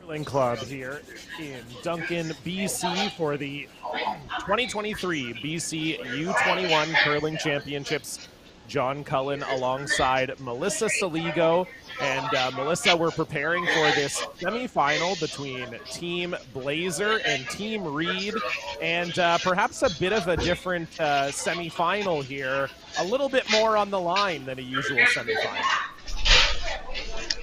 Curling Club here in Duncan, BC for the 2023 BC U21 Curling Championships. John Cullen alongside Melissa Saligo. And Melissa, we're preparing for this semifinal between Team Blazer and Team Reed, and perhaps a bit of a different semifinal here, a little bit more on the line than a usual semifinal.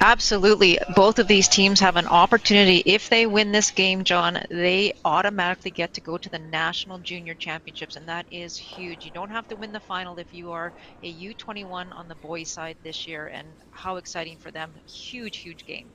Absolutely. Both of these teams have an opportunity. If they win this game, John, they automatically get to go to the National Junior Championships, and that is huge. You don't have to win the final if you are a U21 on the boys' side this year, and how exciting for them. Huge, huge game.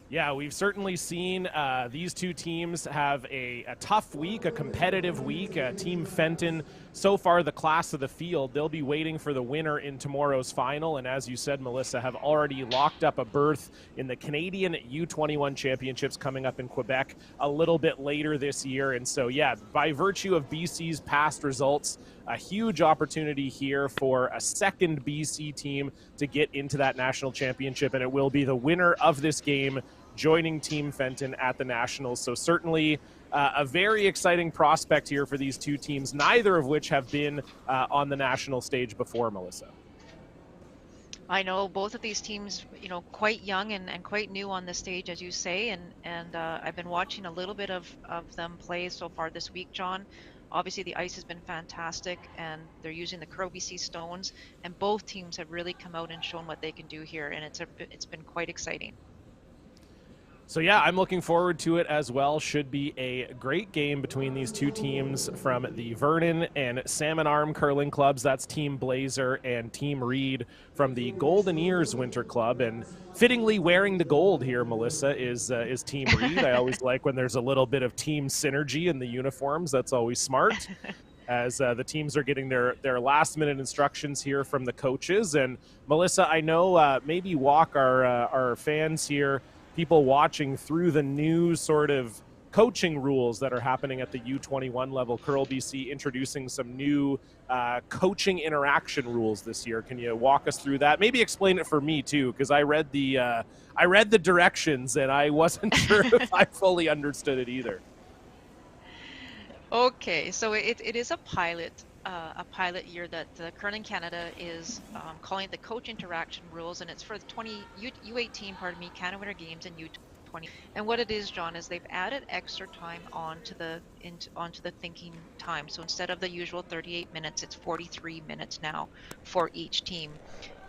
Yeah, we've certainly seen these two teams have a tough week, a competitive week. Team Fenton, so far the class of the field. They'll be waiting for the winner in tomorrow's final. And as you said, Melissa, have already locked up a berth in the Canadian U21 Championships coming up in Quebec a little bit later this year. And so, yeah, by virtue of BC's past results, a huge opportunity here for a second BC team to get into that national championship. And it will be the winner of this game joining Team Fenton at the Nationals. So certainly a very exciting prospect here for these two teams, neither of which have been on the national stage before, Melissa. I know both of these teams, quite young and quite new on the stage, as you say, and I've been watching a little bit of them play so far this week, John. Obviously, the ice has been fantastic, and they're using the Crow BC stones, and both teams have really come out and shown what they can do here, and it's been quite exciting. So yeah, I'm looking forward to it as well. Should be a great game between these two teams from the Vernon and Salmon Arm Curling Clubs. That's Team Blazer and Team Reed from the Golden Ears Winter Club. And fittingly wearing the gold here, Melissa, is Team Reed. I always like when there's a little bit of team synergy in the uniforms. That's always smart. As the teams are getting their last-minute instructions here from the coaches. And Melissa, I know maybe walk our fans here, people watching, through the new sort of coaching rules that are happening at the U21 level. Curl BC introducing some new coaching interaction rules this year. Can you walk us through that? Maybe explain it for me too, because I read the directions and I wasn't sure if I fully understood it either. Okay, so it is a pilot year that Curling Canada is calling the Coach Interaction Rules, and it's for the U18, Canada Winter Games and U20. And what it is, John, is they've added extra time onto the thinking time. So instead of the usual 38 minutes, it's 43 minutes now for each team.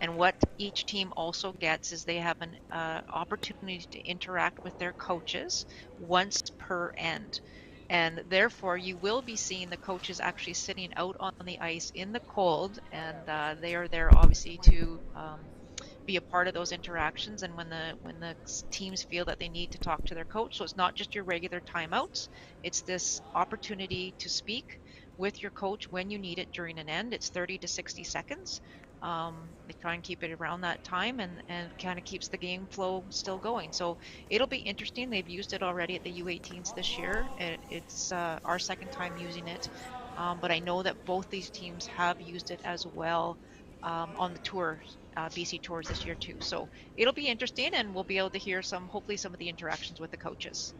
And what each team also gets is they have an opportunity to interact with their coaches once per end. And therefore, you will be seeing the coaches actually sitting out on the ice in the cold, and they are there obviously to be a part of those interactions. And when the teams feel that they need to talk to their coach, so it's not just your regular timeouts, it's this opportunity to speak with your coach when you need it during an end. It's 30 to 60 seconds. They try and keep it around that time, and kind of keeps the game flow still going. So it'll be interesting. They've used it already at the U18s this year. It's our second time using it, but I know that both these teams have used it as well on the tours, BC tours this year too. So it'll be interesting, and we'll be able to hear hopefully some of the interactions with the coaches.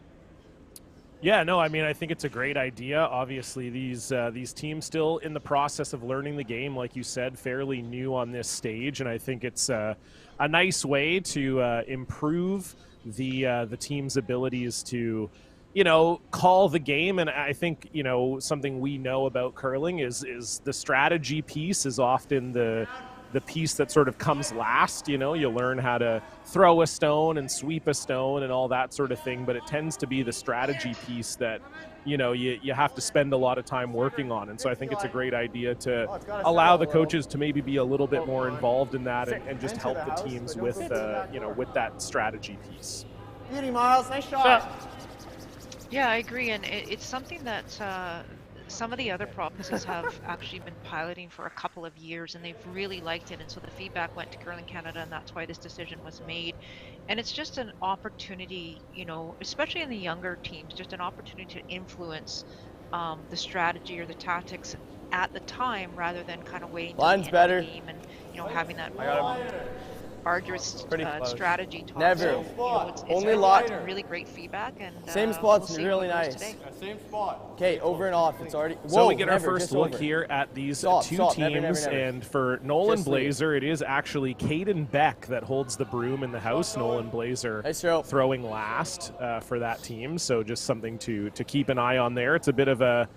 Yeah, no, I mean, I think it's a great idea. Obviously, these teams still in the process of learning the game, like you said, fairly new on this stage, and I think it's a nice way to improve the team's abilities to, call the game. And I think, something we know about curling is the strategy piece is often the piece that sort of comes last. You learn how to throw a stone and sweep a stone and all that sort of thing, but it tends to be the strategy piece that you have to spend a lot of time working on. And so I think it's a great idea to allow the coaches to maybe be a little bit more involved in that and just help the teams with with that strategy piece. Beauty, Miles, nice shot. Yeah, I agree, and it's something that some of the other provinces have actually been piloting for a couple of years, and they've really liked it. And so the feedback went to Curling Canada, and that's why this decision was made. And it's just an opportunity, especially in the younger teams, just an opportunity to influence the strategy or the tactics at the time, rather than kind of waiting Line's better. the game and having that arduous strategy toss. Never. So, you know, it's Only really lot. gotten really great feedback, and Same spot's we'll see really how it goes nice. today. Same spot. Okay, over and off. It's already. Whoa, So we get our never, first just look over. here at these Stop, two stop, teams, never. and for Nolan Just leave. Blazer, it is actually Caden Beck that holds the broom in the house. Nolan Blazer Nice throw. throwing last for that team, so just something to keep an eye on there. It's a bit of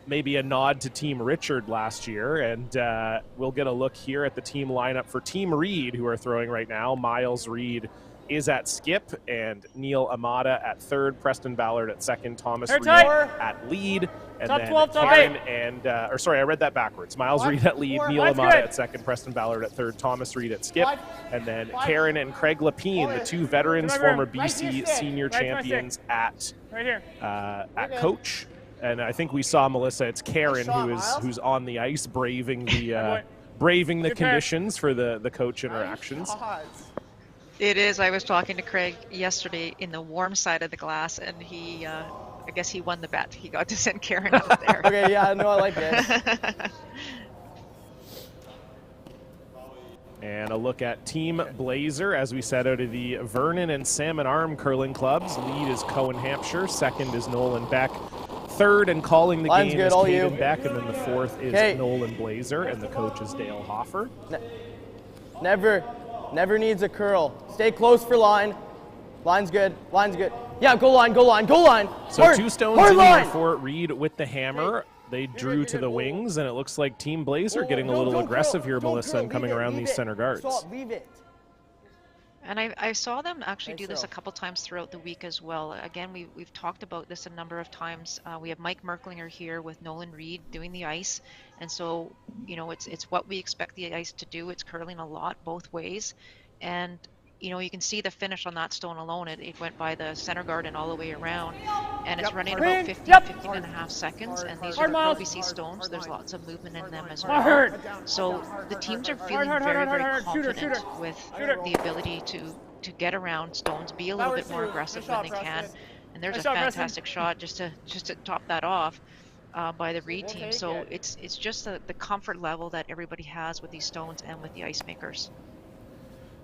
maybe a nod to Team Richard last year, and we'll get a look here at the team lineup for Team Reed, who are throwing right now. Miles Reed is at skip, and Neil Amata at third, Preston Ballard at second, Thomas Reed at lead, and Top then 12, top Karen 8. and, or sorry, I read that backwards. Miles Reed at lead, Neil Amata at second, Preston Ballard at third, Thomas Reed at skip, and then Karen and Craig Lapine, the two veterans, former BC senior champions at coach. And I think we saw, Melissa, it's Karen who's on the ice braving the conditions for the coach interactions. It is. I was talking to Craig yesterday in the warm side of the glass, and he, I guess he won the bet. He got to send Karen out there. Okay, yeah, no, I like it. And a look at Team Blazer, as we said, out of the Vernon and Salmon Arm curling clubs. Lead is Cohen Hampshire, second is Nolan Beck, third and calling the Line's game good, is all Caden you. Beck, and then the fourth is Nolan Blazer, and the coach is Dale Hoffer. Never needs a curl. Stay close for line. Line's good. Line's good. Yeah, go line, go line, go line. So hard, two stones hard in line. here for Reed with the hammer. They drew to the wings, and it looks like Team Blazer getting a little Don't aggressive curl, here, don't Melissa, curl, and coming leave it, around leave these it. center guards. Stop, leave it. And I saw them actually do this so. a couple times throughout the week as well. Again, we've talked about this a number of times. We have Mike Merklinger here with Nolan Reed doing the ice, and so you know it's what we expect the ice to do. It's curling a lot both ways, and you know you can see the finish on that stone alone. It went by the center guard and all the way around, and it's running about 15 and a half seconds. And these are the PBC stones. There's lots of movement in them as well. So the teams are feeling very confident with the ability to get around stones, be a little bit more aggressive when they can. And there's a fantastic shot just to top that off by the Reed team. So it's just the comfort level that everybody has with these stones and with the ice makers.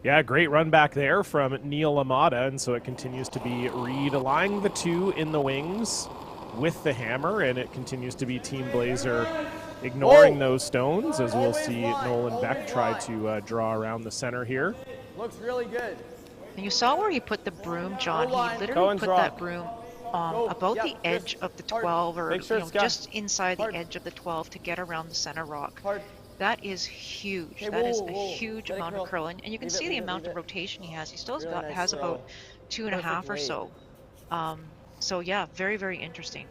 Yeah, great run back there from Neil Amata, and so it continues to be Reed allying the two in the wings with the hammer, and it continues to be Team Blazer ignoring those stones, as we'll see Nolan Beck try to draw around the center here. Looks really good. And you saw where he put the broom, John. He literally put that broom about the edge of the 12, or just inside the edge of the 12 to get around the center rock. That is huge. That is a huge amount of curl, and you can see the amount of rotation he has. He still has about 2.5 or so. So yeah, very, very interesting.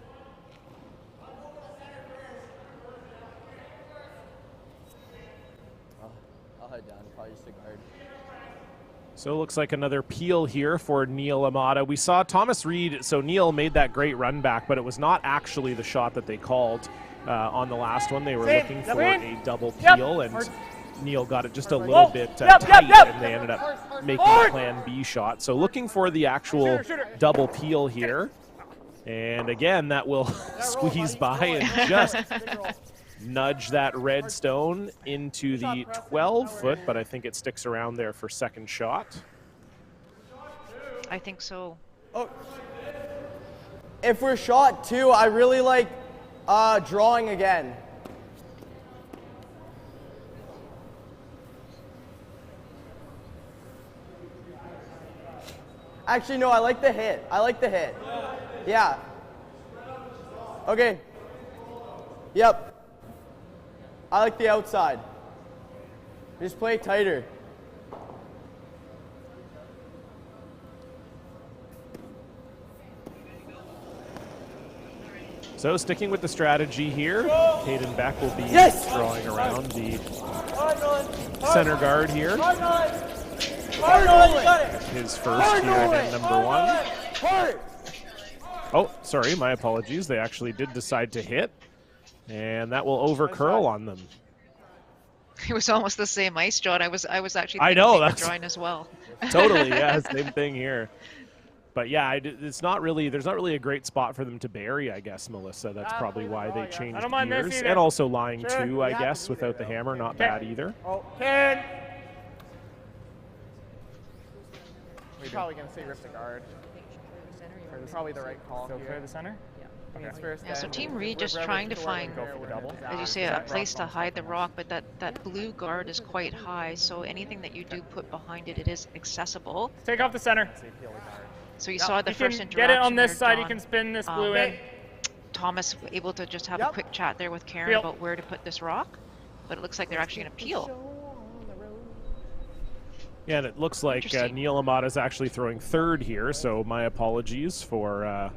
I'll head down, probably just a guard. So it looks like another peel here for Neil Amata. We saw Thomas Reed, so Neil made that great run back, but it was not actually the shot that they called on the last one. They were looking for a double peel, and Neil got it just a little bit tight, and they ended up making a plan B shot. So looking for the actual double peel here. And again, that will squeeze by and just nudge that red stone into the 12-foot, but I think it sticks around there for second shot. I think so. Oh. If we're shot two, I really like drawing again. Actually, no, I like the hit. I like the hit. Yeah. Okay. Yep. I like the outside. Just play tighter. So sticking with the strategy here, Caden Beck will be drawing around the center guard here. His first here in number one. Oh, sorry, my apologies. They actually did decide to hit, and that will over curl on them. It was almost the same ice, John. I was actually thinking that's drawing as well. Totally, yeah, same thing here. But yeah, it's not really. There's not really a great spot for them to bury, I guess, Melissa. That's probably why they changed gears, and also lying too, I guess, without the hammer, not bad either. probably going to say rip the guard. Probably the right call here. Clear the center? I mean, it's first Yeah, so end. Team Reed just trying to find, Go for the double. as you say, a place to hide the rock, but that blue guard is quite high, so anything that you do put behind it, it is accessible. Take off the center. So you saw the You first can interaction get it on this there, side. You John. can spin this blue in. Thomas able to just have a quick chat there with Karen about where to put this rock, but it looks like they're actually going to peel. Yeah, and it looks like Neil Amata is actually throwing third here, so my apologies for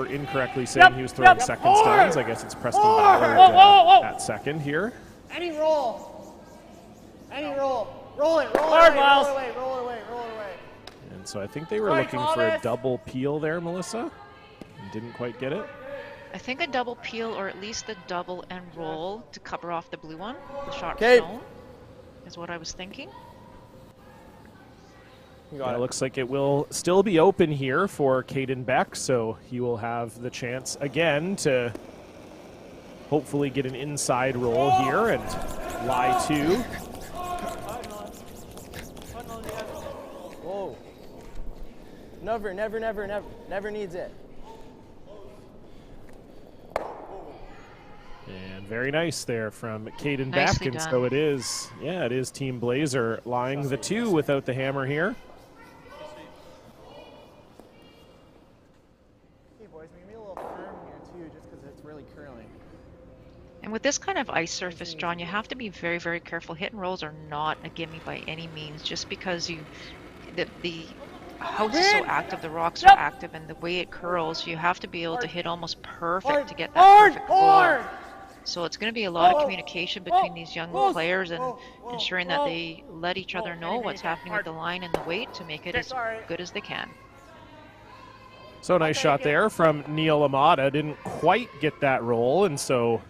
incorrectly saying he was throwing second stones. I guess it's Preston Ballard at second here. Any roll. Any roll. Roll it, roll Hard, it away, Miles. roll it away, roll it away, roll it away. And so I think they were looking for a double peel there, Melissa, and didn't quite get it. I think a double peel, or at least a double and roll to cover off the blue one, the sharp stone, is what I was thinking. It looks like it will still be open here for Caden Beck, so he will have the chance again to hopefully get an inside roll here and lie two. Whoa. Never needs it. And very nice there from Caden Nicely Beck, and done. so it is Team Blazer lying the two without the hammer here. Hey boys, we can be a little firm here too, just because it's really curling. And with this kind of ice surface, John, you have to be very, very careful. Hit and rolls are not a gimme by any means. Just because the house is so active, the rocks are active, and the way it curls, you have to be able to hit almost perfect to get that perfect roll. So it's going to be a lot of communication between these young players and ensuring that they let each other know what's happening with the line and the weight to make it as good as they can. So nice shot there from Neil Amata. Didn't quite get that roll, and so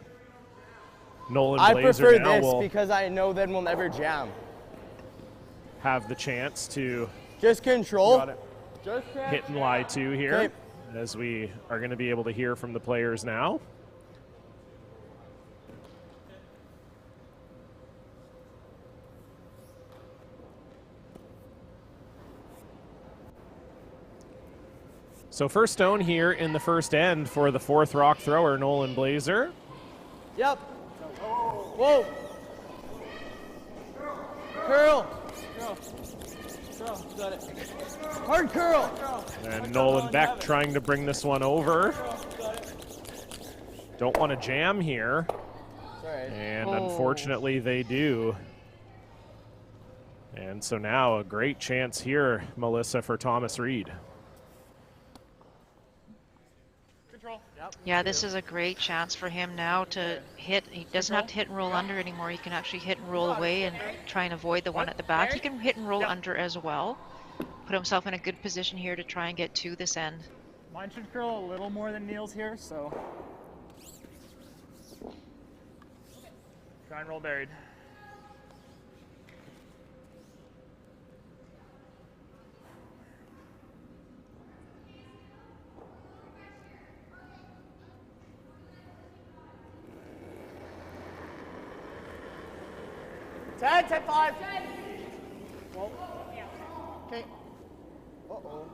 Nolan I Blazer prefer now this will because I know then we'll never jam. have the chance to Just control. hit and lie two here, Okay. as we are going to be able to hear from the players now. So first stone here in the first end for the fourth rock thrower, Nolan Blazer. Yep. Whoa. Curl. Got it. Hard curl. And Nolan Beck trying to bring this one over. Don't want to jam here. Sorry. And unfortunately they do. And so now a great chance here, Melissa, for Thomas Reed. Yeah, this is a great chance for him now to hit. He doesn't have to hit and roll under anymore. He can actually hit and roll away and try and avoid the one at the back. He can hit and roll under as well. Put himself in a good position here to try and get to this end. Mine should curl a little more than Neil's here, so try and roll buried. Ten, 5. Okay. Uh-oh.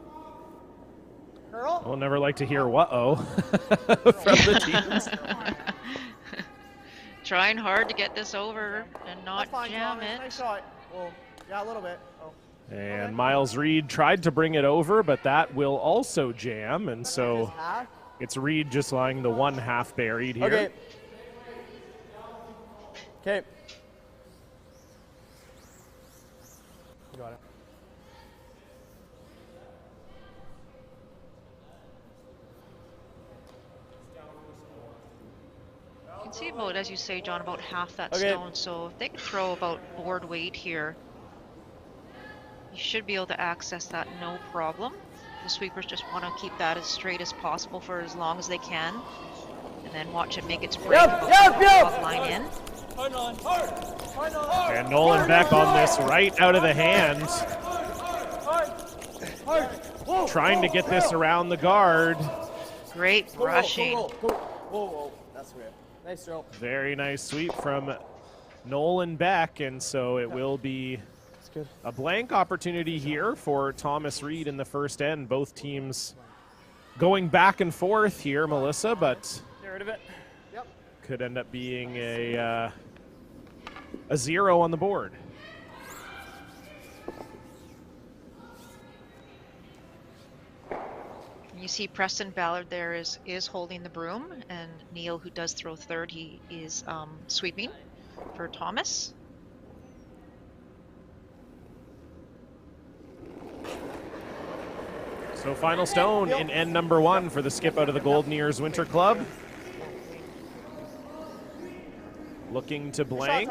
Curl. We'll never like to hear "what-oh" from the teams. Trying hard to get this over and not That's fine, jam Thomas. it. Nice shot. Well, yeah, a little bit. Oh. And Miles Reed tried to bring it over, but that will also jam, and so it's Reed just lying the one half buried here. Okay. Okay. You got it. You can see about, as you say, John, about half that stone. So if they can throw about board weight here, you should be able to access that no problem. The sweepers just want to keep that as straight as possible for as long as they can, and then watch it make its break about line in. And Nolan Beck on this right out of the hand. Trying to get this around the guard. Great brushing. Whoa. That's weird. Nice throw. Very nice sweep from Nolan Beck, and so it will be a blank opportunity here for Thomas Reed in the first end. Both teams going back and forth here, Melissa, but Get rid of it. could end up being a 0 on the board. You see Preston Ballard there is holding the broom, and Neil, who does throw third, he is sweeping for Thomas. So final stone in end number 1 for the skip out of the Golden Ears Winter Club. Looking to blank.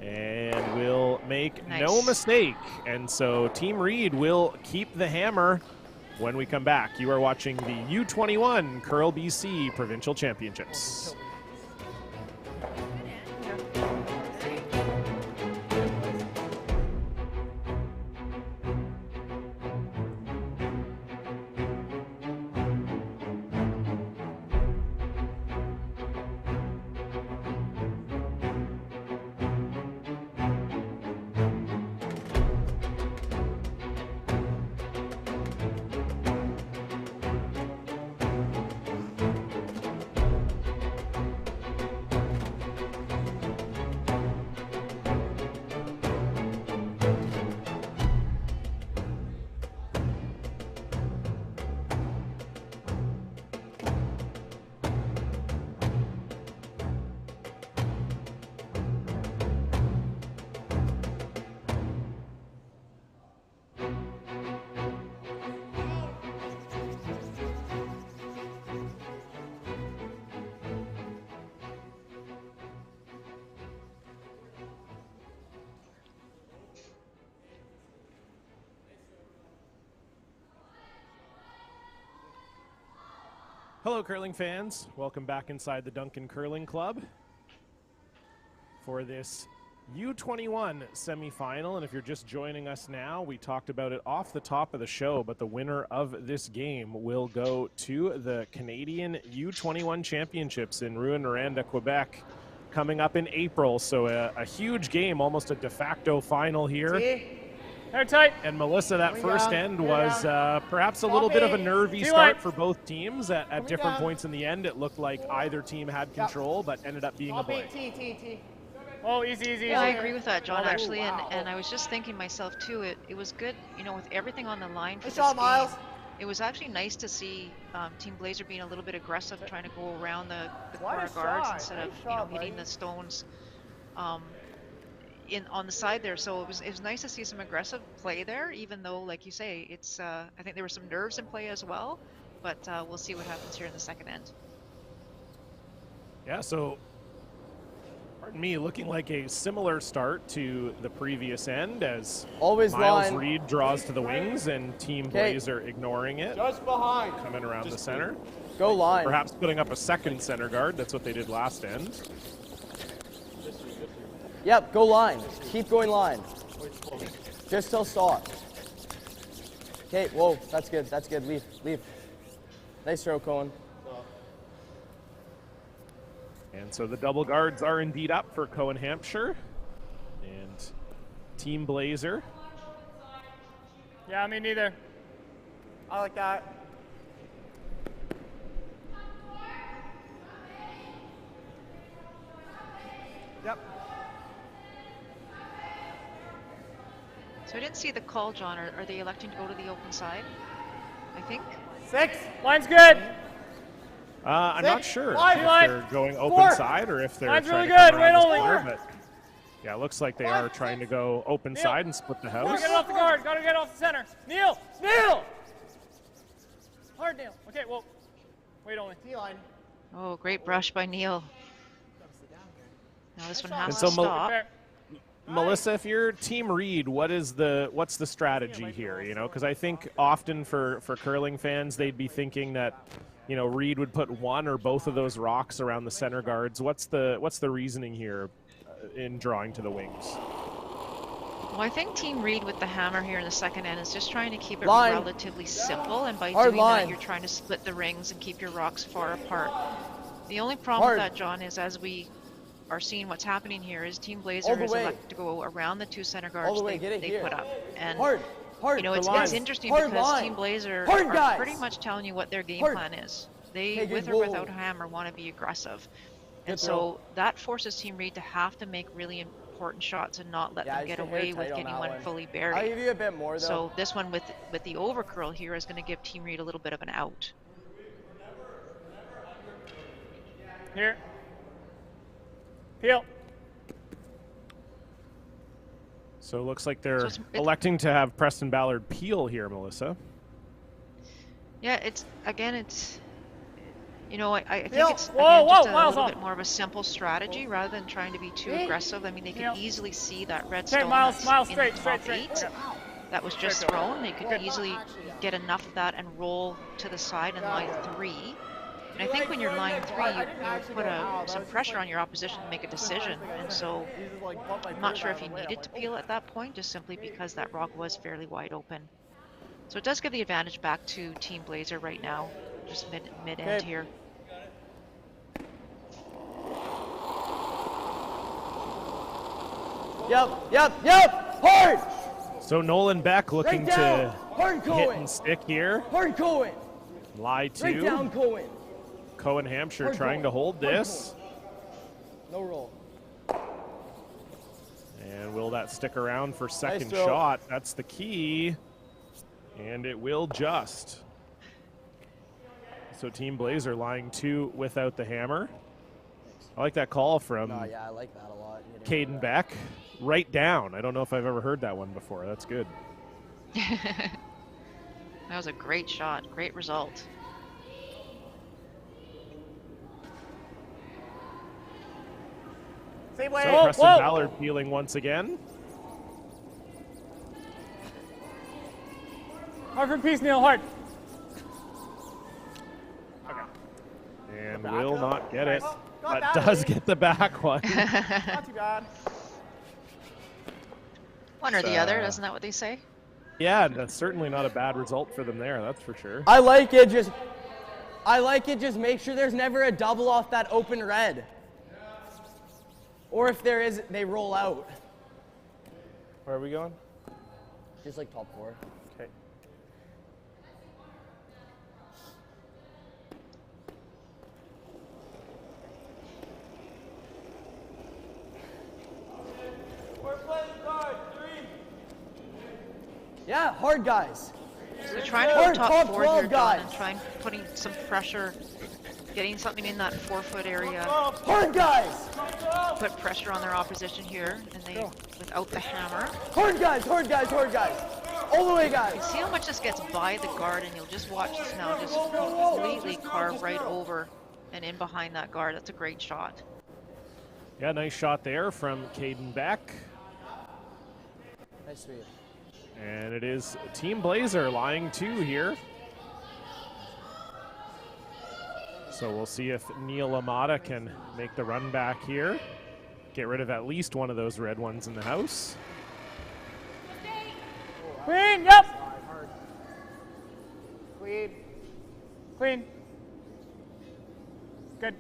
And will make no mistake. And so Team Reed will keep the hammer when we come back. You are watching the U21 Curl BC Provincial Championships. Hello, curling fans. Welcome back inside the Duncan Curling Club for this U21 semifinal. And if you're just joining us now, we talked about it off the top of the show, but the winner of this game will go to the Canadian U21 Championships in Rouyn-Noranda, Quebec, coming up in April. So a huge game, almost a de facto final here. Tight. And Melissa, that first end was perhaps a little bit of a nervy start for both teams. At different points in the end, it looked like either team had control, but ended up being a blank. Oh, easy, easy. Yeah, I agree with that, John, actually. And I was just thinking myself, too, it was good, you know, with everything on the line for this game. It was actually nice to see Team Blazer being a little bit aggressive, trying to go around the corner guards instead of, you know, hitting the stones on the side there. So it was nice to see some aggressive play there, even though, like you say, it's I think there were some nerves in play as well, but we'll see what happens here in the second end. Yeah, so pardon me, looking like a similar start to the previous end as Miles Reed draws to the wings and Team Blazer ignoring it. Just behind. Coming around the center. Go line. Perhaps putting up a second center guard. That's what they did last end. Yep, go line. Keep going line. Just till stop. Okay, whoa, that's good, that's good. Leave. Nice throw, Cohen. And so the double guards are indeed up for Cohen Hampshire and Team Blazer. Yeah, me neither. I like that. Yep. So I didn't see the call, John. Are they electing to go to the open side? I think. 6. Line's good. I'm not sure if Line. they're going open side or if they're Line's trying really to good. come around Wait the only. corner, but yeah, it looks like they are trying to go open side and split the house. Gotta get it off the guard. Gotta get it off the center. Neil. Hard, Neil. Okay, well, wait only. D-line. Oh, great brush by Neil. Now this one has so to stop. Melissa, if you're Team Reed, what's the strategy here? You know, because I think often for curling fans, they'd be thinking that, you know, Reed would put one or both of those rocks around the center guards. What's the reasoning here in drawing to the wings? Well, I think Team Reed with the hammer here in the second end is just trying to keep it relatively simple, and by doing that, you're trying to split the rings and keep your rocks far apart. The only problem with that, John, is as we are seeing what's happening here is Team Blazer is elected to go around the 2 center guards they put up. And you know, it's interesting because Team Blazer are pretty much telling you what their game plan is. They, with or without a hammer, want to be aggressive. And so that forces Team Reed to have to make really important shots and not let them get away with getting one fully buried. I'll give you a bit more, though. So this one with the overcurl here is going to give Team Reed a little bit of an out. Here. Peel. So it looks like they're electing to have Preston Ballard peel here, Melissa. Yeah, it's you know, I think it's just a little bit more of a simple strategy rather than trying to be too aggressive. I mean, they could easily see that red stone that's in the top 8 that was just thrown. They could easily get enough of that and roll to the side in line 3. And I think when you're line 3, you put some pressure on your opposition to make a decision. And so I'm not sure if you needed to peel at that point, just simply because that rock was fairly wide open. So it does give the advantage back to Team Blazer right now, just mid-end here. Yep, hard! So Nolan Beck looking to hit and stick here. Hard Cohen! Lie 2. Right down Cohen! Cohen Hampshire trying to hold this. No roll. And will that stick around for second shot? That's the key. And it will just. So Team Blazer lying 2 without the hammer. I like that call from I like that a lot. Caden Beck. Right down. I don't know if I've ever heard that one before. That's good. That was a great shot. Great result. So Preston Ballard peeling once again. Hard for piece, Neil, hard. And will not get it. But does get the back one. Not too bad. One or the other, isn't that what they say? Yeah, that's certainly not a bad result for them there, that's for sure. I like it, just make sure there's never a double off that open red. Or if there is, they roll out. Where are we going? Just like top 4. Okay. Yeah, hard guys. So trying to go top 4 here, Don, and trying putting some pressure, getting something in that 4-foot area. Hard guys! Put pressure on their opposition here, and they, without the hammer. Hard guys, hard guys, hard guys. All the way, guys. You see how much this gets by the guard, and you'll just watch this now just completely carve right over and in behind that guard. That's a great shot. Yeah, nice shot there from Caden Beck. Nice sweep. And it is Team Blazer lying 2 here. So we'll see if Neil Amata can make the run back here. Get rid of at least one of those red ones in the house. Clean, yep. Clean. Clean. Good.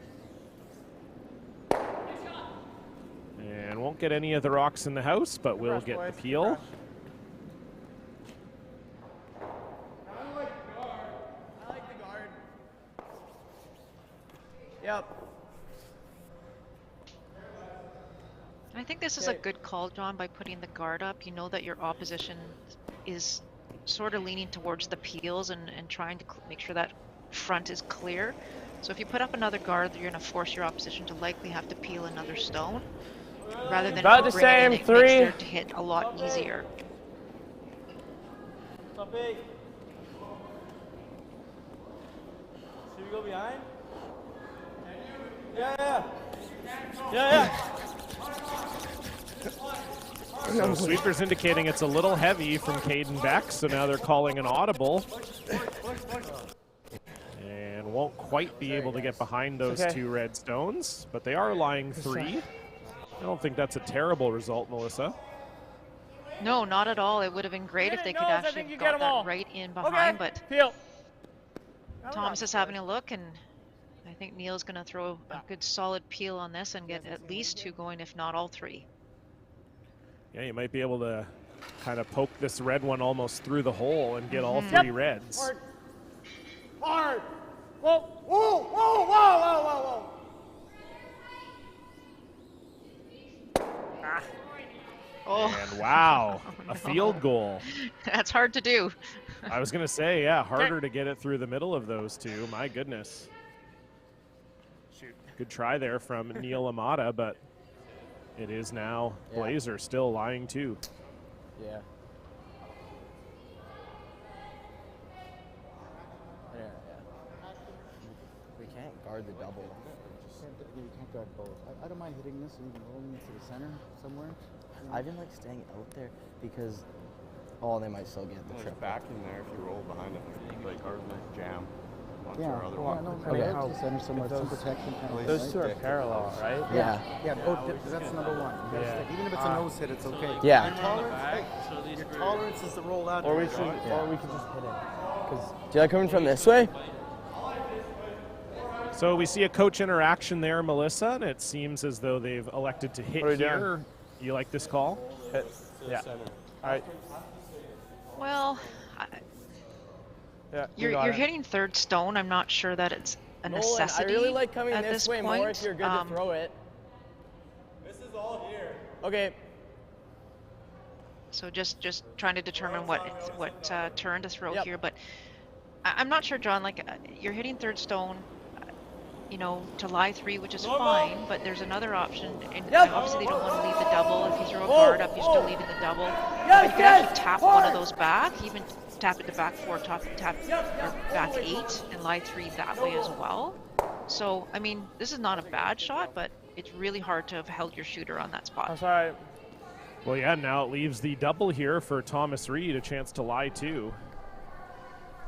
And won't get any of the rocks in the house, but we'll get the peel. Yep. I think this is a good call, John, by putting the guard up. You know that your opposition is sort of leaning towards the peels and trying to make sure that front is clear. So if you put up another guard, you're going to force your opposition to likely have to peel another stone rather than about the same. it 3 makes their to hit a lot easier. Should we go behind? Yeah. So sweepers indicating it's a little heavy from Caden Beck, so now they're calling an audible. And won't quite be able to get behind those 2 red stones, but they are lying 3. I don't think that's a terrible result, Melissa. No, not at all. It would have been great if they could actually got that right in behind, but Peel. Thomas is having a look, and I think Neil's going to throw a good solid peel on this and get at least 2 going, if not all 3. Yeah, you might be able to kind of poke this red one almost through the hole and get all 3 reds. Hard. Hard. Whoa. Whoa. Whoa. Whoa. Whoa. Whoa. Ah. Oh. And wow, Oh, a no. field goal. That's hard to do. I was going to say, yeah, harder to get it through the middle of those 2. My goodness. Shoot. Good try there from Neil Amata, but it is now Blazer still lying 2. Yeah. We can't guard the double. You can't guard both. I don't mind hitting this and even rolling into the center somewhere. I've been like staying out there because, oh, they might still get the trip. Back in there if you roll behind it, like hard to jam. Yeah, Other yeah, no, kind Okay. of out to the center somewhere, some protection. Kind of Those 2 are parallel, right? Yeah. Yeah, that's number 1. You gotta stick. Even if it's a nose hit, it's okay. Yeah. Your tolerance is to roll out. Or we could just hit it. Do you like coming from this way? So we see a coach interaction there, Melissa, and it seems as though they've elected to hit What are we here. doing? You like this call? Hit. Yeah. All right. Well, Yeah. you're hitting 3rd stone. I'm not sure that it's a Nolan, necessity. I really like coming at this way point. more if you're good to throw it. This is all here. Okay. So just trying to determine what turn to throw Yep. here, but I'm not sure, John. Like you're hitting 3rd stone, you know, to lie 3, which is fine. But there's another option, and obviously they don't want to leave the double. If you throw a guard up, you're still leaving the double. But you could actually tap one of those back, even tap it to back 4, tap or back 8, and lie 3 that way as well. So I mean, this is not a bad shot, but it's really hard to have held your shooter on that spot. I'm sorry. Well, yeah, now it leaves the double here for Thomas Reed, a chance to lie 2.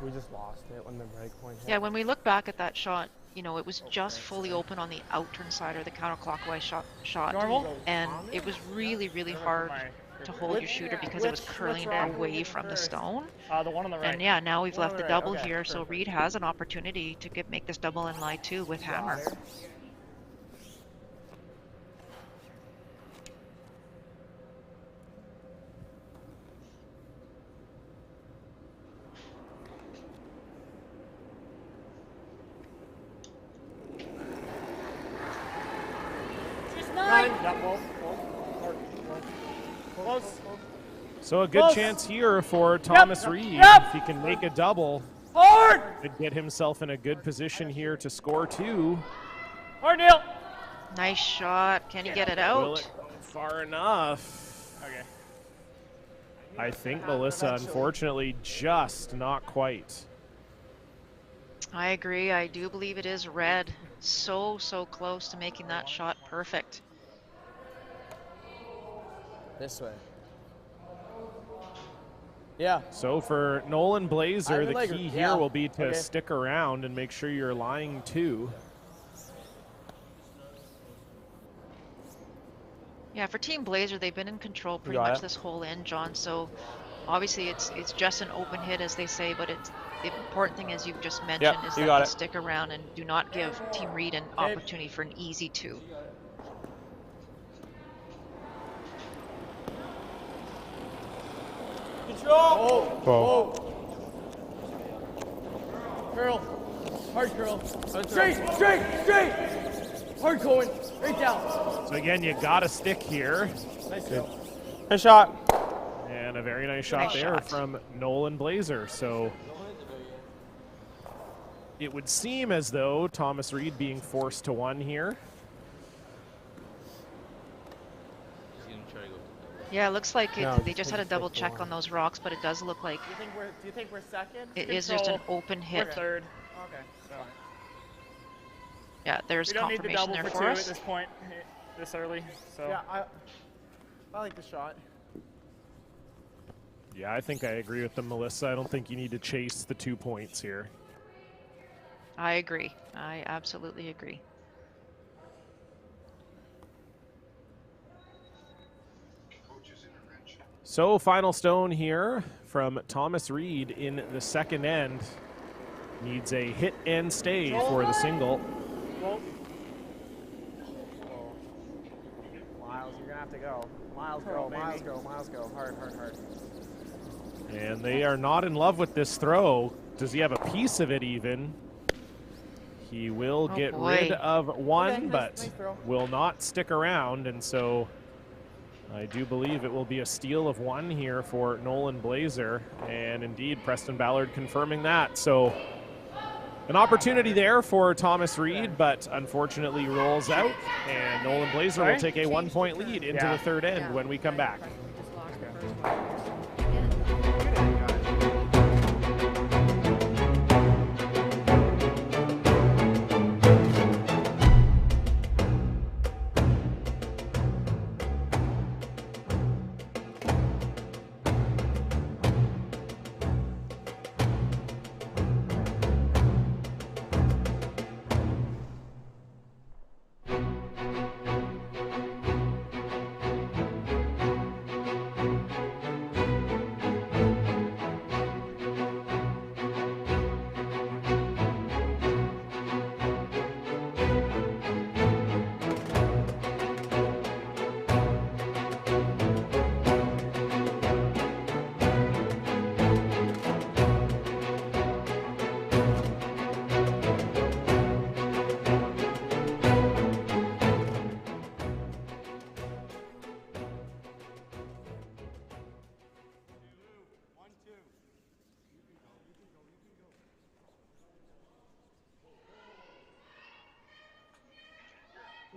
We just lost it when the break point hit. Yeah, when we look back at that shot, you know, it was just fully open on the out-turn side or the counterclockwise shot. Normal? And it was really, really hard to hold your shooter because it was curling away from the stone. The one on the right. And yeah, now we've left the right, double okay, here, so Reed has an opportunity to make this double and lie 2 with hammer. Close. So a good Close. chance here for Thomas Reed. Yep. If he can make a double, Hard. could get himself in a good position here to score 2. Hard, Neil. Nice shot. Can you get it Will out? it go far enough? Okay. I think Melissa, unfortunately, just not quite. I agree. I do believe it is red. So close to making that shot perfect. This way. Yeah. So for Nolan Blazer, the like- key yeah, here will be to okay. stick around and make sure you're lying 2. Yeah, for Team Blazer, they've been in control pretty got much it. this whole end, John. So obviously it's just an open hit, as they say, but it's the important thing, as you've just mentioned, is you that got they it. stick around and do not give Team Reed an opportunity for an easy 2. Oh. Whoa. Curl. Hard curl. Straight. Hard going. Right down. So again, you got to stick here. Nice curl. Nice shot. And a very nice shot Nice there shot. from Nolan Blazer. So it would seem as though Thomas Reed being forced to 1 here. Yeah, it looks like No, they just had a double check on those rocks, but it does look like Do you think we're second? it is just an open We're hit. 3rd. Okay. So Yeah, there's we don't need the confirmation double there for for 2 us. at this point, this early. So. Yeah, I like the shot. Yeah, I think I agree with them, Melissa. I don't think you need to chase the 2 points here. I agree. I absolutely agree. So final stone here from Thomas Reed in the second end. Needs a hit and stay for the single. go. Miles go, Miles go, Miles go. Hard, hard, hard. And they are not in love with this throw. Does he have a piece of it even? He will get rid of one, Okay, but nice throw. will not stick around. And so I do believe it will be a steal of one here for Nolan Blazer. And indeed, Preston Ballard confirming that. So an opportunity there for Thomas Reed, but unfortunately rolls out. And Nolan Blazer will take a 1-point lead into the third end when we come back.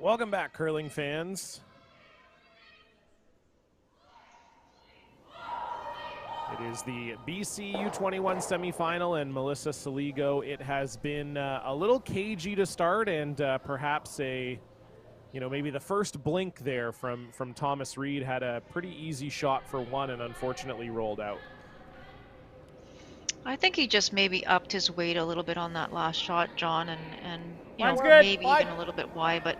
Welcome back, curling fans. It is the BC U21 semifinal, and Melissa Saligo, it has been a little cagey to start, and perhaps maybe the first blink there from Thomas Reed. Had a pretty easy shot for one and unfortunately rolled out. I think he just maybe upped his weight a little bit on that last shot, John, and you know, Mine's good. maybe Bye. even a little bit wide, but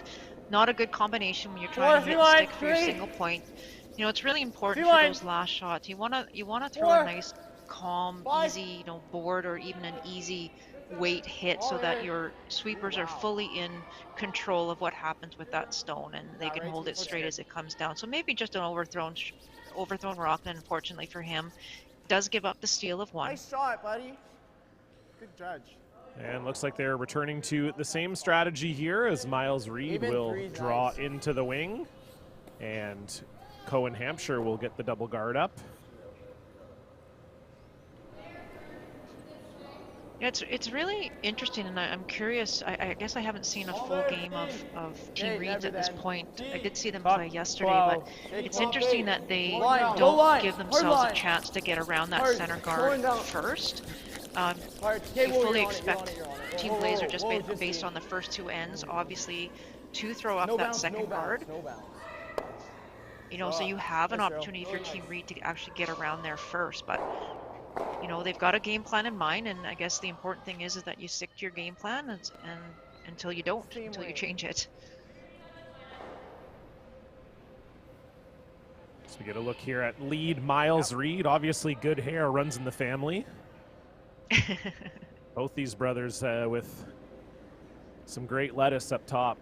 not a good combination when you're trying to hit and stick for your single point. You know, it's really important for those last shots. You wanna throw a nice, calm, easy, board or even an easy weight hit, so that your sweepers are fully in control of what happens with that stone, and they can hold it straight as it comes down. So maybe just an overthrown rock, and unfortunately for him, does give up the steal of one. Nice shot, buddy. Good judge. And looks like they're returning to the same strategy here, as Miles Reed will draw into the wing, and Cohen Hampshire will get the double guard up. Yeah, it's really interesting, and I'm curious. I guess I haven't seen a full game of Team Reeds at this point. I did see them play yesterday, but it's interesting that they don't give themselves a chance to get around that center guard first. You fully expect Team Blazer, just based on the first two ends, obviously, to throw up that second guard. You know, so you have an opportunity for Team Reed to actually get around there first, but you know, they've got a game plan in mind, and I guess the important thing is that you stick to your game plan and until you change it. So we get a look here at lead Miles Reed. Obviously good hair, runs in the family. Both these brothers with some great lettuce up top.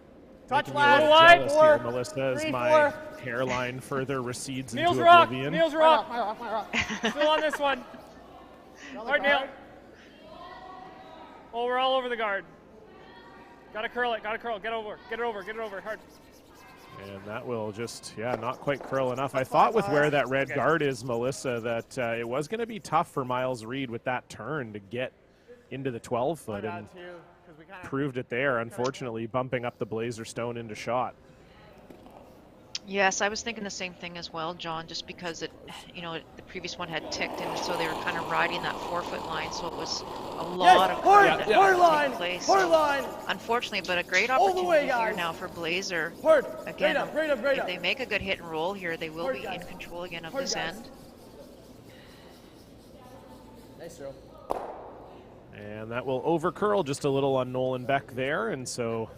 Touch last here, Melissa, as my hairline further recedes into oblivion. Neil's rock. My rock. Still on this one. Hard, Neil. Oh, we're all over the guard. Gotta curl it. Get it over. Hard. And that will just, not quite curl enough. I thought with where that red guard is, Melissa, that it was going to be tough for Miles Reed with that turn to get into the 12-foot, and proved it there, unfortunately, bumping up the Blazer stone into shot. Yes, I was thinking the same thing as well, John, just because the previous one had ticked, and so they were kind of riding that 4-foot line, so it was a lot of curve that had to take place. Unfortunately, but a great opportunity here now for Blazer. Again, if they make a good hit and roll here, they will be in control again of this end. Nice throw. And that will over curl just a little on Nolan Beck there, and so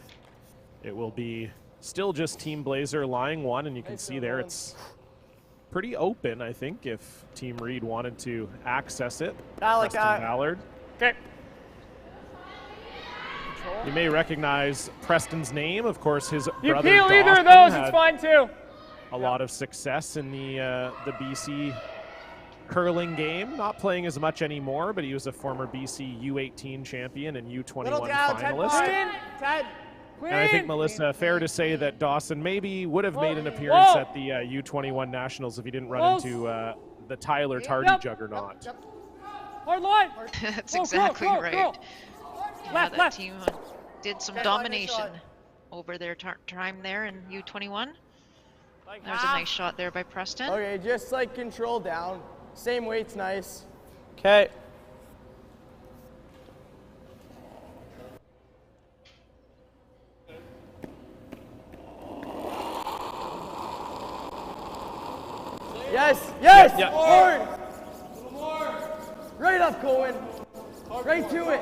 it will be still just Team Blazer lying one, and you can see there it's pretty open, I think, if Team Reed wanted to access it. Preston Ballard. Okay. You may recognize Preston's name, of course. His You brother peel either of Dawson those, it's fine too. a lot of success in the BC curling game. Not playing as much anymore, but he was a former BC U18 champion and U21 finalist. And I think, Melissa, fair to say that Dawson maybe would have made an appearance at the U21 Nationals if he didn't run into the Tyler Tardy juggernaut. Hard line. That's exactly right. Yeah, that team did some domination over their time there in U21. There's a nice shot there by Preston. Okay, just like control down. Same weight's nice. Okay. Yes, yes, Yep. hard. Right up, Cohen. Right to it.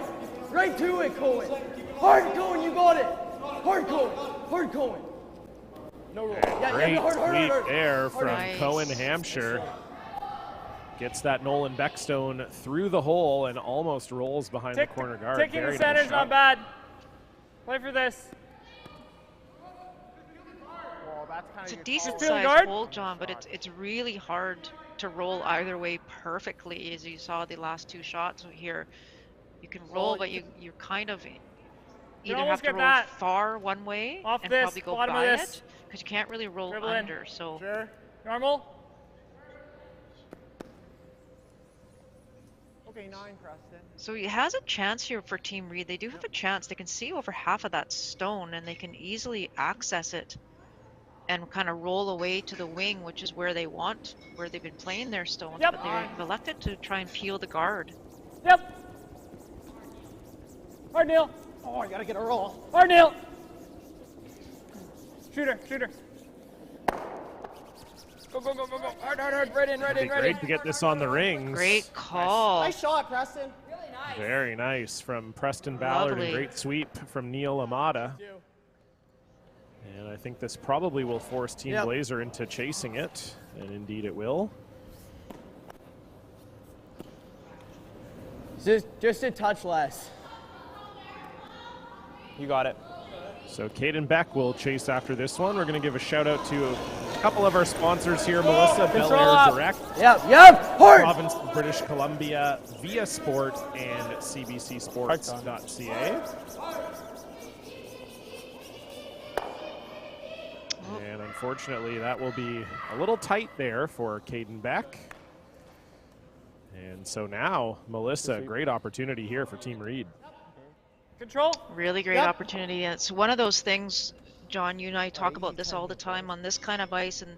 Right to it, Cohen. Hard, Cohen, you got it. Hard, Cohen. Hard, Cohen. No rule. Great hard, tweet there from Nice. Cohen Hampshire. Gets that Nolan Beckstone through the hole and almost rolls behind the corner guard. Taking Very the center's nice not shot. bad. Play for this. Well, that's kind It's a of decent Field sized guard? hole, John, but it's really hard to roll either way perfectly, as you saw the last two shots here. You can roll, but you kind of either have almost to get roll that. far one way Off and this, probably go bottom of by this. it, because you can't really roll Dribble in. under. So Sure. Normal. Okay, 9, Preston. So he has a chance here for Team Reed. They do have a chance. They can see over half of that stone, and they can easily access it and kind of roll away to the wing, which is where they want, where they've been playing their stones. Yep. But they've elected to try and peel the guard. Yep. Hard Neil. Oh, you gotta get a roll. Hard Neil. Shooter, shooter. Go, go, go, go, go. Hard, hard, hard. Right in, right It'd in, be right great in. to get this on the rings. Great call. Nice shot, Preston. Very nice from Preston Ballard Lovely. and great sweep from Neil Amata. And I think this probably will force Team Blazer into chasing it, and indeed it will. Just a touch less. You got it. So Caden Beck will chase after this one. We're going to give a shout out to a couple of our sponsors here, Melissa, Bel Air Direct, Yep, hard. Province of British Columbia, Via Sport, and CBCSports.ca. And unfortunately, that will be a little tight there for Caden Beck. And so now, Melissa, great opportunity here for Team Reed. Control. Really great opportunity. And it's one of those things, John, you and I talk about this all the time on this kind of ice, and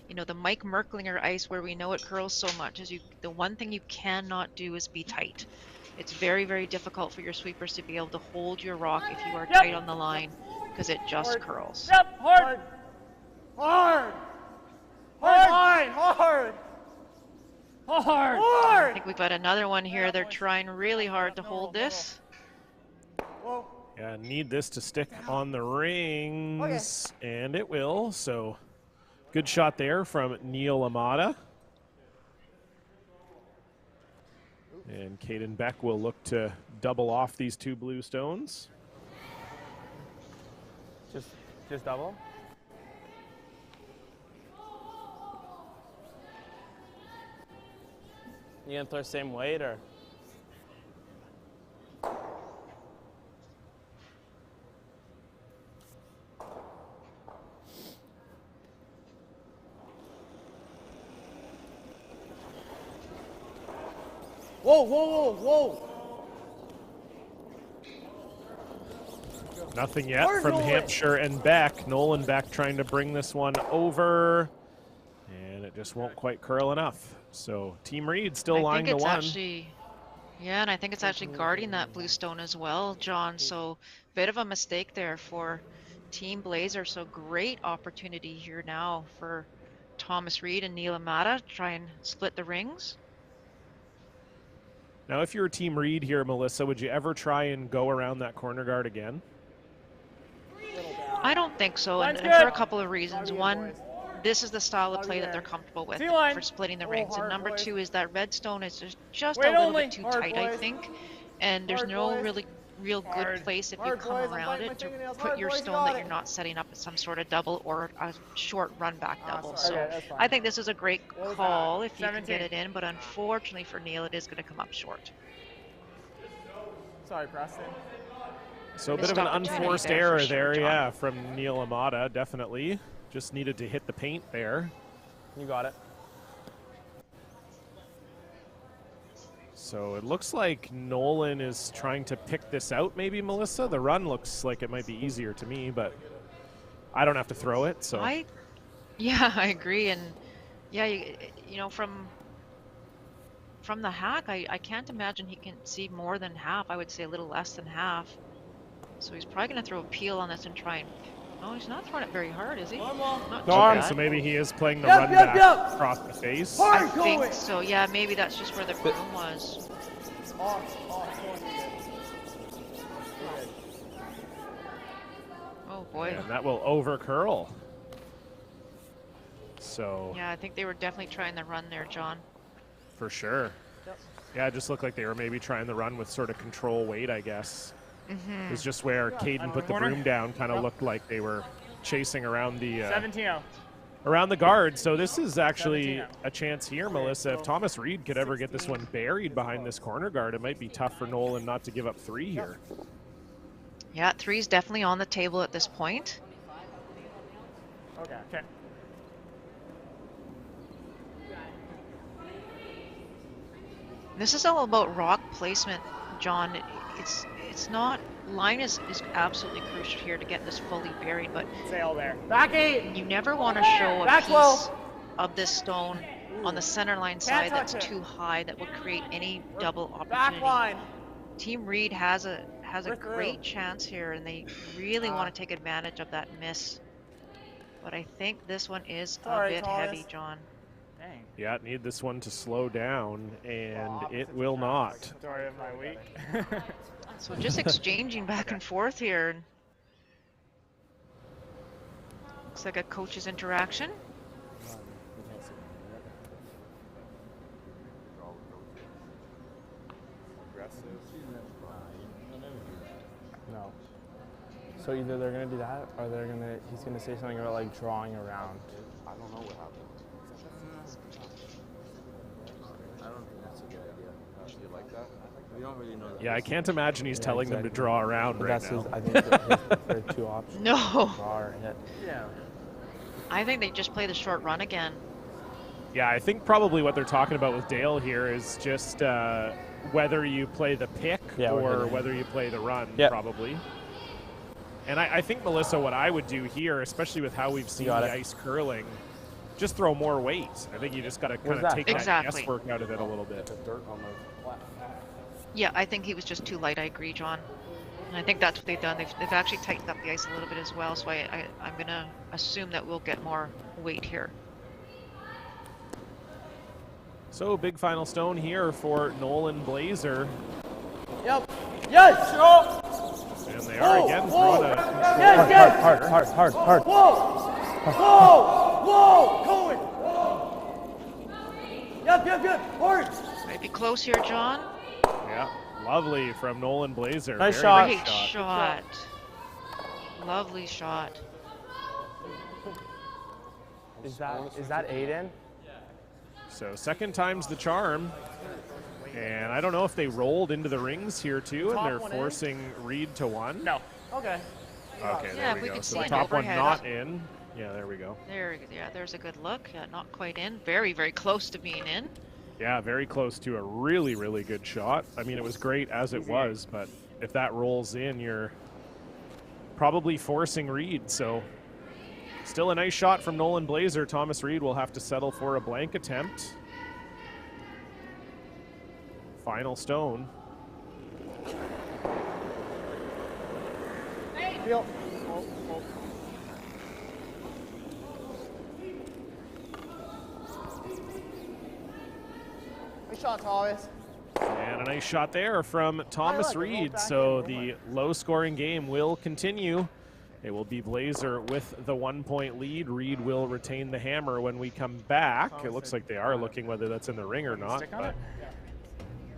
you know, the Mike Merklinger ice where we know it curls so much, is the one thing you cannot do is be tight. It's very, very difficult for your sweepers to be able to hold your rock if you are tight on the line, because it just curls. Yep, hard. Hard. Hard. Line, hard. Hard. I think we've got another one here. They're trying really hard to hold this. Whoa. Yeah, need this to stick on the rings, and it will. So good shot there from Neil Amata. And Caden Beck will look to double off these two blue stones. Just double. You gonna throw same weight or? Whoa, whoa, whoa, whoa. Nothing yet from Hampshire and Beck. Nolan Beck trying to bring this one over, and it just won't quite curl enough. So Team Reed still lying to one. Yeah, and I think it's actually guarding that blue stone as well, John. So bit of a mistake there for Team Blazer. So great opportunity here now for Thomas Reed and Neil Amata to try and split the rings. Now, if you're Team Reed here, Melissa, would you ever try and go around that corner guard again? I don't think so, and Line's for a good. couple of reasons. One, this is the style of play that they're comfortable with C-line. for splitting the rings. And number two is that red stone is just a Wait little only. bit too Hard, tight, I boys. think. And there's Hard, no boys. really real good Hard. place if you Hard, come boys. I'm around biting my it to fingernails. put Hard, your boys, you stone got that it. you're not setting up some sort of double or a short run back double. sorry. So Okay, that's fine. I think this is a great What was call that? if you can 17. get it in, but unfortunately for Neil, it is going to come up short. Sorry, Preston. So a bit Missed of an opportunity unforced there for error sure, there, John. yeah, from Neil Amata, definitely. Just needed to hit the paint there. You got it. So it looks like Nolan is trying to pick this out, maybe, Melissa. The run looks like it might be easier to me, but I don't have to throw it, so. Yeah, I agree. And yeah, you know, from the hack, I can't imagine he can see more than half. I would say a little less than half. So he's probably going to throw a peel on this and try and... Oh, he's not throwing it very hard, is he? Not too Okay, bad. so maybe he is playing the run back across the face. I think so. Yeah, maybe that's just where the broom was. Oh boy. And that will over curl. So. Yeah, I think they were definitely trying the run there, John. For sure. Yeah, it just looked like they were maybe trying the run with sort of control weight, I guess. It was just where Caden put the broom down, kind of looked like they were chasing around the 17-0. around the guard. So this is actually a chance here, Melissa. If Thomas Reed could ever get this one buried behind this corner guard, it might be tough for Nolan not to give up 3 here. Yeah, 3's definitely on the table at this point. Okay. This is all about rock placement, John. It's not, line is absolutely crucial here to get this fully buried, but Sail there. Back 8. you never want to show a Back piece 12. of this stone on the center line side that's too high that would create any double Back opportunity. line. Team Reed has a We're great through. chance here, and they really want to take advantage of that miss. But I think this one is a bit heavy, John. Dang. Yeah, need this one to slow down, and it will not. Story of my week. So just exchanging back and forth here. Looks like a coach's interaction. No. So either they're gonna do that, or he's gonna say something about like drawing around. I don't know what happened. I don't think that's a good idea. You like that? We don't really know that. Yeah, I can't imagine he's telling them to draw around But right that's now. I think his preferred 2 options. No. Draw or hit. Yeah. I think they just play the short run again. Yeah, I think probably what they're talking about with Dale here is just whether you play the pick or whether you play the run, probably. And I think, Melissa, what I would do here, especially with how we've seen the ice curling, just throw more weight. I think you just got to kind of take that guesswork out of it a little bit. Dirt on the Yeah, I think he was just too light. I agree, John. And I think that's what they've done. They've actually tightened up the ice a little bit as well, so I'm going to assume that we'll get more weight here. So big final stone here for Nolan Blazer. Yep. Yes. And they are again throwing a Hard. Whoa. Going. Yep. Hard. Might be close here, John. Yeah, lovely from Nolan Blazer. Nice Very shot. Great shot. Lovely shot. Is that Aiden? So second time's the charm. And I don't know if they rolled into the rings here too, and they're forcing Reed to 1. No. Okay. Okay, Yeah, there we we go. could So see the an top one overhead. not in. Yeah, there we go. There's a good look. Yeah, not quite in. Very, very close to being in. Yeah, very close to a really, really good shot. I mean, it was great as it was, but if that rolls in, you're probably forcing Reed. So still a nice shot from Nolan Blazer. Thomas Reed will have to settle for a blank attempt. Final stone. Feel. Nice shot, Thomas. And a nice shot there from Thomas Reed. So the low-scoring game will continue. It will be Blazer with the 1-point lead. Reed will retain the hammer when we come back. It looks like they are looking whether that's in the ring or not. But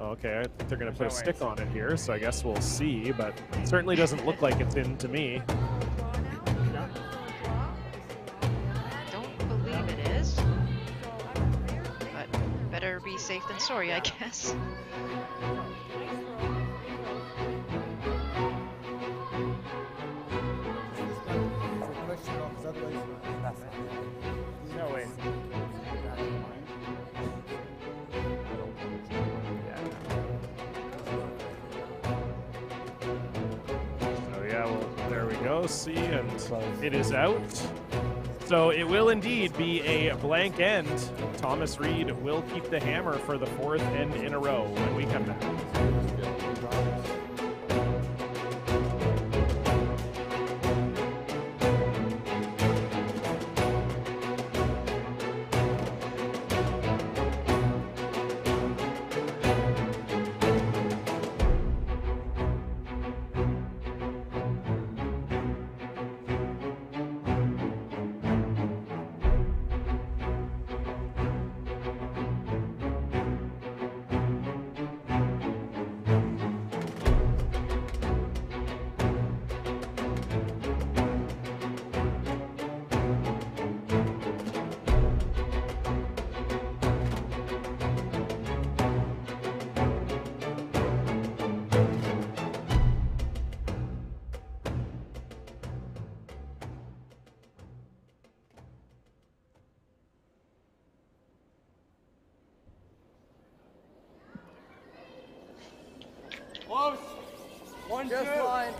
Okay, I think they're going to put a stick on it here, so I guess we'll see, but it certainly doesn't look like it's in to me. Don't believe it is, but better be safe than sorry, I guess. No way. So yeah, well, there we go, see, and it is out. So it will indeed be a blank end. Thomas Reed will keep the hammer for the 4th end in a row when we come back. Close. 1-2.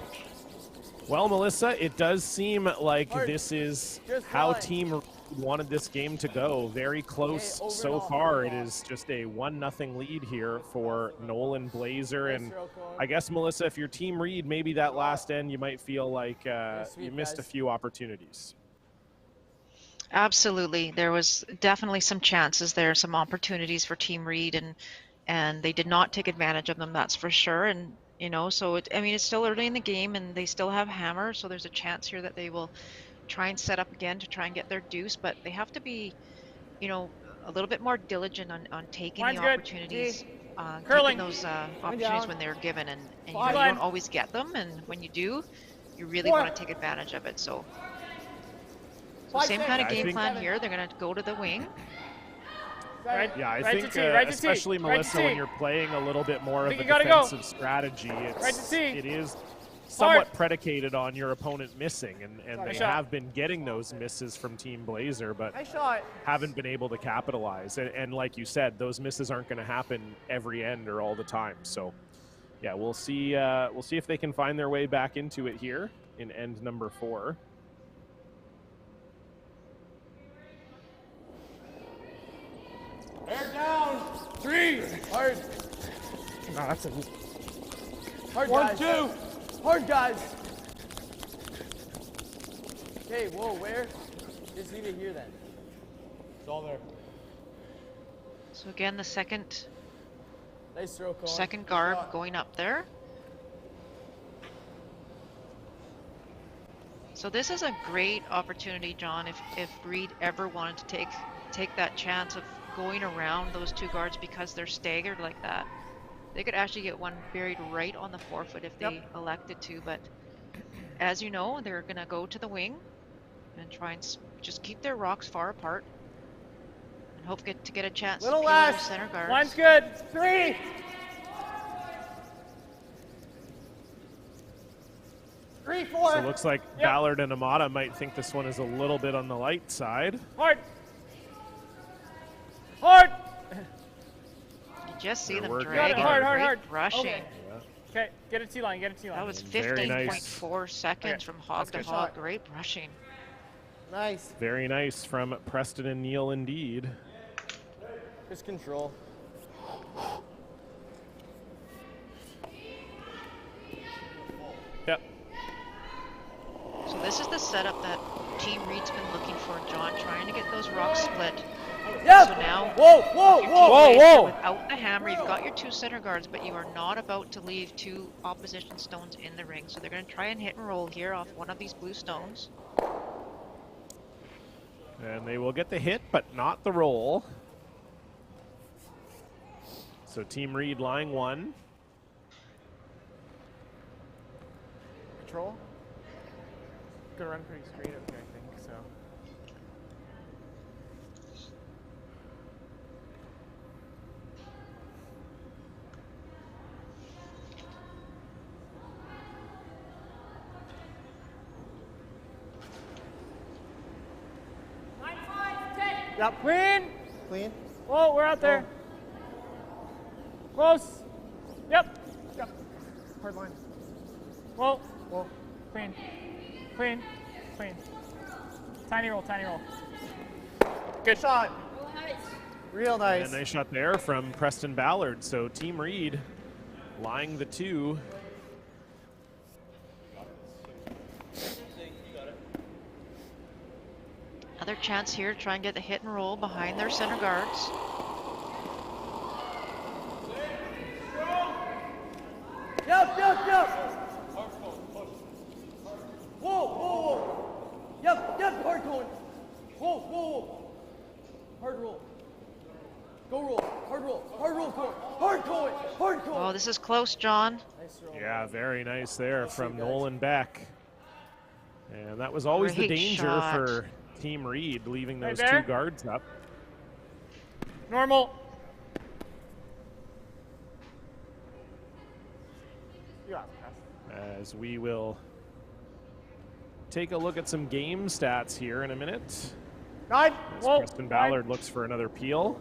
Well, Melissa, it does seem like this is how Team wanted this game to go. Very close so far. It is just a 1-0 lead here for Nolan Blazer. And I guess, Melissa, if you're Team Reed, maybe that last end you might feel like you missed a few opportunities. Absolutely. There was definitely some chances there, some opportunities for Team Reed, and they did not take advantage of them, that's for sure. And you know, so I mean, it's still early in the game and they still have hammer, so there's a chance here that they will try and set up again to try and get their deuce, but they have to be, you know, a little bit more diligent on taking the opportunities, taking those opportunities when they're given, and you know, you don't always get them, and when you do, you really want to take advantage of it. So same kind of game plan here. They're going to go to the wing. Yeah, I think especially, Melissa, when you're playing a little bit more of a defensive strategy, it is somewhat predicated on your opponent missing, and they have been getting those misses from Team Blazer, but haven't been able to capitalize. And like you said, those misses aren't going to happen every end or all the time. So, yeah, we'll see if they can find their way back into it here in end number 4. Air down. 3. Hard. No, that's a Hard, 1-2. Hard, guys. Okay, whoa, where? Just leave it here then. It's all there. So again, the second Nice throw, Colin. second guard going up there. So this is a great opportunity, John, if Reed ever wanted to take that chance of going around those 2 guards because they're staggered like that. They could actually get one buried right on the forefoot if they elected to, but as you know, they're going to go to the wing and try and just keep their rocks far apart and hope to get a chance to peel those center guards. Line's good. 3. 3, 4. So it looks like Ballard and Amata might think this one is a little bit on the light side. Hard. Hard. You just see them working. dragging. Hard. Rushing. Okay, get a T-line, get a T-line. That was Very 15.4 seconds from hog to hog. Great rushing. Nice. Very nice from Preston and Neal indeed. Just control. Yep. So this is the setup that Team Reed's been looking for, John, trying to get those rocks split. Yep. So now, Whoa. without the hammer, you've got your 2 center guards, but you are not about to leave 2 opposition stones in the ring. So they're going to try and hit and roll here off one of these blue stones. And they will get the hit, but not the roll. So Team Reed lying 1. Control. Gonna run pretty straight up here, I think, so. Yep. Clean. Clean. Whoa, we're out there. Close. Yep. Yep. Hard line. Whoa. Whoa. Clean. Clean. Clean. Tiny roll, tiny roll. Good shot. Real nice. And a nice shot there from Preston Ballard. So Team Reed lying the 2. Another chance here to try and get the hit and roll behind their center guards. Yep, yep, yep. Whoa, whoa, whoa. Yep, yep, hard going. Whoa, whoa, whoa. Hard roll. Go roll. Hard roll. Hard roll going. Hard going. Hard going. Oh, this is close, John. Yeah, very nice there from Nolan Beck. And that was always the Great danger shot. for Team Reed, leaving those Right there. 2 guards up. Normal. You got it, pass. As we will take a look at some game stats here in a minute. Nine. As Whoa. Preston Ballard looks for another peel.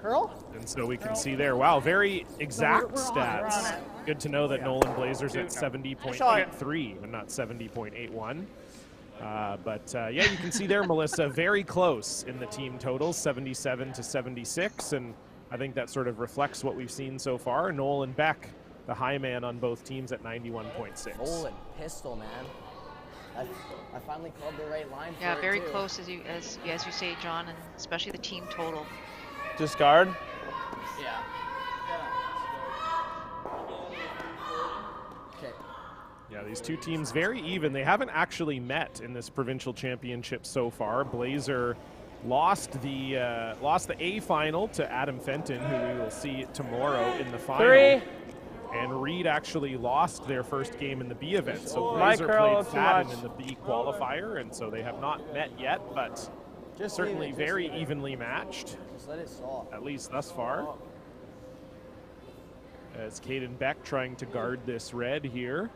Curl. And so we can see there, wow, very exact We're on stats. it. Good to know that Nolan Blazer's at 70.83 and not 70.81. Yeah, you can see there, Melissa, very close in the team totals, 77 to 76, and I think that sort of reflects what we've seen so far. Nolan Beck, the high man on both teams at 91.6. Nolan, pistol, man. I finally called the right line for Yeah, it, very too. close as you say, John, and especially the team total. Discard. Yeah. Okay. Yeah, these 2 teams very even. They haven't actually met in this provincial championship so far. Blazer lost the A final to Adam Fenton, who we will see tomorrow in the final. 3. And Reed actually lost their first game in the B event. So My Blazer curl, played too Fadden much. in the B qualifier, and so they have not met yet, but Just certainly leave it, just very leave it. evenly matched, Just let it soft. at least thus far. As Caden Beck trying to guard this red here.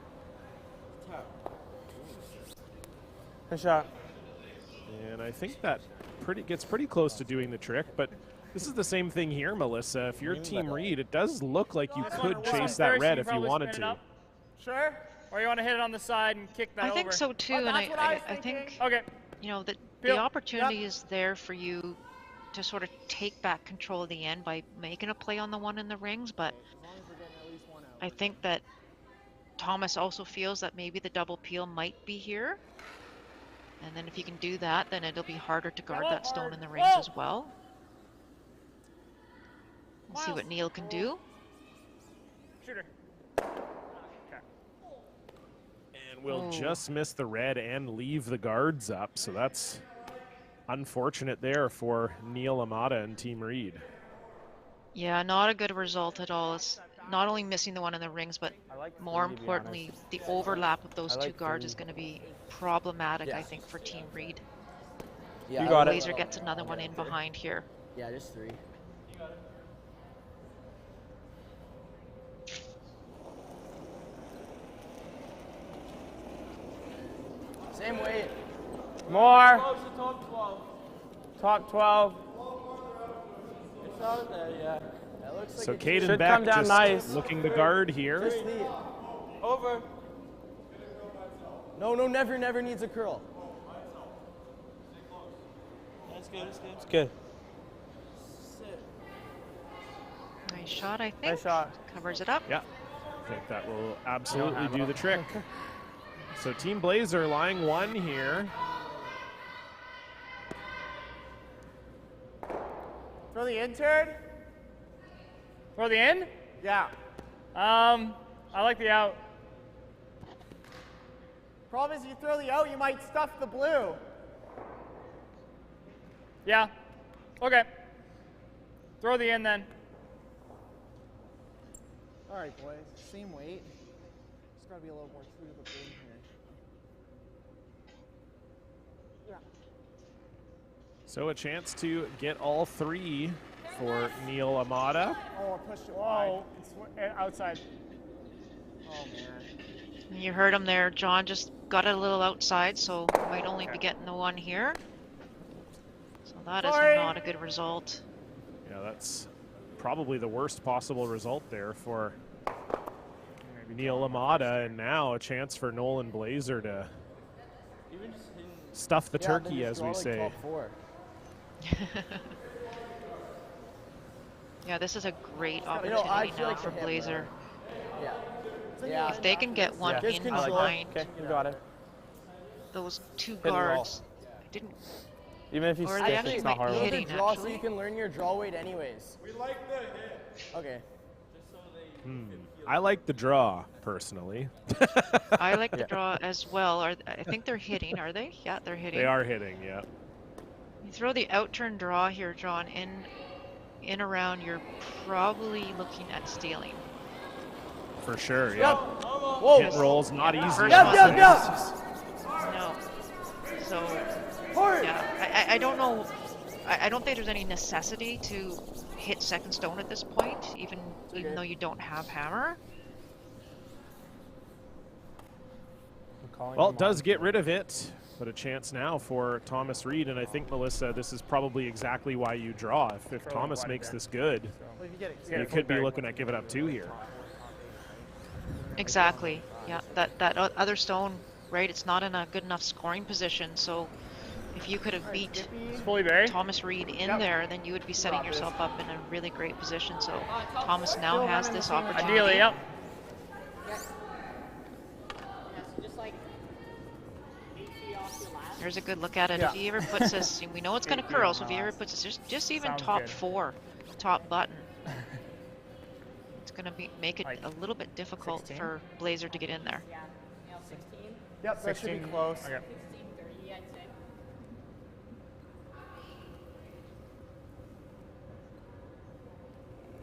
Good shot. And I think that gets pretty close to doing the trick, but this is the same thing here, Melissa. If you're Team Reed, it does look like you could chase that red if you wanted to. Sure. Or you want to hit it on the side and kick that I over? think so too, and I think Okay. you know the Peel. opportunity Yep. is there for you to sort of take back control of the end by making a play on the one in the rings, but I think that Thomas also feels that maybe the double peel might be here. And then if you can do that, then it'll be harder to guard that stone in the rings as well. We'll see what Neil can do. Shooter. And we'll just miss the red and leave the guards up, so that's unfortunate there for Neil Amata and Team Reed. Yeah, not a good result at all. It's not only missing the one in the rings, but more three, to be importantly, honest. the overlap of those I two like guards three. is going to be problematic, Yeah. I think, for Team Reed. Yeah, You got it. Blazer gets another one in behind here. Yeah, just 3. Same weight. More. Top 12. Top 12. It's out there, yeah. That looks like So a Caden Should Beck come down just nice. looking to guard here. Just leave. Over. No, never needs a curl. That's good, that's good. It's good. Nice shot, I think. Nice shot. Covers it up. Yeah, I think that will absolutely do the trick. So Team Blazer lying 1 here. Throw the in, turd. Throw the in? Yeah. I like the out. Problem is, you throw the out, you might stuff the blue. Yeah. Okay. Throw the in then. All right, boys. Same weight. Just got to be a little more true to the boom here. So a chance to get all three for Neil Amata. Oh, I pushed it Whoa, wide. it's outside. Oh, man. You heard him there. John just got it a little outside, so might only be getting the one here. So that is not a good result. Yeah, that's probably the worst possible result there for Neil Amata, and now a chance for Nolan Blazer to stuff the turkey, as we say. Top 4. Yeah, this is a great opportunity now for Blazer. Yeah. Yeah. If they can get one in behind Okay, you got it. those two the ball. guards, didn't. Even if you Or stick, they actually it's not might be hard. hitting, Draw so actually. you can learn your draw weight anyways. We like the hit. Okay. I like the draw, personally. I like the draw as well. I think they're hitting, are they? Yeah, they're hitting. They are hitting, yeah. You throw the out-turn draw here, John, in around, you're probably looking at stealing. For sure, yeah. Whoa. Hit rolls, not easy. First Yep, one. yep, yep. No. So, yeah, I don't know. I don't think there's any necessity to hit second stone at this point, even though you don't have hammer. Well, it does get rid of it, but a chance now for Thomas Reed, and I think, Melissa, this is probably exactly why you draw. If Thomas makes this good, you could be looking at giving up 2 here. Exactly. Yeah, that other stone, right? It's not in a good enough scoring position, so if you could have beat Thomas Reed in there, then you would be setting yourself up in a really great position. So Thomas now has this opportunity. Ideally, yep. There's a good look at it. If he ever puts this, we know it's going to curl, so if he ever puts this, just even top 4, top button, it's going to make it a little bit difficult for Blazer to get in there. Yep, that should be close. Okay.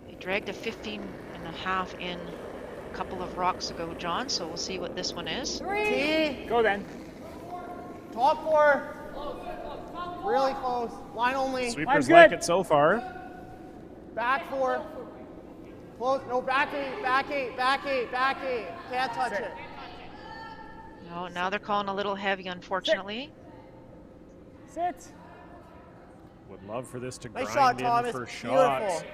They dragged a 15.5 in a couple of rocks ago, John, so we'll see what this one is. 3. Go then. Top 4. Really close. Line only. Sweepers like it so far. Back 4. Close. No, back 8. Back 8. Back 8. Back 8. Can't touch it. No, now they're calling a little heavy, unfortunately. Sit. Would love for this to Nice grind shot, in Thomas. for shots. Beautiful.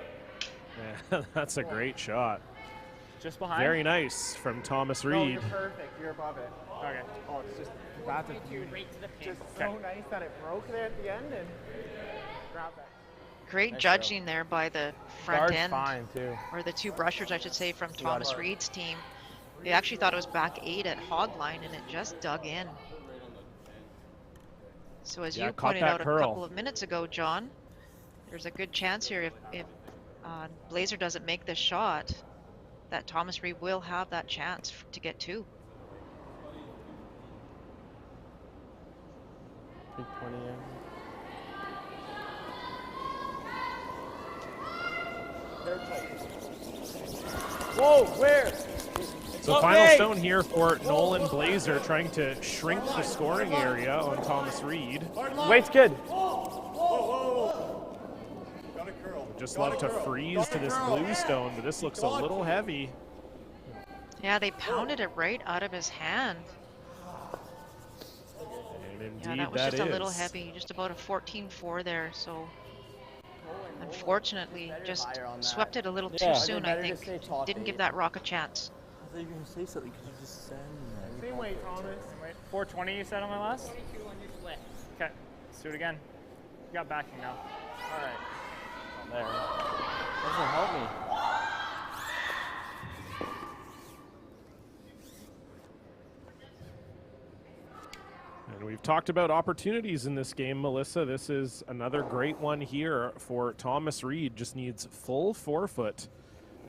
Yeah, that's a great shot. Just behind. Very nice from Thomas No, Reed. you're perfect. You're above it. Okay. Oh, it's just that's a beauty. Just so nice that it broke there at the end and grab that. Great judging there by the front Guard's end, fine, too. or the 2 brushers, I should say, from Thomas Reed's team. They actually thought it was back 8 at hog line, and it just dug in. So as you caught pointed that out a curl. couple of minutes ago, John, there's a good chance here if Blazer doesn't make this shot, that Thomas Reed will have that chance to get 2. Big 20 in. Whoa, where? So final stone here for Nolan Blazer, trying to shrink the scoring area on Thomas Reed. Weight's good. Would just love to freeze to this blue stone, but this looks a little heavy. Yeah, they pounded it right out of his hand. And indeed, Yeah, that was just a little heavy, just about a 14-4 there. So unfortunately, just swept it a little too soon, I think. Didn't give that rock a chance. I thought you were going to say something because you just said that. Same weight, Thomas. Wait, 420 you said on my last? 22 on your split. Okay, let's do it again. You got backing now. All right. There. Doesn't help me. And we've talked about opportunities in this game, Melissa. This is another great one here for Thomas Reed. Just needs full 4-foot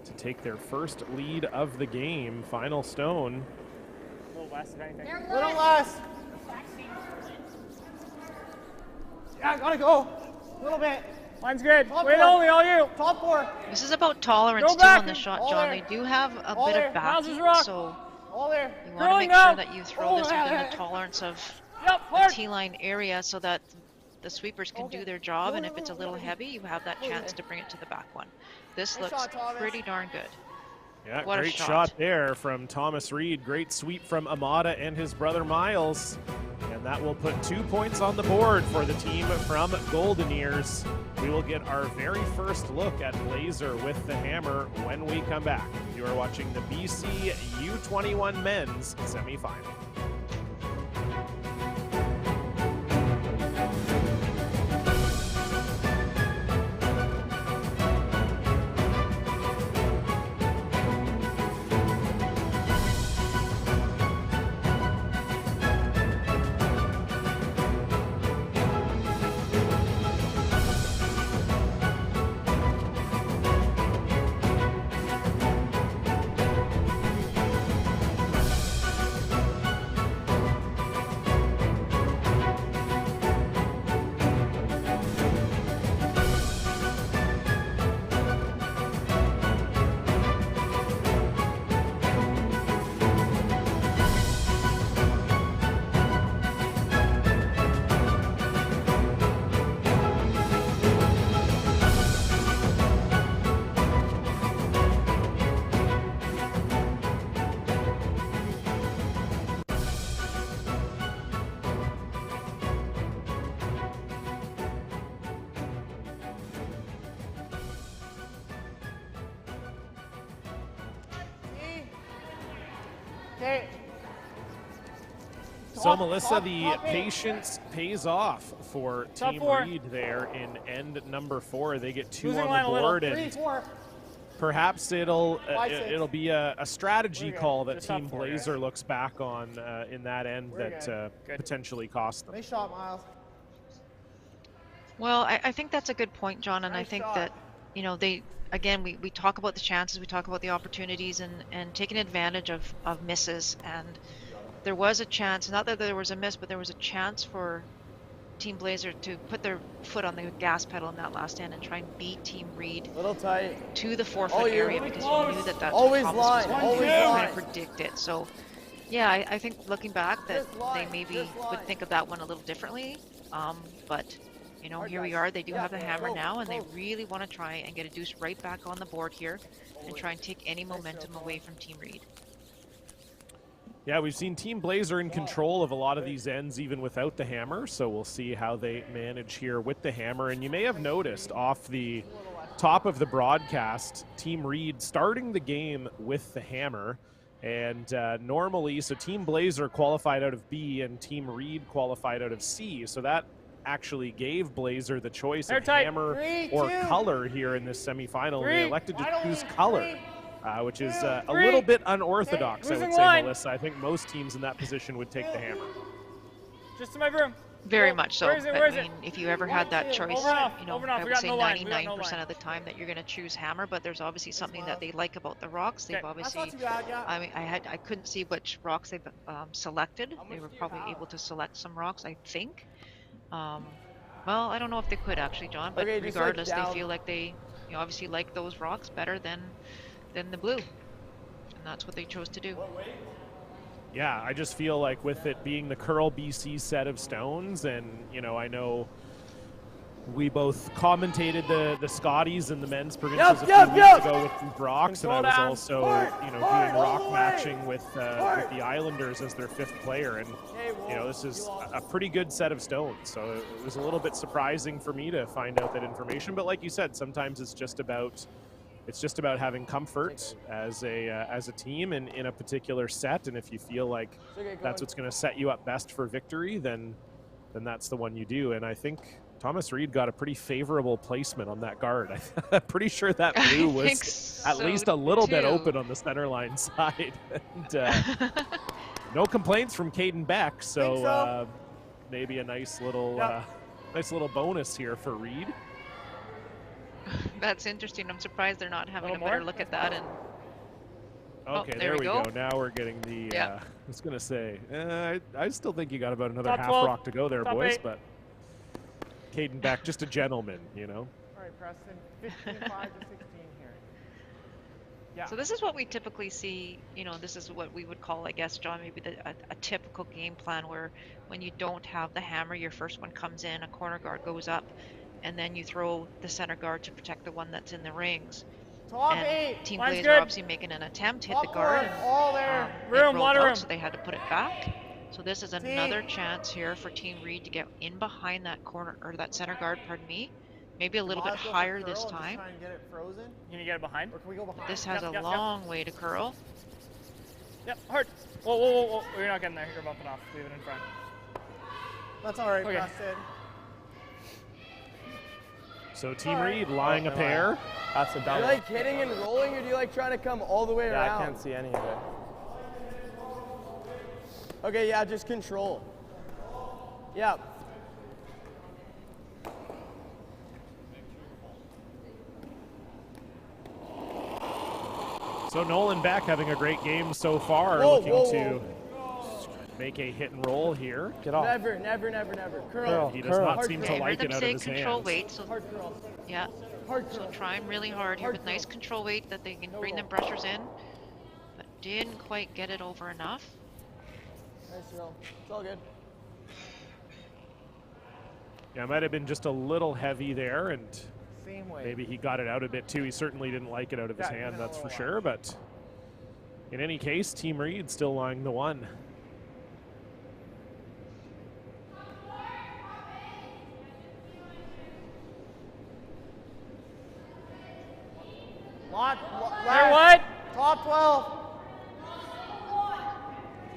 to take their first lead of the game. Final stone. A little less, if anything. Little less. Yeah, gotta go. A little bit. Mine's good. Top Wait four. only, all you. Top 4. This is about tolerance Go too back on the and- shot, all John. there. They do have a All bit there. of Miles is backing, rock. so All there. you want to Curling make sure now. that you throw Oh, this within yeah. the tolerance of Yep, the hard. T-line area so that the sweepers can do their job, and if it's a little heavy, you have that chance to bring it to the back one. This Nice looks shot, Thomas. pretty darn good. Yeah, What a great shot. shot there from Thomas Reed. Great sweep from Amada and his brother Miles. And that will put 2 points on the board for the team from Golden Ears. We will get our very first look at Blazer with the hammer when we come back. You are watching the BC U21 men's semifinal. Okay. So, Melissa, the patience pays off for Top Team four. Reed there in end number 4. They get 2 Losing on line the a little. board, 3, and 4. perhaps it'll Six. be a strategy We're good. call that Just top Team four, Blazer guys. looks back on in that end We're that Good. potentially cost them. Nice shot, Miles. Well, I think that's a good point, John, and I Nice think shot. that, you know, we talk about the chances, we talk about the opportunities, and taking advantage of misses. And there was a chance, not that there was a miss, but there was a chance for Team Blazer to put their foot on the gas pedal in that last end and try and beat Team Reed Little tight. to the 4-foot Oh, you're area, really because close. you knew that that's Always what Thomas line, was always trying line. to predict it. So, yeah, I think looking back that Just line, they maybe just line. would think of that one a little differently. But you know, here we are. They do have the hammer now, and they really want to try and get a deuce right back on the board here and try and take any momentum away from Team Reed. Yeah, we've seen Team Blazer in control of a lot of these ends even without the hammer, so we'll see how they manage here with the hammer. And you may have noticed off the top of the broadcast, Team Reed starting the game with the hammer. And normally, so Team Blazer qualified out of B and Team Reed qualified out of C, so that actually gave Blazer the choice of Airtight. hammer 3, or 2. color here in this semifinal. And they 3. elected Why to don't choose we- color. 3. Which is a 3. little bit unorthodox, I would Losing say, line. Melissa. I think most teams in that position would take the hammer. Just in my room. Very much so. Where is it? I Where is mean, if you ever had that choice, Over and off, you know, over and off. I We would got say no line. We got no 99% line. of the time that you're going to choose hammer, but there's obviously something that they like about the rocks. They've Okay. That's obviously, not too bad, yeah. I mean, I couldn't see which rocks they've selected. They were probably able to select some rocks, I think. Well, I don't know if they could actually, John, but Okay, just, like, regardless, down. they feel like they, you know, obviously like those rocks better than the blue. And that's what they chose to do. Yeah, I just feel like with it being the Curl BC set of stones, and, you know, I know we both commentated the Scotties and the men's provincials a few weeks ago with these rocks, and I was down. also, you know, doing rock matching with the Islanders as their 5th player, and, you know, this is a pretty good set of stones, so it was a little bit surprising for me to find out that information, but like you said, sometimes it's just about having comfort as a team in a particular set, and if you feel like that's what's going to set you up best for victory, then that's the one you do. And I think Thomas Reed got a pretty favorable placement on that guard. I'm pretty sure that blue was at least a little bit open on the center line side. And, no complaints from Caden Beck, so maybe a nice little bonus here for Reed. That's interesting. I'm surprised they're not having a Little better more? look at that. And Okay, there we go. Now we're getting the, Yeah. I was going to say, I still think you got about another Top half 12, rock to go there, top boys, 8. but Caden Beck, just a gentleman, you know. Sorry, Preston. 15-5 to 16 here. Yeah. So this is what we typically see, this is what we would call, I guess, John, maybe a typical game plan where when you don't have the hammer, your first one comes in, a corner guard goes up, and then you throw the center guard to protect the one that's in the rings. Top And 8. Team Line's Blazer good. obviously making an attempt, hit Top the guard, 4. and All there. it Room, rolled lot of out, room. so they had to put it back. So this is another chance here for Team Reed to get in behind that corner, or that center guard, pardon me. Maybe a little bit higher this time. Try and get it frozen. Can you get it behind? Or can we go behind? This has Yep, a long way to curl. Yep, hard. Whoa, whoa, whoa, whoa. You're not getting there. You're bumping off. Leave it in front. That's all right, Okay. Preston. So Team Reed lying a pair. That's a Do you double. like hitting and rolling, or do you like trying to come all the way Yeah, around? I can't see any of it. Okay, yeah, just control. Yeah. So Nolan Beck having a great game so far, Whoa, looking whoa, to make a hit and roll here. Get off. Never, never, never, never. Curl. Curl. He does not Hard seem curl. to Okay, like heard it them out say of his control hands. weight, so Hard curl. yeah. Hard So curl. trying really hard here Hard with nice curl. control weight that they can No bring roll. them pressures in, but didn't quite get it over enough. Nice roll. It's all good. Yeah, it might have been just a little heavy there, and Same way. maybe he got it out a bit too. He certainly didn't like it out of his Yeah, hand, no, that's for no, sure. But in any case, Team Reed still lying the one. There, what? Top 12.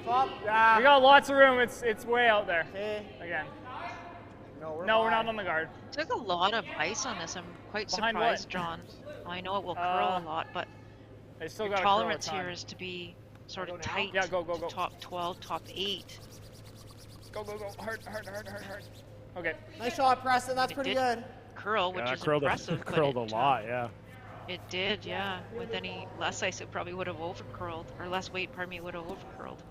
Top. Yeah. We got lots of room. It's way out there. Okay. Again. No, we're No, we're fine. not on the guard. Took a lot of ice on this. I'm quite Behind surprised, what? John. I know it will curl a lot, but I still your got tolerance a curl a ton. here is to be sort of Go now? tight. Yeah, go, go, to go. Top 12, top 8. Go, go, go. Hard, hard, hard, hard, hard. Okay. Nice shot, Preston. That's It pretty did. good. Curl, which Yeah, is curled impressive. a, but curled a it, lot, yeah. It did, yeah. With any less ice, it probably would have over curled, or less weight, pardon me, it would have over curled.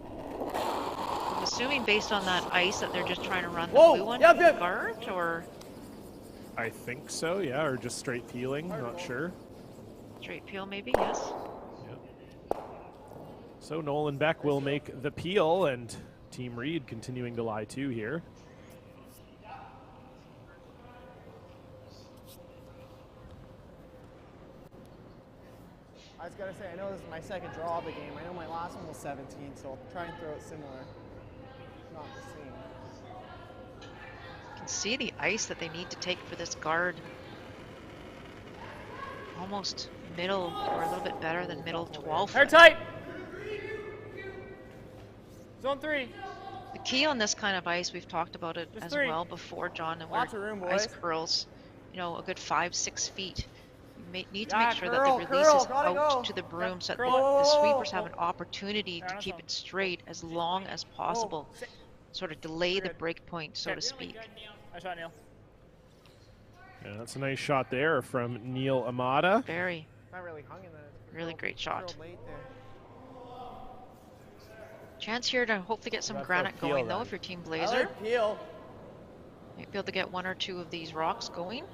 I'm assuming based on that ice that they're just trying to run the Whoa, blue one yep, to yep. the guard, or I think so, yeah, or just straight peeling, not sure. straight peel maybe, yes. So Nolan Beck will make the peel, and Team Reed continuing to lie two here. I just gotta say, I know this is my second draw of the game. I know my last one was 17, so I'll try and throw it similar. Not the same. You can see the ice that they need to take for this guard. Almost middle, or a little bit better than middle 12. Hair tight. Zone 3. The key on this kind of ice, we've talked about it Just as 3. well before, John, and where Lots of room, ice boys. curls, a good 5-6 feet. You need to Yeah, make sure curl, that the release curl, is gotta out go. to the broom so that curl. the sweepers have an opportunity to on keep zone. it straight as long as possible. Sort of delay the break point, so to speak. Nice shot, Neil. Yeah, that's a nice shot there from Neil Amata. Very, Not really hung in that. really great shot. Curled late there. Chance here to hopefully get some That's granite a peel going, though, then. if you're Team I Blazer. like peel. Might be able to get 1 or 2 of these rocks going.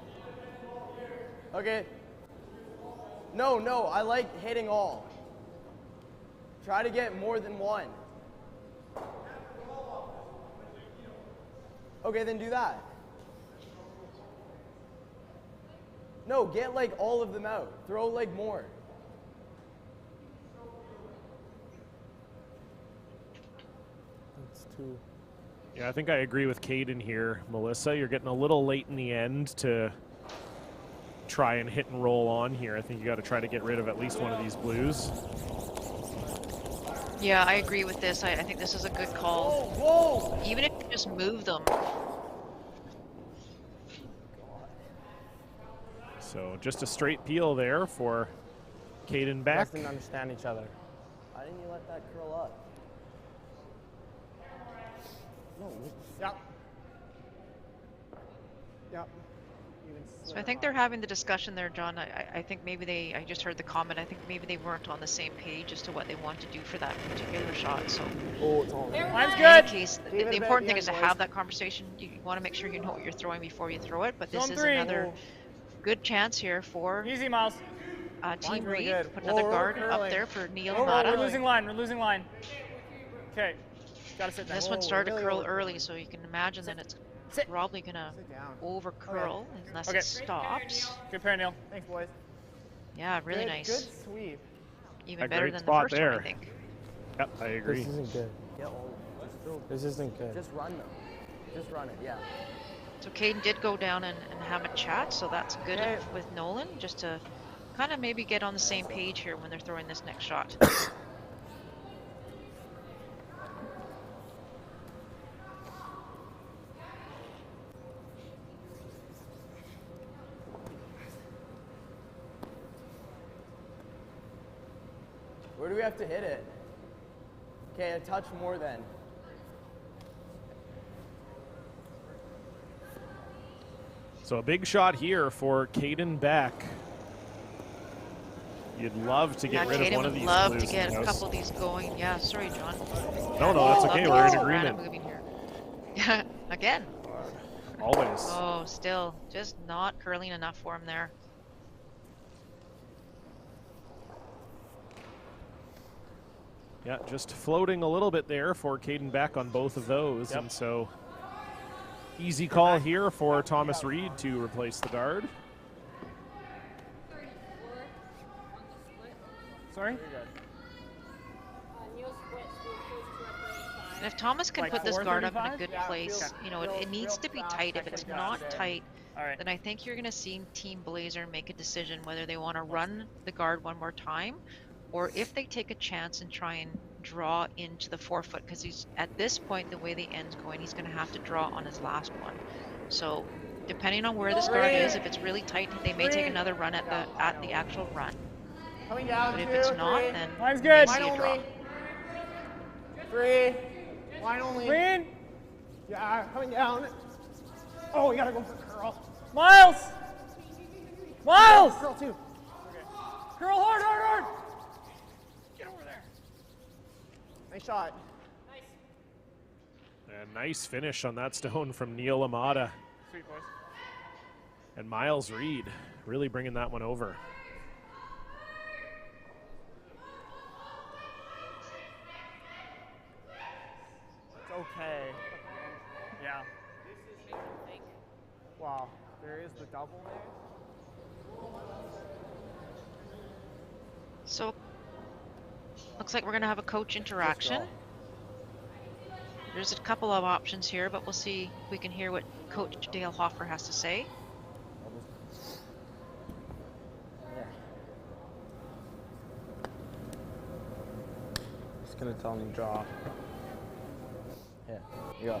Okay. No, I like hitting all. Try to get more than one. Okay, then do that. No, get like all of them out. Throw like more. That's two. Yeah, I think I agree with Caden here, Melissa. You're getting a little late in the end to try and hit and roll on here. I think you got to try to get rid of at least one of these blues. Yeah, I agree with this. I think this is a good call. Whoa! Even if you just move them. So just a straight peel there for Caden You guys Beck. didn't understand each other. Why didn't you let that curl up? No. Yep. Yep. even So slip I think up. they're having the discussion there, John. I think maybe I just heard the comment. I think maybe they weren't on the same page as to what they want to do for that particular shot. So Oh, it's on. Mine's in good. any case, Leave it the a bit important at thing the is to end, have boys. that conversation. You want to make sure you know what you're throwing before you throw it. But this Zone is 3. another good chance here for Easy, Miles. Team really Reed. good. Put Whoa, another we're guard up curling. there for Neil We're Mata. We're really- losing line. We're losing line. Okay. Gotta sit there. This Whoa, one started we're to really curl early, overcurling. so you can imagine that it's Sit. probably gonna Sit down. over curl unless Okay. it stops. Good pair, Neil. Thanks, boys. Yeah, really Good, nice. Good sweep. Even A better great than the spot first one, I there. think. Yep, I agree. This isn't good. Yeah, well, just throw. This isn't good. Just run them. Just run it. Yeah. So Caden did go down and have a chat, so that's good Okay. with Nolan, just to kind of maybe get on the same page here when they're throwing this next shot. Where do we have to hit it? Okay, a touch more then. So a big shot here for Caden Beck. You'd love to get Yeah, rid of Caden one of would these love blues to get in a the couple house. of these going. Yeah, sorry, John. No, that's Love okay. to We're get in some random agreement. moving here. Yeah, again. Always. Oh, still just not curling enough for him there. Yeah, just floating a little bit there for Caden Beck on both of those. And so easy call here for Thomas Reed to replace the guard. Sorry? And if Thomas can Like put this guard up in a 4:35? good Yeah, place, feels- you know, it feels needs real to be fast, tight. If it's technically not fast. tight, All right. then I think you're going to see Team Blazer make a decision whether they want to run the guard one more time, or if they take a chance and try and draw into the 4-foot, because he's at this point, the way the end's going, he's going to have to draw on his last one. So depending on where this guard is, if it's really tight, they may take another run at the actual run. Coming down. But if 2, it's not, 3. then Mine's we may good. see Line a draw. only. 3. Line only. Green. Yeah, coming down. Oh, we gotta go for curl. Miles. Miles. Curl too. Curl hard, hard, hard. Get over there. Nice shot. A nice finish on that stone from Neil Amata. Sweet boys. And Miles Reed really bringing that one over. It's okay. Yeah. Wow, there is the double there. So looks like we're going to have a coach interaction. There's a couple of options here, but we'll see if we can hear what Coach Dale Hoffer has to say. He's gonna tell me draw. Yeah. You go.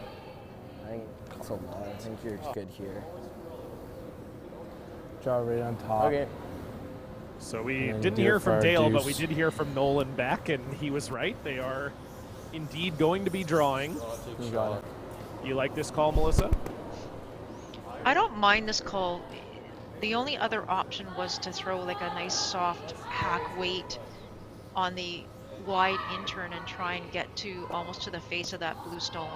I think it's a lot. I think you're good here. Draw right on top. Okay. So we And then didn't do hear it for from our Dale, but deuce. we did hear from Nolan Beck, and he was right. They are indeed going to be drawing. You got it. You like this call, Melissa? I don't mind this call. The only other option was to throw like a nice soft hack weight on the wide intern and try and get to almost to the face of that blue stone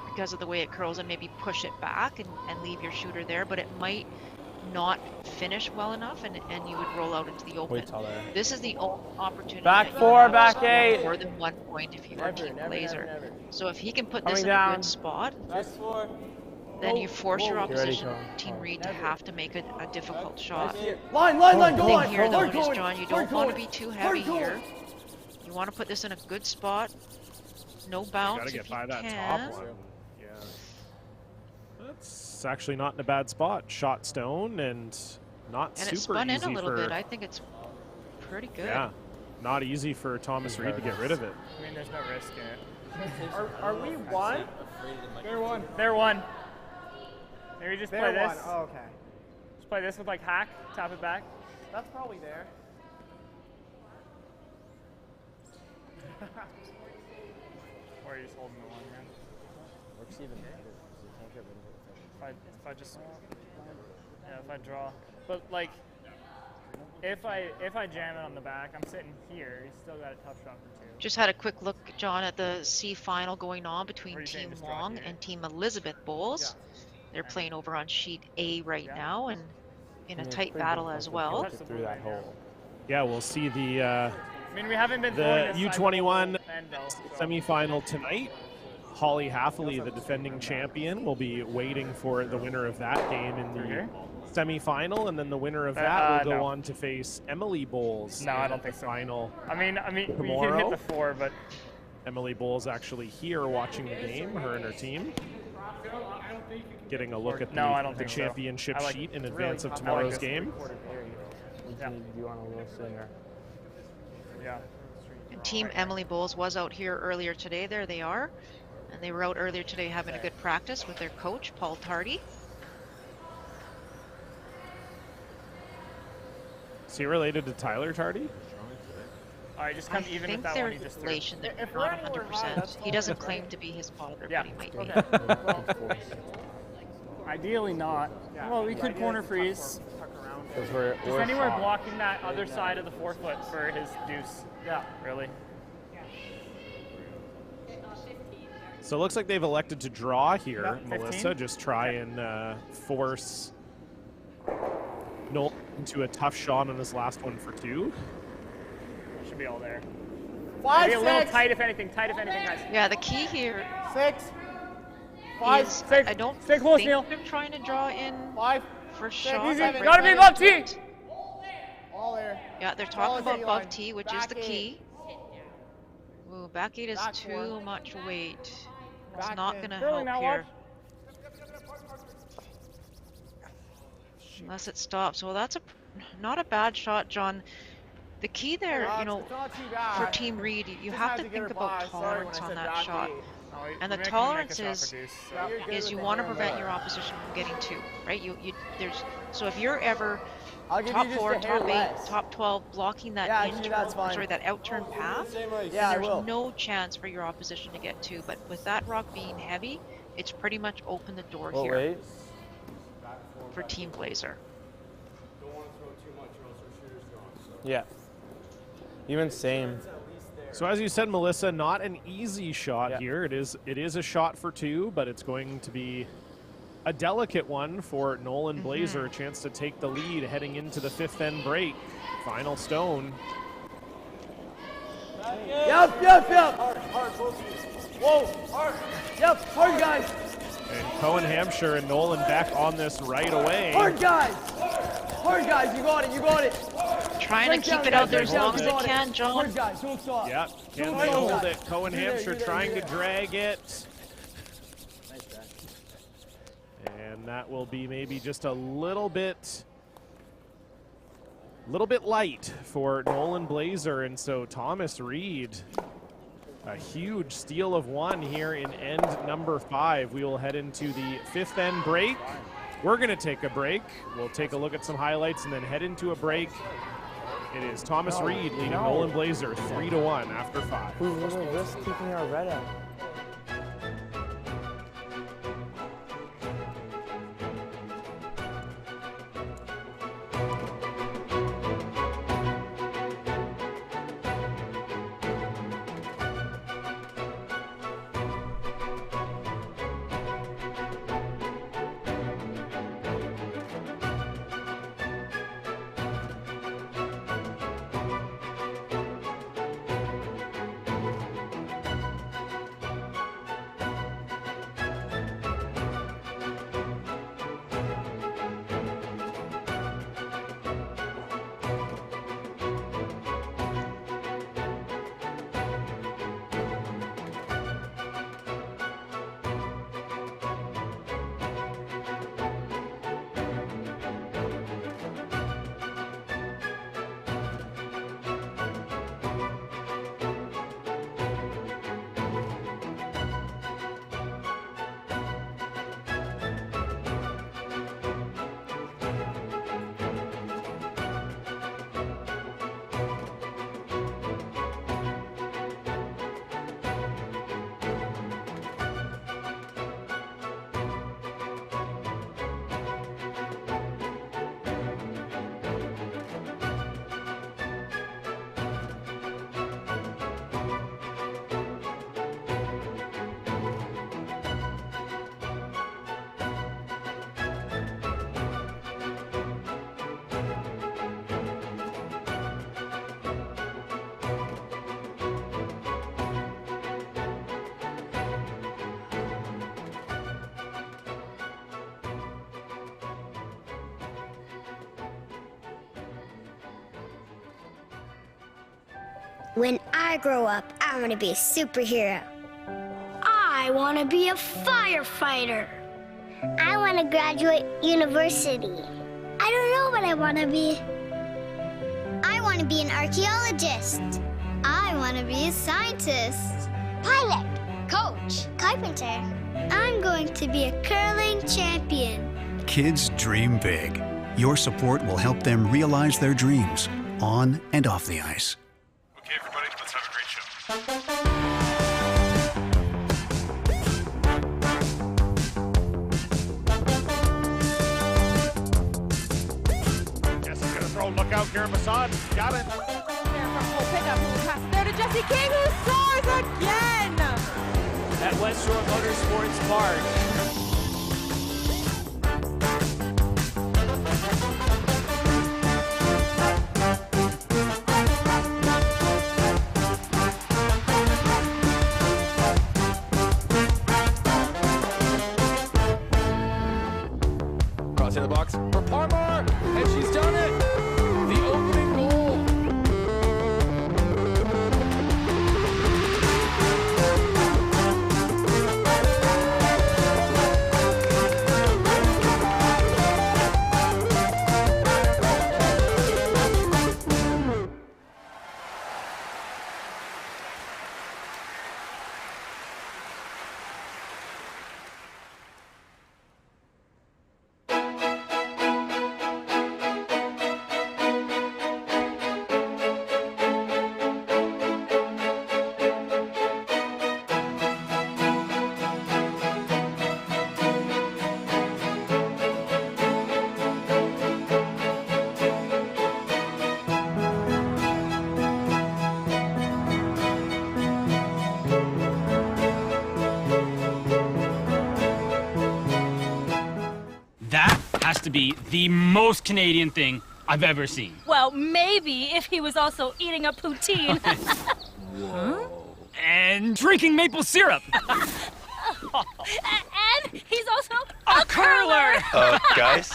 because of the way it curls, and maybe push it back and leave your shooter there, but it might not finish well enough and you would roll out into the open. Wait till there. This is the only opportunity Back that you 4, have back to score 8. more than 1 point if you are Team Blazer. Never. So if he can put Coming this in down. a good spot, Just for. then you force your You ready, opposition, Colin? Team Oh. Reed, to have to make a difficult shot. Line, The go thing on. here though Hard is, going, John, you hard don't want to going, be too hard heavy going. here. You want to put this in a good spot. No bounce Gotta if get you by that can. top one. Yeah. That's actually not in a bad spot. Shot stone and not And it super spun in easy a little for, bit. I think it's pretty good. yeah, not easy for Thomas Reed to get rid of it. I mean, there's no risk in it. Are we one? They're one. They're one. Maybe just play They're this. one. Oh, okay. Just play this with like hack, tap it back. That's probably there. Or you're just holding the one hand. Works even better. You can't get rid of it. If I just Yeah, if I draw. But like, if I jam it on the back, I'm sitting here. He's still got a tough shot for 2. Just had a quick look, John, at the C final going on What are between you saying, Team just draw Long here? and Team Elizabeth Bowles. They're playing over on sheet A right now, and in a tight battle as well. Through that hole. Yeah, we'll see the I mean, we haven't been throwing this U21 end, though, so. semifinal tonight. Holly Haffley, the defending champion, will be waiting for the winner of that game in the semifinal, and then the winner of that will go on to face Emily Bowles. No, I don't think so. Final. I mean, we can tomorrow. hit the 4, but Emily Bowles actually here watching the game, her and her team. Getting a look at the championship sheet in advance of tomorrow's game. Yeah. You want a little sooner. Yeah. And Team Emily Bowles was out here earlier today. There they are. And they were out earlier today having a good practice with their coach, Paul Tardy. Is he related to Tyler Tardy? All right, just come I even think with that they're one. He just relation, If not we're anywhere high, 100%. that's He doesn't fine, claim right? to be his father, Yeah. but he might be. Okay. Ideally not. Well, we could corner freeze. Because we're Just anywhere blocking that other side of the 4-foot for his deuce. Yeah. Really. So it looks like they've elected to draw here, Yeah, Melissa. 15. Just try and force Noel into a tough shot on his last one for 2. Should be all there. 5, Maybe a little 6, tight if anything, guys. Yeah, the key here 6, 5, is 6. I don't Stay close, think Neil. they're trying to draw in 5. first Six, shot. easy. right Gotta be by above the tee. point. All there. Yeah, they're Ball talking is about eight above line. tee, which is the Back key. Ooh, back 8 is Back too four. much weight. It's Back not in. going to Sterling, help now here. Unless it stops. Well, that's not a bad shot, John. The key there, you know, It's not too bad. for Team Reed, you Just have had to get think her about by. Sorry when tolerance I on said that back shot. eight. And the We're making him make a tolerance shot is for deuce, so. Yeah, you're good is with you the want to hammer. prevent your opposition from getting 2, right? So if you're ever I'll give top you just 4, a hair top 8, less. top 12 blocking that Yeah, actually, that's fine. that out-turn path, Yeah, I there's will. no chance for your opposition to get 2. But with that rock being heavy, it's pretty much opened the door Oh, here wait. for Team Blazer. Yeah. Even same. So as you said, Melissa, not an easy shot Yeah. here. It is a shot for 2, but it's going to be a delicate one for Nolan Blazer. A chance to take the lead heading into the 5th end break. Final stone. Yep. Whoa. Yep, hard guys. And Cohen Hampshire and Nolan back on this right away. Hard guys, you got it. Trying to keep it out there as long as they can, John. Hard guys, don't stop. Yeah, can they hold it? Cohen Hampshire trying to drag it. And that will be maybe just a little bit light for Nolan Blazer. And so Thomas Reed, a huge steal of 1 here in end number 5. We will head into the 5th end break. We're going to take a break. We'll take a look at some highlights and then head into a break. It is Thomas Reed leading Nolan Blazer 3-1 after 5. Who's going to risk keeping our red out? I grow up, I want to be a superhero. I want to be a firefighter. I want to graduate university. I don't know what I want to be. I want to be an archaeologist. I want to be a scientist. Pilot, coach, carpenter. I'm going to be a curling champion. Kids dream big. Your support will help them realize their dreams on and off the ice. Okay, everybody, let's have a great show. Jesse's gonna throw. Look out, Karen Masad. Got it. There from Cole Pickup, who will pass it there to Jesse King, who scores again! At West Shore Motorsports Park. Cross in the box for Parmar, and she's done it! The opening goal! That has to be the most Canadian thing I've ever seen. Well, maybe if he was also eating a poutine. Whoa. And drinking maple syrup. And he's also a curler. Guys,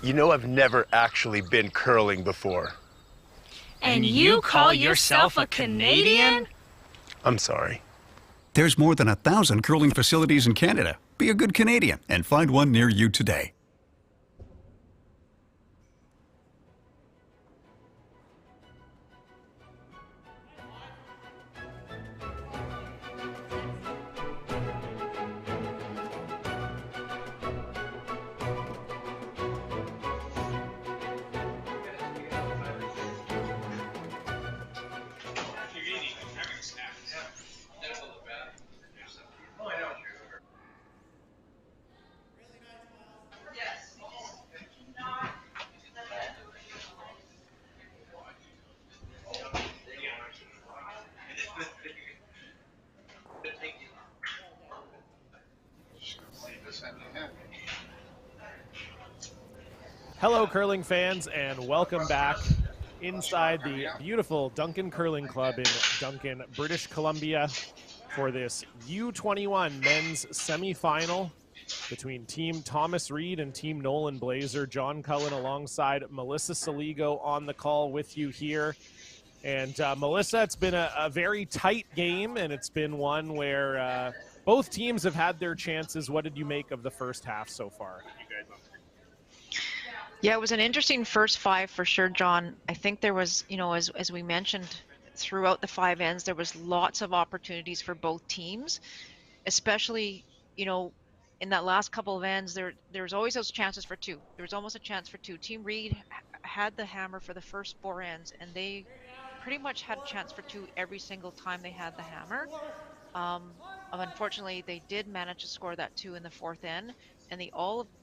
you know I've never actually been curling before. And you call yourself a Canadian? I'm sorry. There's more than 1,000 curling facilities in Canada. Be a good Canadian and find one near you today. Hello, curling fans, and welcome back inside the beautiful Duncan Curling Club in Duncan, British Columbia for this U21 men's semifinal between Team Thomas Reed and Team Nolan Blazer. John Cullen alongside Melissa Saligo on the call with you here. And Melissa, it's been a very tight game, and it's been one where both teams have had their chances. What did you make of the first half so far? Yeah, it was an interesting first five for sure, John. I think there was, you know, as we mentioned throughout the five ends, there was lots of opportunities for both teams, especially, you know, in that last couple of ends, there's always those chances for two. There was almost a chance for two. Team Reed had the hammer for the first four ends, and they pretty much had a chance for two every single time they had the hammer. Unfortunately, they did manage to score that two in the fourth end, and the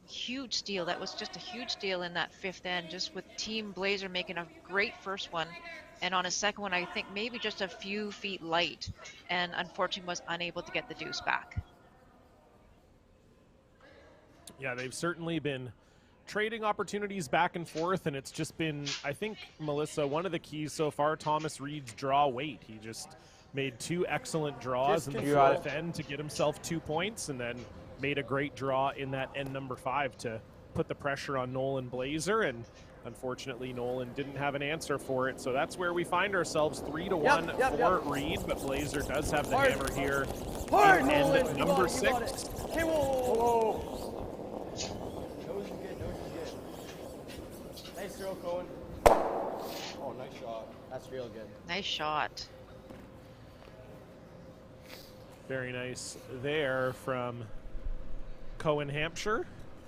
huge steal. That was just a huge steal in that fifth end, just with Team Blazer making a great first one, and on a second one, I think maybe just a few feet light, and unfortunately was unable to get the deuce back. Yeah, they've certainly been trading opportunities back and forth, and it's just been, I think, Melissa, one of the keys so far, Thomas Reed's draw weight. He just made two excellent draws in the fourth end to get himself 2 points, and then made a great draw in that end number 5 to put the pressure on Nolan Blazer, and unfortunately Nolan didn't have an answer for it. So that's where we find ourselves, 3-1 for Reed, but Blazer does have the hammer here. Hard, in Nolan. end number 6. Okay, whoa. Nose is good, nose is good. Nice throw, Cohen. Oh, nice shot. That's real good. Nice shot. Very nice there from Cohen Hampshire.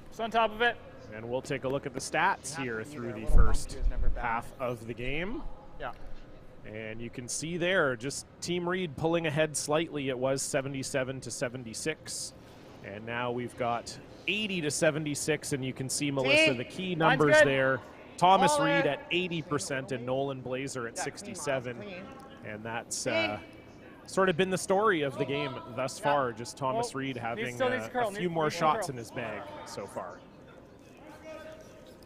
Just on top of it. And we'll take a look at the stats here through the first half of the game. Yeah. And you can see there, just Team Reed pulling ahead slightly. It was 77-76. And now we've got 80-76, and you can see, Melissa, the key numbers there. Thomas Reed at 80% and Nolan Blazer at 67. And that's sort of been the story of the game thus far, just Thomas Reed having a few more shots in his bag so far.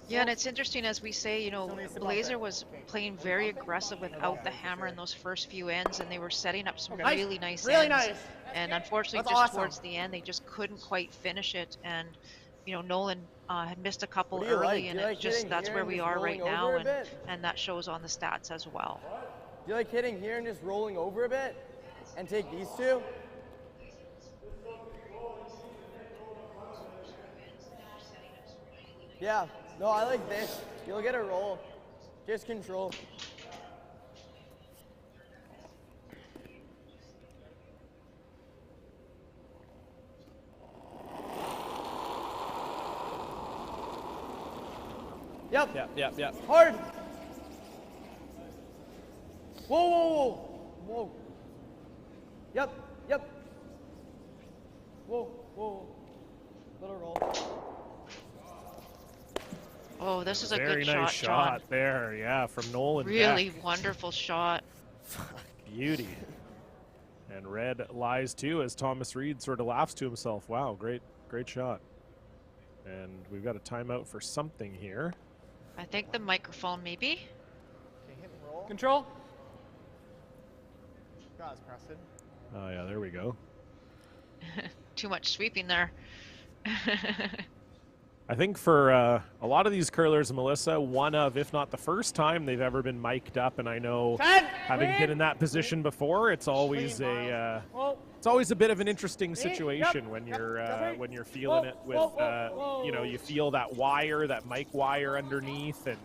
Yeah, and it's interesting, as we say, you know, Blazer was playing very aggressive without the hammer in those first few ends, and they were setting up some really nice ends. And unfortunately, just towards the end, they just couldn't quite finish it. And, you know, Nolan had missed a couple early, and it just, that's where we are right now, and that shows on the stats as well. Do you like hitting here and just rolling over a bit and take these two? Yeah. No, I like this. You'll get a roll. Just control. Yep. Yep. Hard. Whoa. Yep. Whoa. Little roll. Oh, this is a very good nice shot, John. There, yeah, from Nolan. Really wonderful shot. Beauty. And Red lies too, as Thomas Reed sort of laughs to himself. Wow, great shot. And we've got a timeout for something here. I think the microphone, maybe. Okay, hit and roll. Control. Guys, Preston. Oh yeah, there we go. Too much sweeping there. I think for a lot of these curlers, Melissa, one of, if not the first time they've ever been mic'd up, and I know having been in that position before, it's always a bit of an interesting situation when you're feeling it with you know, you feel that wire, that mic wire underneath, and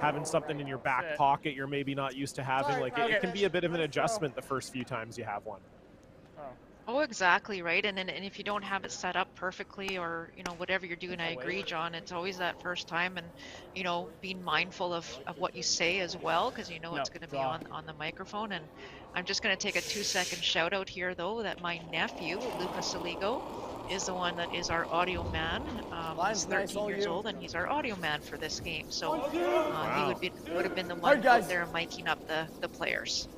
having something in your back pocket you're maybe not used to having. Like it can be a bit of an adjustment the first few times you have one. Oh, exactly, right. And if you don't have it set up perfectly, or, you know, whatever you're doing, I agree, John, it's always that first time, and, you know, being mindful of what you say as well, because you know it's going to be on the microphone. And I'm just going to take a 2-second shout out here, though, that my nephew, Lucas Saligo, is the one that is our audio man. He's 13 years old, and he's our audio man for this game. So he would have been the one out there miking up the players.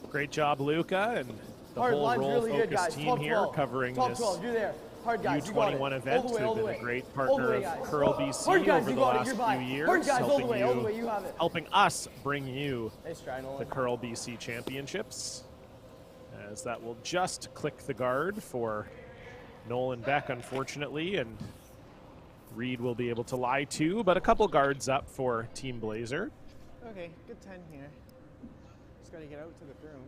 Great job, Luca, and the whole Roll Focus team here covering this U21 event. They've been a great partner of Curl BC over the last few years, helping us bring you the Curl BC Championships. As that will just click the guard for Nolan Beck, unfortunately, and Reed will be able to lie too, but a couple guards up for Team Blazer. Okay, good 10 here. Just got to get out to the broom.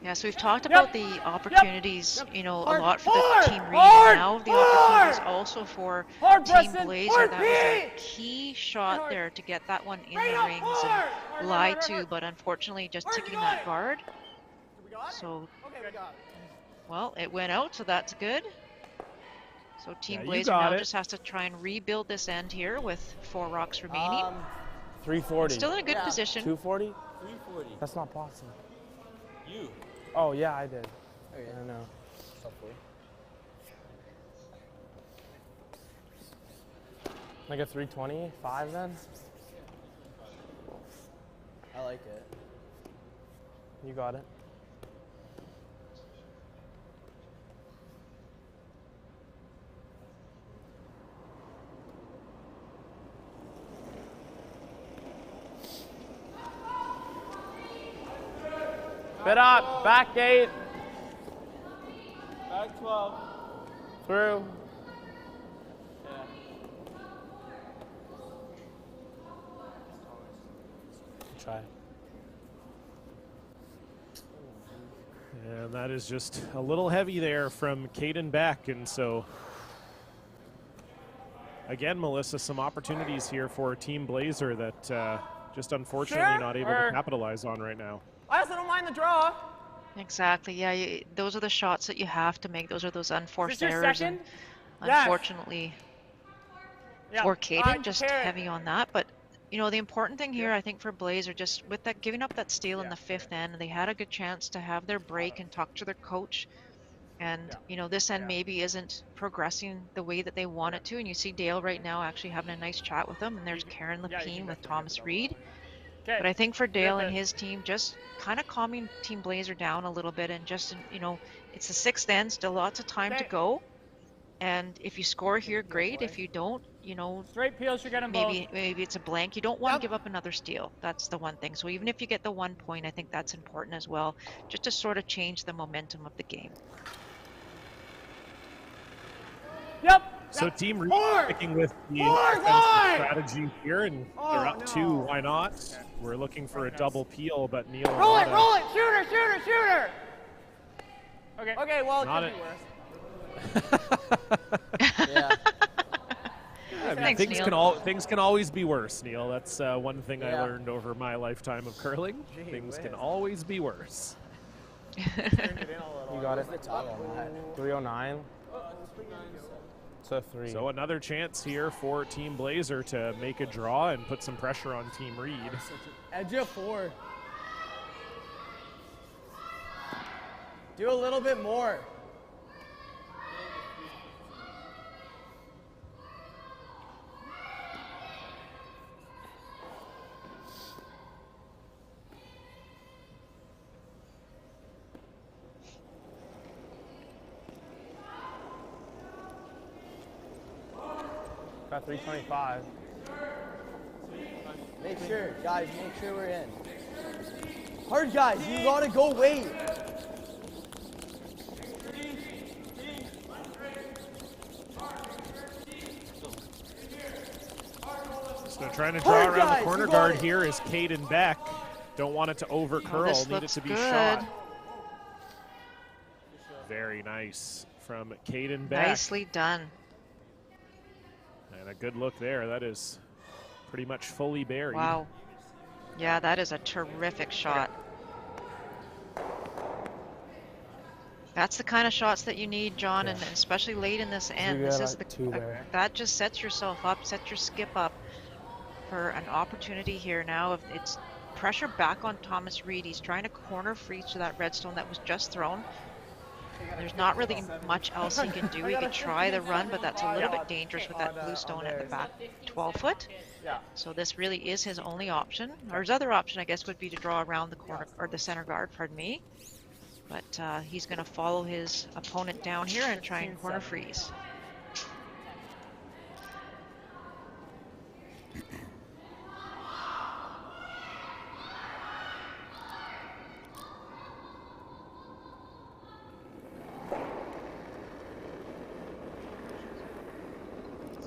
Yeah, so we've talked about the opportunities, you know, a lot for the Team Reed, and now the opportunities also for Team Blazer. That was a key shot there to get that one in the rings and lie to, but unfortunately just ticking that guard. So, well, it went out, so that's good. So Team Blazer now just has to try and rebuild this end here with 4 rocks remaining. 340. Still in a good position. 240? 340. That's not possible. You. Oh, yeah, I did. Okay. I know. Like a 325 then? I like it. You got it. Bit up, back 8. Back 12. Through. Try. And that is just a little heavy there from Caden Beck. And so, again, Melissa, some opportunities here for Team Blazer that just unfortunately not able to capitalize on right now. I also don't mind the draw. Exactly. Yeah, those are the shots that you have to make. Those are those unforced errors. Second? And Yes. unfortunately, for Caden, just heavy on that. But you know, the important thing here, I think, for Blazer, just with that giving up that steal in the 5th end, they had a good chance to have their break and talk to their coach. And you know, this end maybe isn't progressing the way that they want it to. And you see Dale right now actually having a nice chat with them. And there's Karen Lepine with Thomas Reed. But I think for Dale and his team, just kind of calming Team Blazer down a little bit, and just, you know, it's the 6th end, still lots of time to go. And if you score here, great. If you don't, you know, straight peels, you're getting maybe it's a blank. You don't want to give up another steal. That's the one thing. So even if you get the 1 point, I think that's important as well, just to sort of change the momentum of the game. Yep. So Team Reed sticking with the offensive strategy here, and they're up 2. Why not? We're looking for a double peel, but Neil. Roll it, shooter. Okay. Okay, well, it Not could be worse. Yeah. I mean, Thanks, things can always be worse, Neil. That's one thing I learned over my lifetime of curling. Things can always be worse. You got it. 309. So 3. So another chance here for Team Blazer to make a draw and put some pressure on Team Reed. Edge of 4. Do a little bit more. Got 325. Make sure, guys, make sure we're in. Hard, guys, you gotta go wait. So trying to draw around the corner guard here is Caden Beck. Don't want it to over curl, need it to be shot. Very nice from Caden Beck. Nicely done. And a good look there. That is pretty much fully buried. Wow. Yeah, that is a terrific shot. That's the kind of shots that you need, John, and especially late in this end. This is that just sets yourself up, sets your skip up for an opportunity here now. If it's pressure back on Thomas Reed, he's trying to corner freeze to that redstone that was just thrown. There's not really much else he can do. He could try the run, but that's a little bit dangerous with that blue stone at the back 12 foot. So this really is his only option. Or his other option, I guess, would be to draw around the corner, or the center guard, pardon me. But he's going to follow his opponent down here and try and corner freeze.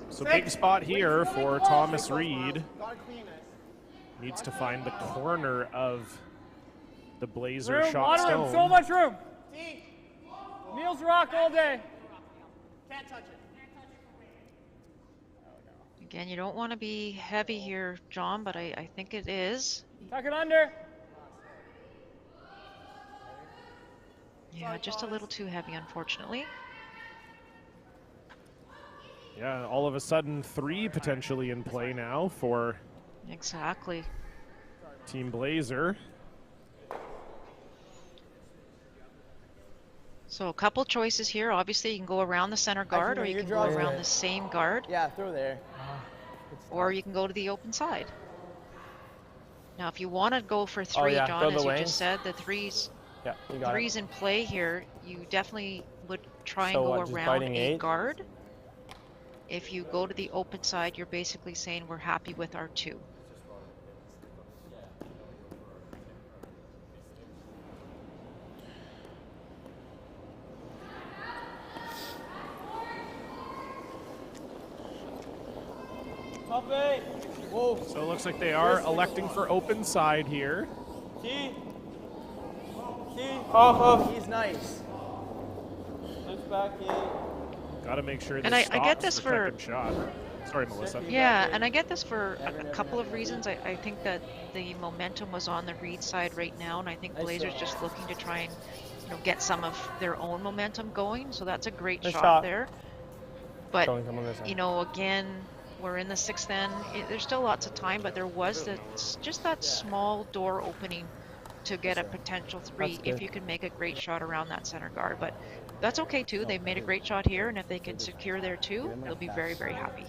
So big spot here for Thomas Reed. Needs to find the corner of the Blazer shot stone. So much room. Neil's rock all day. Can't touch it. Again, you don't want to be heavy here, John, but I think it is. Tuck it under. Yeah, just a little too heavy, unfortunately. Yeah, all of a sudden 3 potentially in play now for exactly Team Blazer. So a couple choices here. Obviously, you can go around the center guard, or you can go around the same guard. Yeah, through there. Or you can go to the open side. Now, if you want to go for 3, John, as you just said, the threes in play here, you definitely would try and go around a guard. If you go to the open side, you're basically saying we're happy with our 2. So it looks like they are electing for open side here. He's nice. Got to make sure And this I get this for second shot. Sorry, Melissa. Yeah, and I get this for a couple of reasons. I think that the momentum was on the Reed side right now, and I think Blazers just looking to try and get some of their own momentum going. So that's a great shot there. But again, we're in the 6th end. There's still lots of time, but there was just that small door opening to get a potential 3 if you can make a great shot around that center guard. But that's okay too. They've made a great shot here, and if they can secure there too, they'll be very, very happy.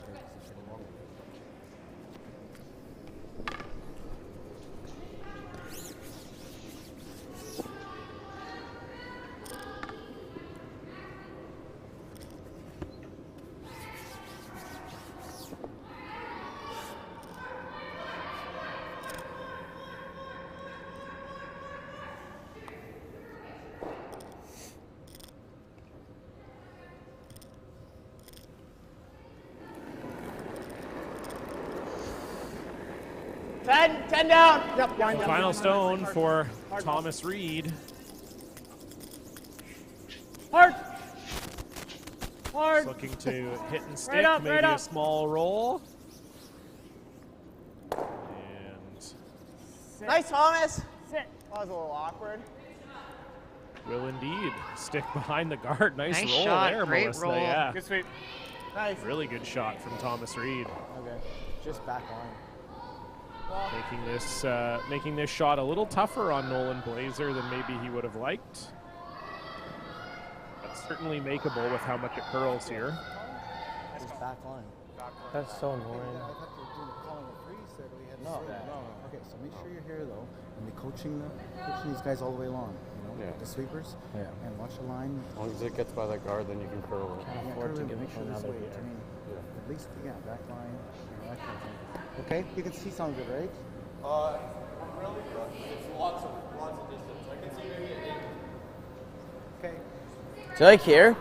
Ten down. Yep. The final stone for Thomas Reed. Hard. He's looking to hit and stick, maybe a small roll. And Nice, Thomas. Sit. That was a little awkward. will indeed stick behind the guard. Nice roll shot. there, Great Melissa. roll. Yeah. Good sweep. Nice. Really good shot from Thomas Reed. Okay, just back line. Making this shot a little tougher on Nolan Blazer than maybe he would have liked. But certainly makeable with how much it curls here. Just back line. That's so annoying. I thought you were calling a freeze there, but we had no. Okay, so make sure you're here though, and be coaching these guys all the way along. The sweepers. Yeah. And watch the line. As long as it gets by that guard, then you can curl it. Can't afford to give make sure this another way. year. I mean, at least back line, that kind of thing. Okay, you can see some of it, right? Really, but it's lots of distance. I can see maybe an 8. Okay. Do you like here?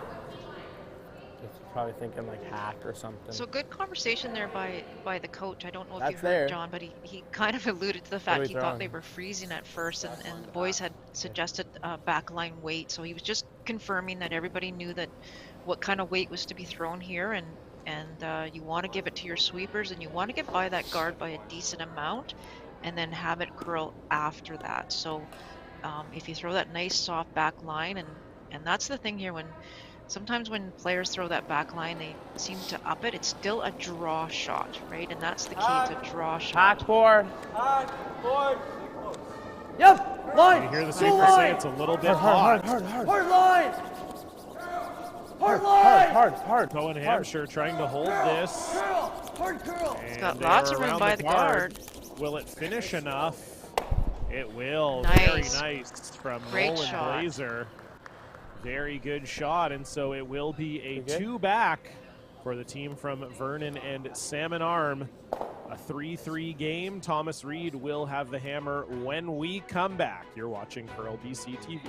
He's probably thinking like hack or something. So good conversation there by the coach. I don't know if you That's heard there. John, but he kind of alluded to the fact he thought they were freezing at first, and the boys had suggested backline weight. So he was just confirming that everybody knew that what kind of weight was to be thrown here, and you want to give it to your sweepers, and you want to get by that guard by a decent amount, and then have it curl after that. So if you throw that nice soft back line, and that's the thing here, sometimes when players throw that back line, they seem to up it. It's still a draw shot, right? And that's the key. It's a draw shot. Backboard. Yep. Line. You hear the sweeper say it's a little bit hot. Hard line. Hard line. Hard. Cohen Hampshire trying to hold this. Hard curl. It's got lots of room by the guard. Will it finish enough? It will. Nice. Very nice from Great Nolan shot. Blazer. Very good shot, and so it will be a 2-back for the team from Vernon and Salmon Arm. A 3-3 game. Thomas Reed will have the hammer when we come back. You're watching Curl BC TV.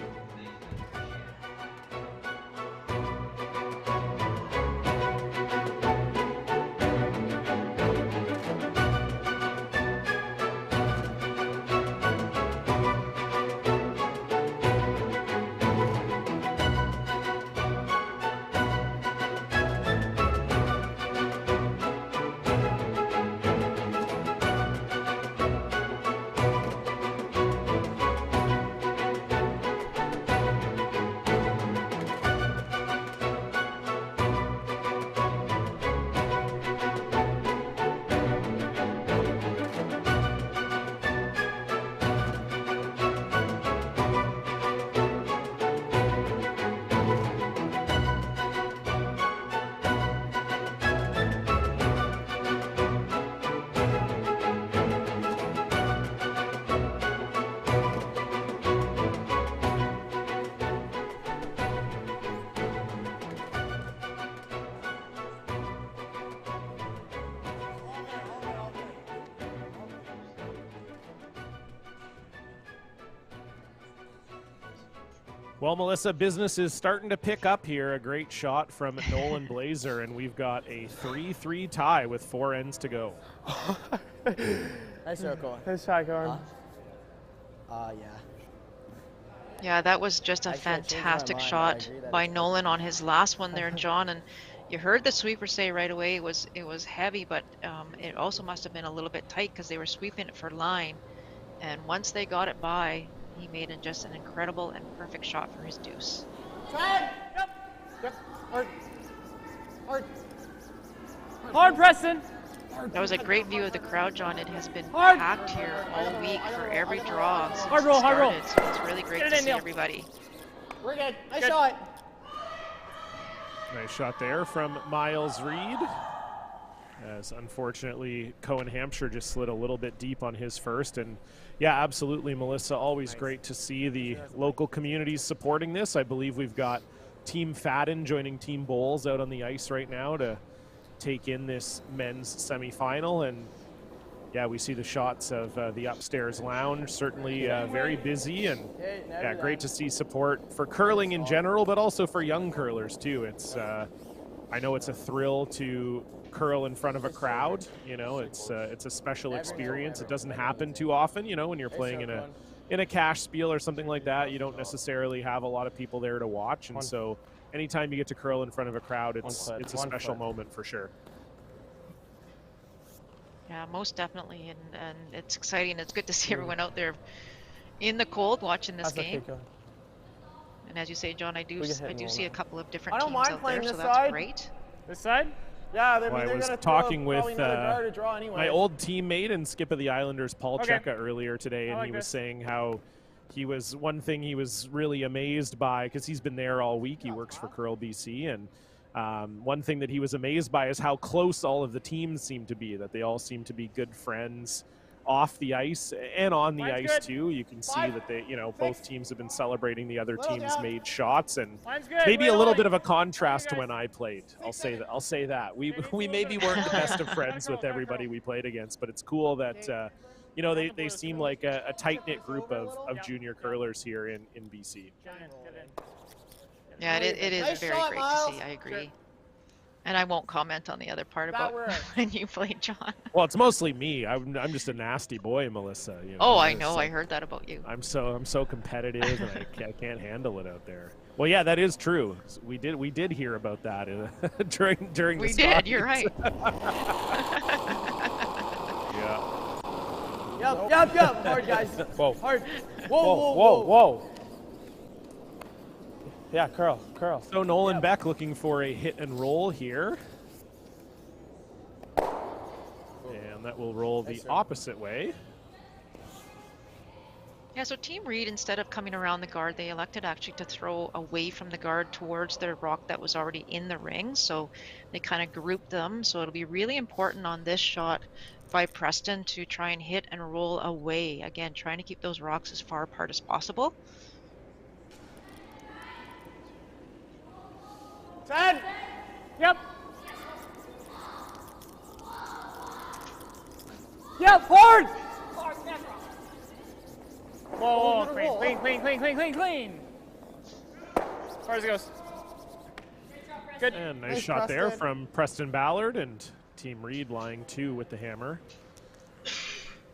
Well, Melissa, business is starting to pick up here. A great shot from Nolan Blazer, and we've got a 3-3 tie with 4 ends to go. Nice circle. Nice try, Corin. Yeah. Yeah, that was just a Actually, I changed my fantastic mind. I shot agree that by it's Nolan on his last one there, John. And you heard the sweeper say right away it was heavy, but it also must have been a little bit tight because they were sweeping it for line. And once they got it by, he made just an incredible and perfect shot for his deuce. Yep. Hard. Hard, Preston. That was a great view of the crowd, John. It has been packed here all week for every draw since it started, so it's really great to see everybody. We're good. Nice shot. Nice shot there from Miles Reed. As unfortunately, Cohen Hampshire just slid a little bit deep on his first. And yeah, absolutely, Melissa, always great to see the local communities supporting this. I believe we've got Team Fadden joining Team Bowles out on the ice right now to take in this men's semifinal. And yeah, we see the shots of the upstairs lounge, certainly very busy, and yeah, great to see support for curling in general, but also for young curlers too. It's I know it's a thrill to curl in front of a crowd. You know, it's a special experience. It doesn't happen too often. You know, when you're playing in a cash spiel or something like that, you don't necessarily have a lot of people there to watch, and so anytime you get to curl in front of a crowd, it's a special moment for sure. Yeah, most definitely, and it's exciting. It's good to see everyone out there in the cold watching this game. And as you say, John, I do see a couple of different teams out there, so that's great. This side? Yeah, well, I was talking with my old teammate and skip of the Islanders, Paul Cheka, earlier today, and he was saying how one thing he was really amazed by, because he's been there all week. He works for Curl BC, and one thing that he was amazed by is how close all of the teams seem to be, that they all seem to be good friends off the ice and on the ice too. You can see that they, both teams have been celebrating the other team's made shots, and maybe a little bit of a contrast to when I played. I'll say that. We maybe weren't the best of friends with everybody we played against, but it's cool that they seem like a tight-knit group of junior curlers here in BC. Yeah, it is very great to see. I agree. And I won't comment on the other part about when you played, John. Well, it's mostly me. I'm just a nasty boy, Melissa. Oh, I know. I heard that about you. I'm so competitive, and I can't handle it out there. Well, yeah, that is true. We did hear about that during. We did. You're right. Yeah. Yep. Hard, guys. Whoa. Hard. Whoa. Yeah, curl. So Nolan Beck looking for a hit and roll here. And that will roll the opposite way. Yeah, so Team Reed, instead of coming around the guard, they elected actually to throw away from the guard towards the rock that was already in the ring. So they kind of grouped them. So it'll be really important on this shot by Preston to try and hit and roll away. Again, trying to keep those rocks as far apart as possible. 10. Yep. Hard. Whoa, clean. As far as it goes. Good. And nice shot there from Preston Ballard, and Team Reed lying 2 with the hammer.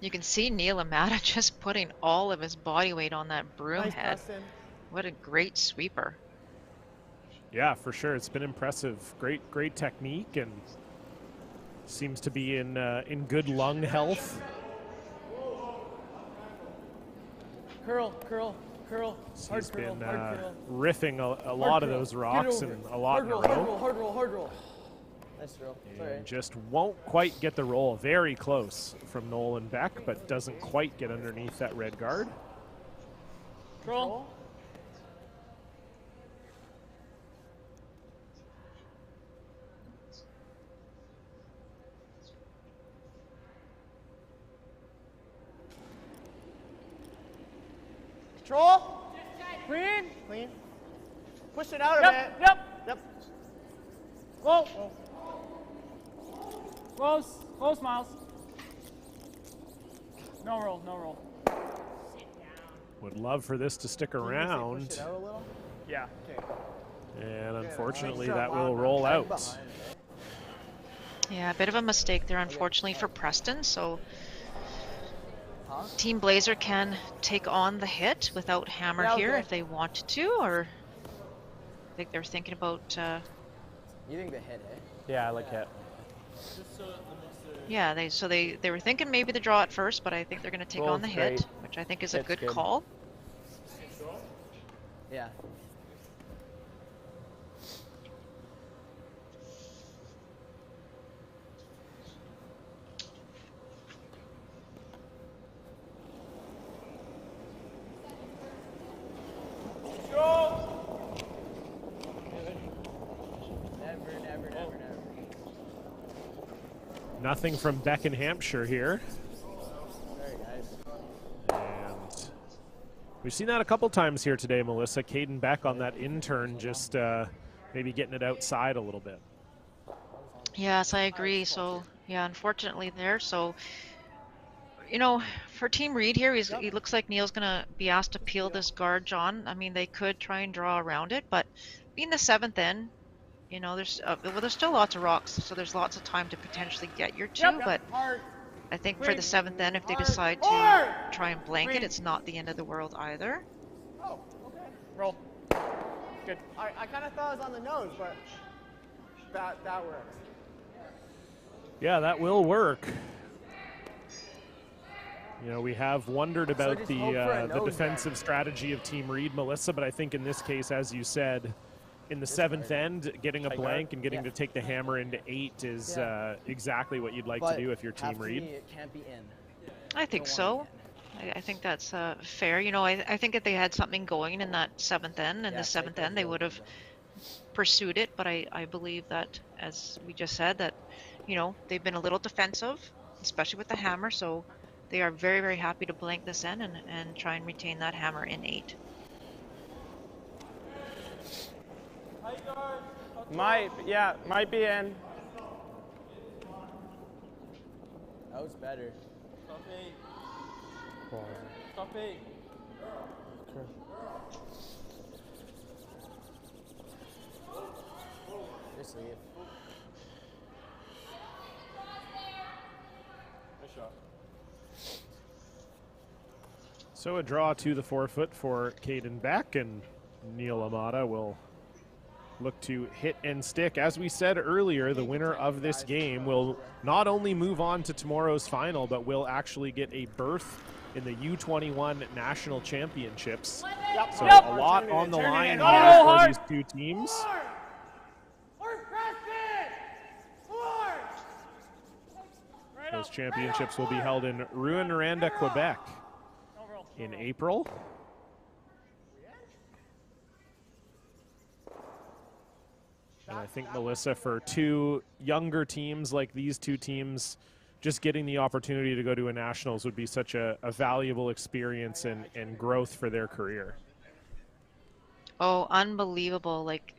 You can see Neil Amata just putting all of his body weight on that broom head. What a great sweeper. Yeah, for sure. It's been impressive. Great technique, and seems to be in good lung health. Curl. He's been riffing a lot of those rocks and a lot in a row. Hard roll. Nice roll. And just won't quite get the roll. Very close from Nolan Beck, but doesn't quite get underneath that red guard. Roll. Control. Clean. Push it out a bit. Yep. Whoa. Close, Miles. No roll. Would love for this to stick around. Push it out a little? Yeah. Okay. And unfortunately, Nice. that will roll out. Yeah, a bit of a mistake there, unfortunately, for Preston. So Team Blazer can take on the hit without hammer here if they want to, or I think they're thinking about. You think the hit, eh? Yeah, I like hit. Yeah, they were thinking maybe the draw at first, but I think they're going to take on the hit, which I think is a good call. Yeah. Nothing from Beck in Hampshire here. Very nice. And we've seen that a couple times here today, Melissa. Caden Beck on that intern just maybe getting it outside a little bit. Yes, I agree. So, yeah, unfortunately there. So, you know, for Team Reed here, he looks like Neil's going to be asked to peel this guard, John. I mean, they could try and draw around it, but being the 7th end, you know, there's still lots of rocks, so there's lots of time to potentially get your 2, but I think for the 7th end, if they decide to try and blank it, it's not the end of the world either. Oh, okay. Roll. Good. I kind of thought it was on the nose, but that works. Yeah, that will work. You know, we have wondered about the defensive strategy of Team Reed, Melissa, but I think in this case, as you said, in the 7th end, getting a blank and getting to take the hammer into 8 is exactly what you'd like to do if you're Team Reed. It can't be in. I think so. I think that's fair. You know, I think if they had something going in that 7th end and the 7th end, they would have pursued it. But I believe that, as we just said, that, you know, they've been a little defensive, especially with the hammer. So they are very, very happy to blank this end and try and retain that hammer in 8. Might be in. That was better. Copy. Just leave. Nice shot. So a draw to the 4-foot for Caden Beck, and Neil Amata will look to hit and stick. As we said earlier, the winner of this game will not only move on to tomorrow's final, but will actually get a berth in the U21 National Championships. So a lot on the line here for these two teams. Those championships will be held in Rouyn-Noranda, Quebec in April. And I think, Melissa, for two younger teams like these two teams, just getting the opportunity to go to a nationals would be such a valuable experience and growth for their career. Oh, unbelievable. Like,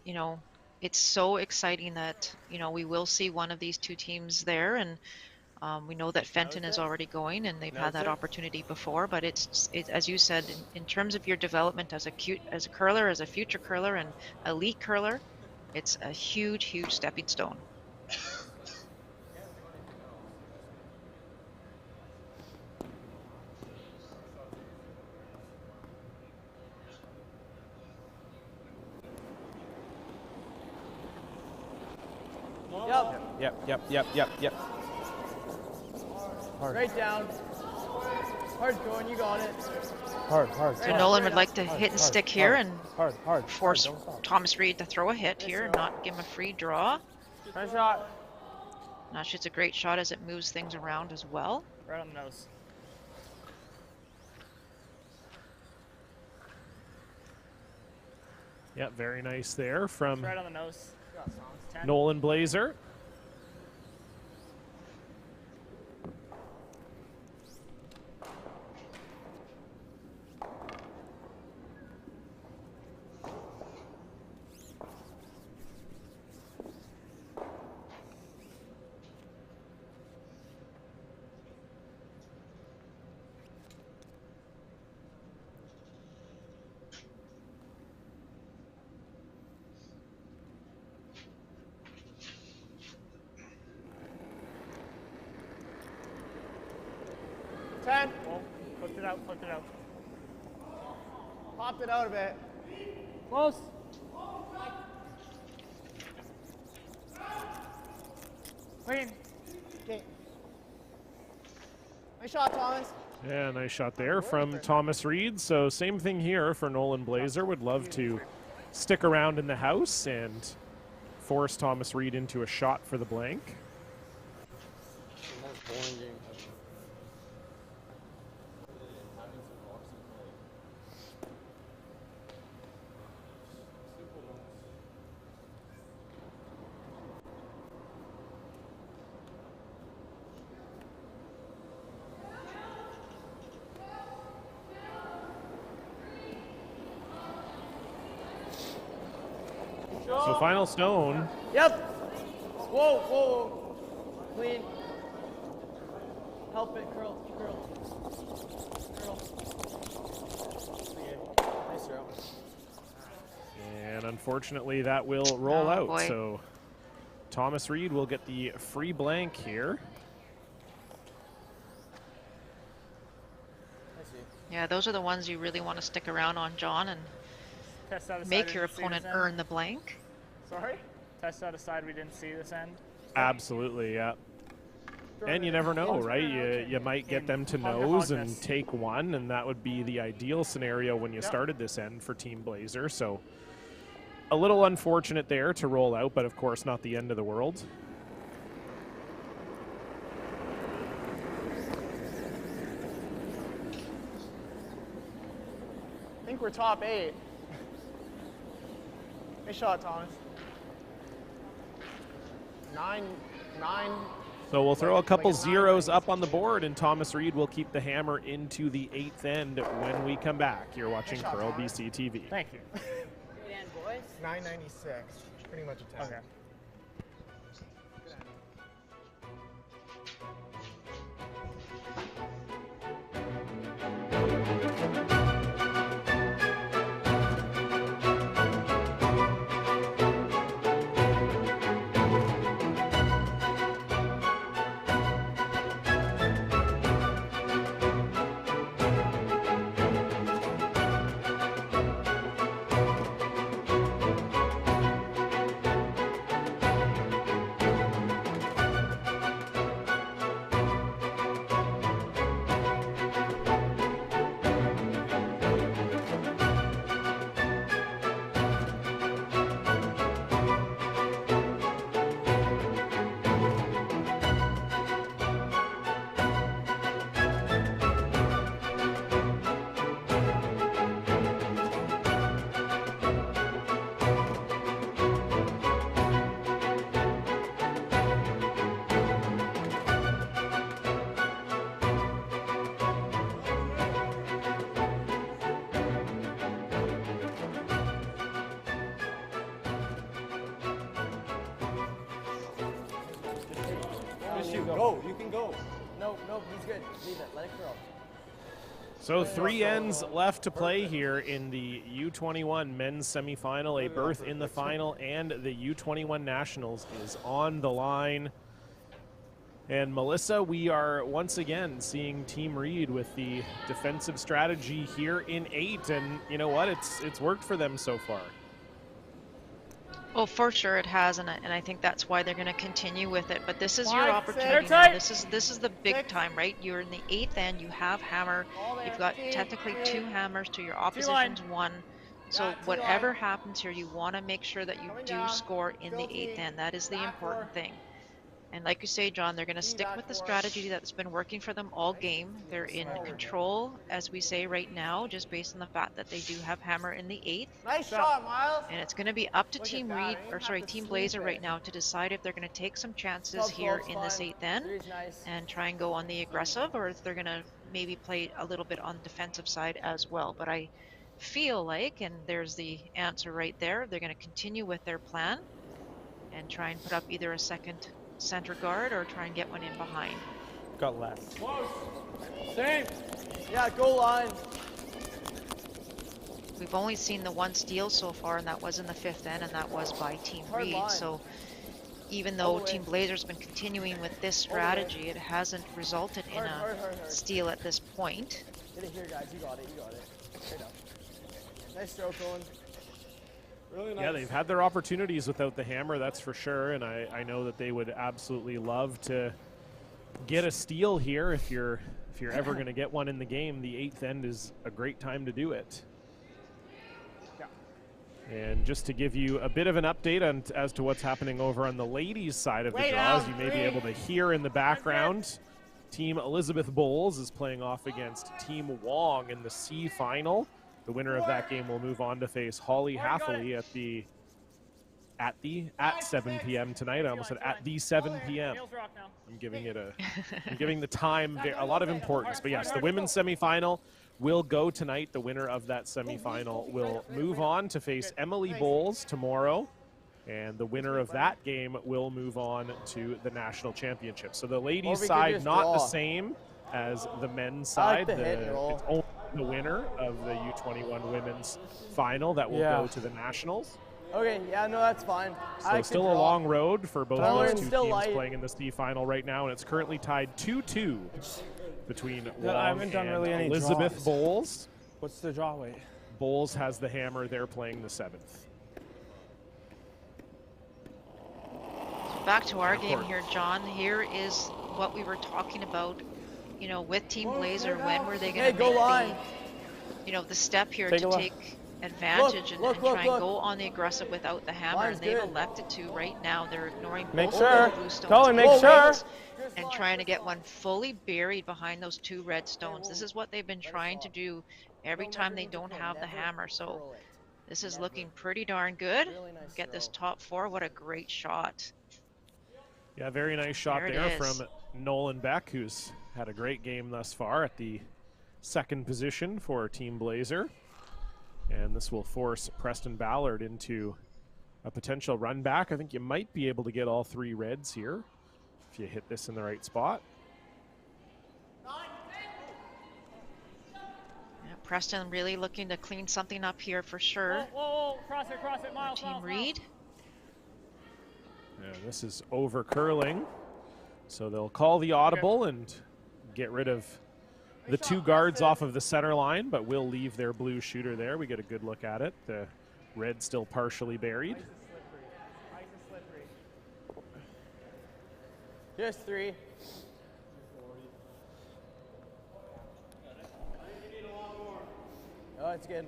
you know, it's so exciting that, you know, we will see one of these two teams there. And we know that Fenton is already going, and they've had that opportunity before. But it's as you said, in terms of your development as a curler, as a future curler and elite curler, it's a huge, huge stepping stone. Yep. Hard. Right down. Hard going, you got it. Hard. So Nolan would like to hit and stick here and force Hard. Thomas Reed to throw a hit here and not give him a free draw. Nice shot. Nash hits a great shot as it moves things around as well. Right on the nose. Yeah, very nice there from Right on the nose. Nolan Blazer. 10. Oh, flipped it out, flipped it out. Popped it out a bit. Close. Clean. Okay. Nice shot, Thomas. Yeah, nice shot there from Thomas Reed. So same thing here for Nolan Blazer. Would love to stick around in the house and force Thomas Reed into a shot for the blank. The most boring game ever. So final stone. Yep. Whoa, whoa. Clean. Help it, curl, curl. Curl. Nice throw. And unfortunately, that will roll out. Boy. So Thomas Reed will get the free blank here. Yeah, those are the ones you really want to stick around on, John, and Test out a make side your we didn't see opponent this end. earn the blank. Sorry? Test out a side we didn't see this end. Absolutely, yeah. And you never know, right? You might get them to nose and take one, and that would be the ideal scenario when you started this end for Team Blazer. So a little unfortunate there to roll out, but of course not the end of the world. I think we're top 8. Nice shot, Thomas. 9. So we'll throw a couple zeros up on the board, and Thomas Reed will keep the hammer into the 8th end when we come back. You're watching Curl BC TV. Thank you. 996. Pretty much a 10. Okay. Go, you can go. No, he's good. Leave it, let it curl. So 3 ends left to play here in the U21 men's semifinal. A berth in the final and the U21 Nationals is on the line. And Melissa, we are once again seeing Team Reed with the defensive strategy here in 8, and you know what? It's worked for them so far. Well, for sure it has, and I think that's why they're going to continue with it. But this is your 5, opportunity 6, now. This is the big time, right? You're in the 8th end. You have hammer. You've got technically 2 hammers to your opposition's 1. So whatever happens here, you want to make sure that you do score in the 8th end. That is the important thing. And like you say, John, they're going to stick with the strategy that's been working for them all game. They're in control, as we say right now, just based on the fact that they do have hammer in the 8th. Nice shot, Miles. And it's going to be up to Team Reed, or sorry, Team Blazer right now to decide if they're going to take some chances here in this 8th end and try and go on the aggressive, or if they're going to maybe play a little bit on the defensive side as well. But I feel like, and there's the answer right there, they're going to continue with their plan and try and put up either a second center guard or try and get one in behind. Got left. Close. Same. Yeah, goal line. We've only seen the 1 steal so far, and that was in the 5th end, and that was by Team Hard Reed. line. So even though Team Blazer's been continuing with this strategy, it hasn't resulted in a steal at this point. Get it here, guys. You got it. You got it. Straight up. Nice throw, Colin. Really nice. Yeah, they've had their opportunities without the hammer, that's for sure, and I know that they would absolutely love to get a steal here. If you're ever going to get one in the game, the 8th end is a great time to do it. And just to give you a bit of an update as to what's happening over on the ladies' side of the draws, you may be able to hear in the background, Team Elizabeth Bowles is playing off against Team Wong in the C final. The winner of that game will move on to face Holly Hathaway at 7 p.m. tonight. I almost said at the 7 p.m. I'm giving it I'm giving the time a lot of importance. But yes, the women's semifinal will go tonight. The winner of that semifinal will move on to face Emily Bowles tomorrow. And the winner of that game will move on to the national championship. So the ladies' side not the same as the men's side. It's only the winner of the U21 women's final that will go to the nationals. Okay, yeah, no, that's fine. So still a long road for both of those two teams playing in the C final right now, and it's currently tied 2-2 between Wong and Elizabeth Bowles. What's the draw weight? Bowles has the hammer. They're playing the 7th. Back to our game here, John. Here is what we were talking about, you know, with Team Blazer. When were they going to make the step here to take advantage and try and go on the aggressive without the hammer? And they've elected to right now. They're ignoring both of the blue stones and trying to get one fully buried behind those 2 red stones. This is what they've been trying to do every time they don't have the hammer. So this is looking pretty darn good. Get this top 4. What a great shot. Yeah, very nice shot there from Nolan Beck, who's had a great game thus far at the 2nd position for Team Blazer. And this will force Preston Ballard into a potential run back. I think you might be able to get all 3 reds here if you hit this in the right spot. Yeah, Preston really looking to clean something up here for sure. Whoa, cross it, Miles. Team Reed. Yeah, this is over curling. So they'll call the audible and get rid of the 2 guards off of the center line, but we'll leave their blue shooter there. We get a good look at it. The red still partially buried. Just 3. Oh, it's good.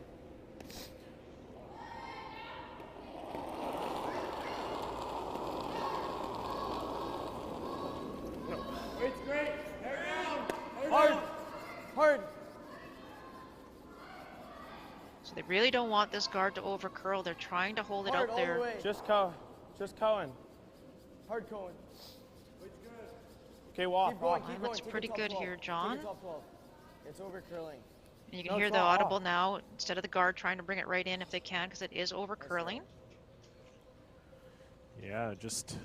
It's great. Carry down. Hard. Hard. So they really don't want this guard to over curl. They're trying to hold it out there. Just Cohen. Hard Cohen. Okay, walk. Keep going, Line looks pretty good here, John. It's over curling. And you can hear the audible now instead of the guard trying to bring it right in if they can, because it is over curling. Yeah, just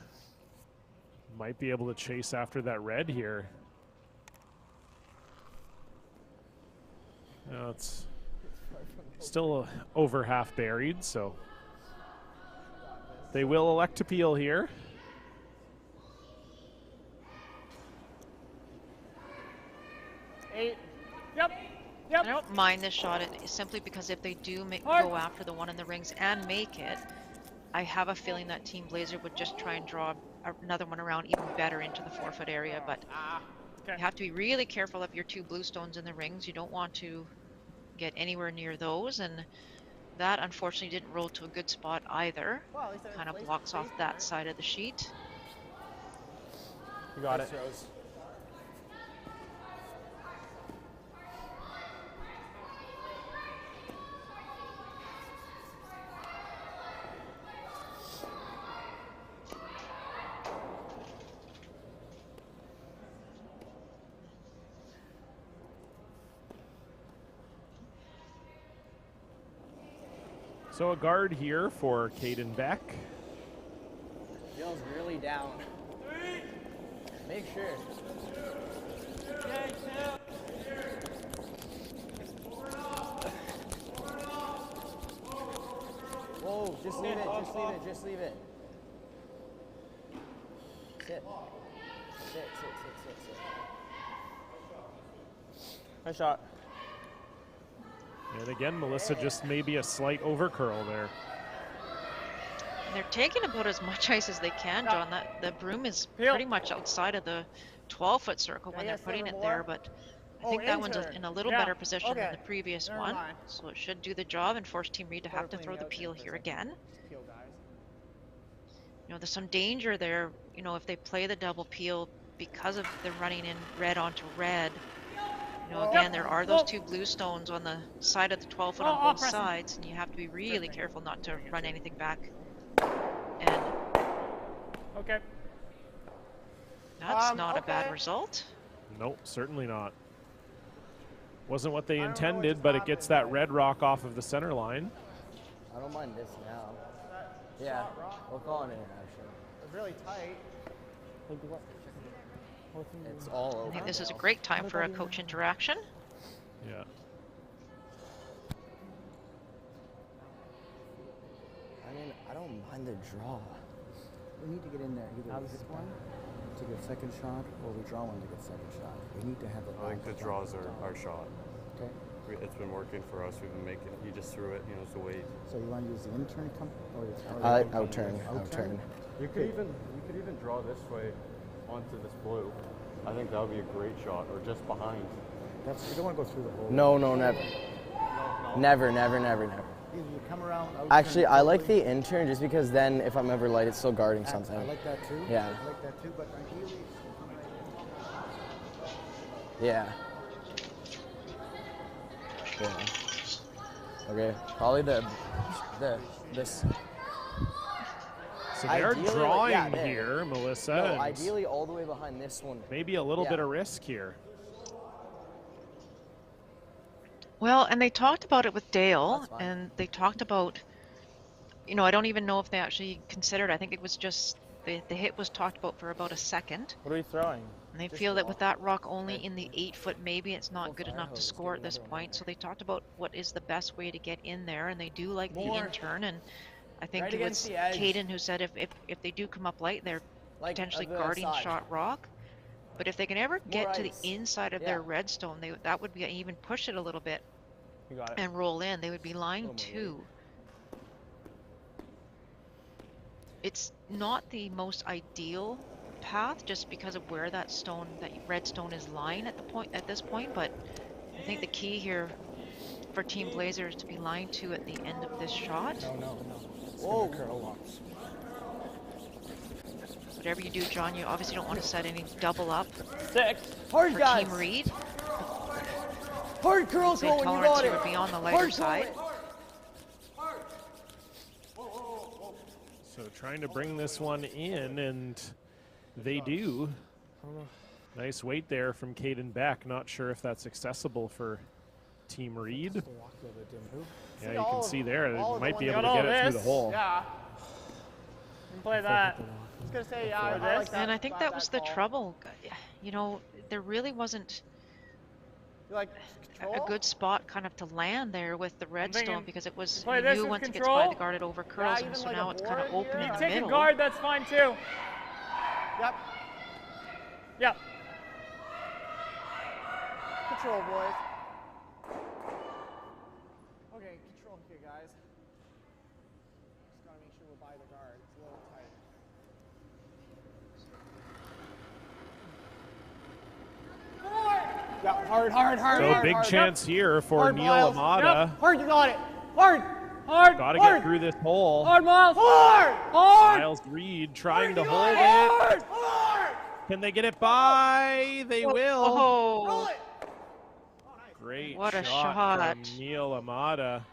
might be able to chase after that red here. No, it's still over half buried, so they will elect to peel here. I don't mind this shot simply because if they do go after the one in the rings and make it, I have a feeling that Team Blazer would just try and draw another one around even better into the 4-foot area. But you have to be really careful of your 2 blue stones in the rings. You don't want to get anywhere near those, and that unfortunately didn't roll to a good spot either. Kind of blocks off that side of the sheet. You got it. So a guard here for Caden Beck. Feels really down. Make sure. Whoa, just leave it, just leave it, just leave it. Sit. Sit. Nice shot. And again, Melissa, just maybe a slight overcurl there. And they're taking about as much ice as they can, John. That the broom is pretty much outside of the 12-foot circle when they're putting it there, but I think that one's in a little better position than the previous one. So it should do the job and force Team Reed to have to throw the peel here again. You know, there's some danger there, you know, if they play the double peel because of the running in red onto red. You know, again, there are those 2 blue stones on the side of the 12-foot on both sides, and you have to be really careful not to run anything back. And that's not a bad result. Nope, certainly not. Wasn't what they intended, but it gets that red rock off of the center line. I don't mind this now. Yeah, we're calling it actually. It's really tight. It's all over. I think this is a great time for a coach interaction. Yeah. I mean, I don't mind the draw. We need to get in there either this one to get second shot, or we draw one to get second shot. We need to have a. I think the draws are our shot. Okay. It's been working for us. We've been making it. You just threw it. You know, it's the way. So you want to use the intern or I like outturn. You could even draw this way onto this blue. I think that would be a great shot, or just behind. You don't want to go through the hole. No, never. Never. You come around. Actually, I like the intern just because then if I'm ever light, it's still guarding something. I like that too. Yeah. I like that too, but ideally. Yeah. Okay, probably this. So they are drawing here, Melissa. No, ideally all the way behind this one. Maybe a little bit of risk here. Well, and they talked about it with Dale, and they talked about, you know, I don't even know if they actually considered, I think it was just, the hit was talked about for about a second. What are we throwing? And they feel that with that rock only in the 8-foot, maybe it's not good enough to score at this point. So they talked about what is the best way to get in there, and they do like the intern. And I think it was Caden who said if they do come up light, they're potentially guarding shot rock. But if they can ever get to the inside of their redstone, that would be even push it a little bit and roll in. They would be line 2. It's not the most ideal path just because of where that red stone is lying at this point, but I think the key here for Team Blazer is to be line 2 at the end of this shot. No. It's gonna curl lots. Whatever you do, John, you obviously don't want to set any double up. 6. Hard, for guys. Team Reed. Hard curl when you got it. Would be on the lighter side. So trying to bring this one in, and they do. Nice weight there from Caden Beck. Not sure if that's accessible for Team Reed. Yeah, you can see there. They might be able to get it through the hole. Yeah. You can play that. I was going to say, yeah, I like that. And I think that was the trouble. You know, there really wasn't a good spot kind of to land there with the redstone because it was, you knew once it gets by the guard it over curls, and so now it's kind of open in the middle. You take a guard, that's fine too. Yep. Control, boys. Okay, control here, guys. Just gotta make sure we're by the guard. It's a little tight. Yeah, hard. So big chance here for Neil Amada. Yep. Hard, you got it. Hard. Got to get through this hole. Hard, Miles. Hard. Miles Reed trying to hold it. Can they get it by? They will. Oh. Great what a shot from Neil Amada.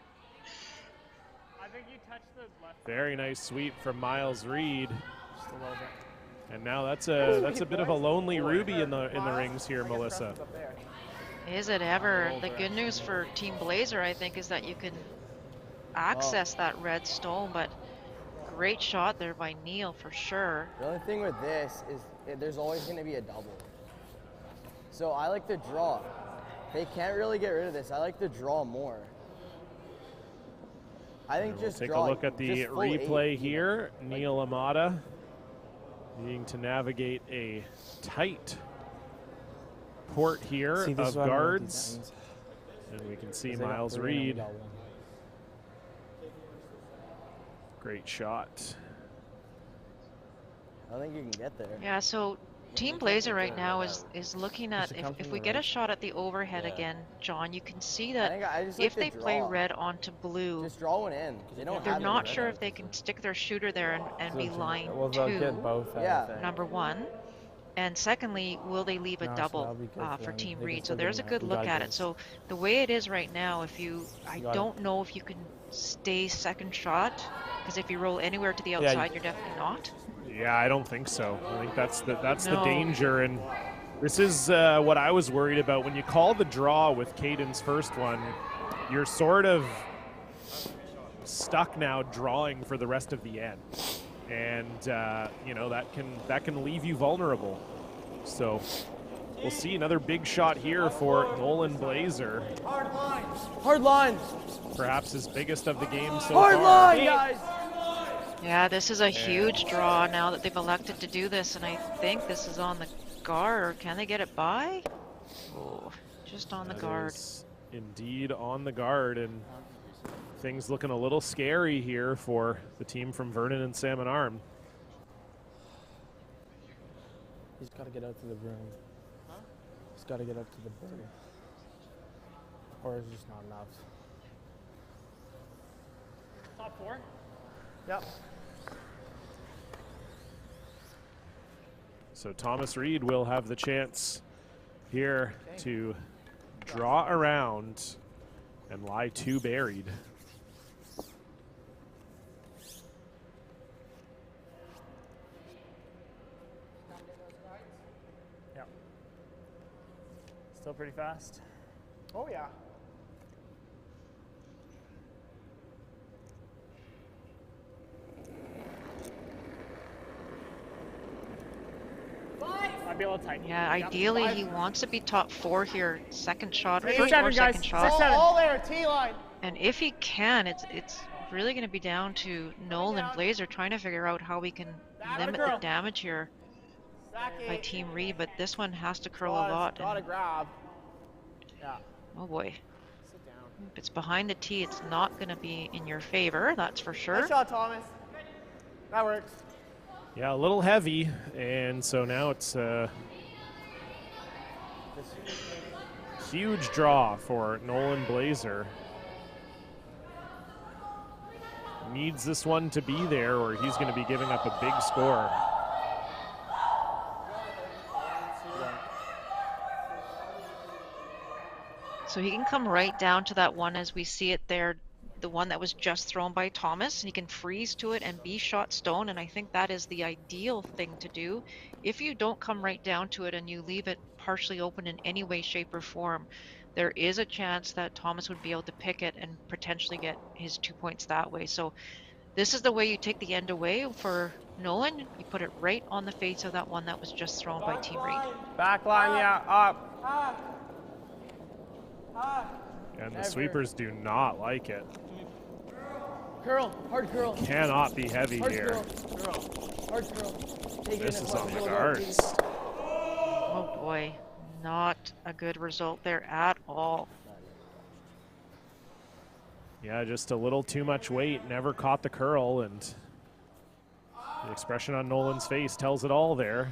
I think you touched the left. Very nice sweep from Miles Reed. Just a little bit. And now that's a bit of a lonely Ruby in the rings here, Melissa. Is it ever? The good news for Team Blazer, I think, is that you can access that red stone, but great shot there by Neil for sure. The only thing with this is there's always going to be a double. So I like the draw. They can't really get rid of this. I like the draw more. I think we'll just take draw, a look at the replay here. Neil Amada. Needing to navigate a tight port here See, of guards. And we can see Miles Reed. Great shot. I don't think you can get there. Yeah, so Team Blazer right now is looking at, if we get a shot at the overhead again, John, you can see that if they play red onto blue, just draw one in. They don't they're have not sure if they can stick their shooter there and be line two, number one. And secondly, will they leave a double for Team Reed? So there's a good look at it. So the way it is right now, I don't know if you can stay second shot, because if you roll anywhere to the outside, you're definitely not. Yeah, I don't think so. I think that's the danger, and this is what I was worried about. When you call the draw with Caden's first one, you're sort of stuck now drawing for the rest of the end, and you know, that can leave you vulnerable. So we'll see another big shot here for Nolan Blazer. Hard lines. Hard lines. Perhaps his biggest of the game so far. Hard line, guys. Yeah, this is a huge draw now that they've elected to do this, and I think this is on the guard. Can they get it by? Oh, just on the guard. Indeed on the guard, and things looking a little scary here for the team from Vernon and Salmon Arm. He's got to get out to the broom. He's got to get up to the broom. Or is it just not enough? Top four? Yep. So Thomas Reed will have the chance here to draw around and lie two buried. Yeah. Still pretty fast. Oh, yeah. Might be a little tight. Yeah, ideally he wants to be top four here. Second shot, Six, first seven, or guys. second shot. 6-7. All there, T-line. And if he can, it's really going to be down to Nolan Blazer trying to figure out how we can limit the damage here by Team Reed, but this one has to curl a lot. Gotta grab. Yeah. Oh boy. Sit down. If it's behind the tee, it's not going to be in your favor, that's for sure. Nice shot, Thomas. That works. Yeah, a little heavy, and so now it's a huge draw for Nolan Blazer. Needs this one to be there, or he's going to be giving up a big score. So he can come right down to that one as we see it there, the one that was just thrown by Thomas, and he can freeze to it and be shot stone, and I think that is the ideal thing to do. If you don't come right down to it and you leave it partially open in any way, shape, or form, there is a chance that Thomas would be able to pick it and potentially get his 2 points that way. So this is the way you take the end away for Nolan. You put it right on the face of that one that was just thrown by Team Reed. Back line, yeah, up. And the sweepers do not like it. Curl, hard curl. Cannot be heavy hard here. Curl. Hard curl. Take This it is on the guards. Oh boy, not a good result there at all. Yeah, just a little too much weight, never caught the curl, and the expression on Nolan's face tells it all there.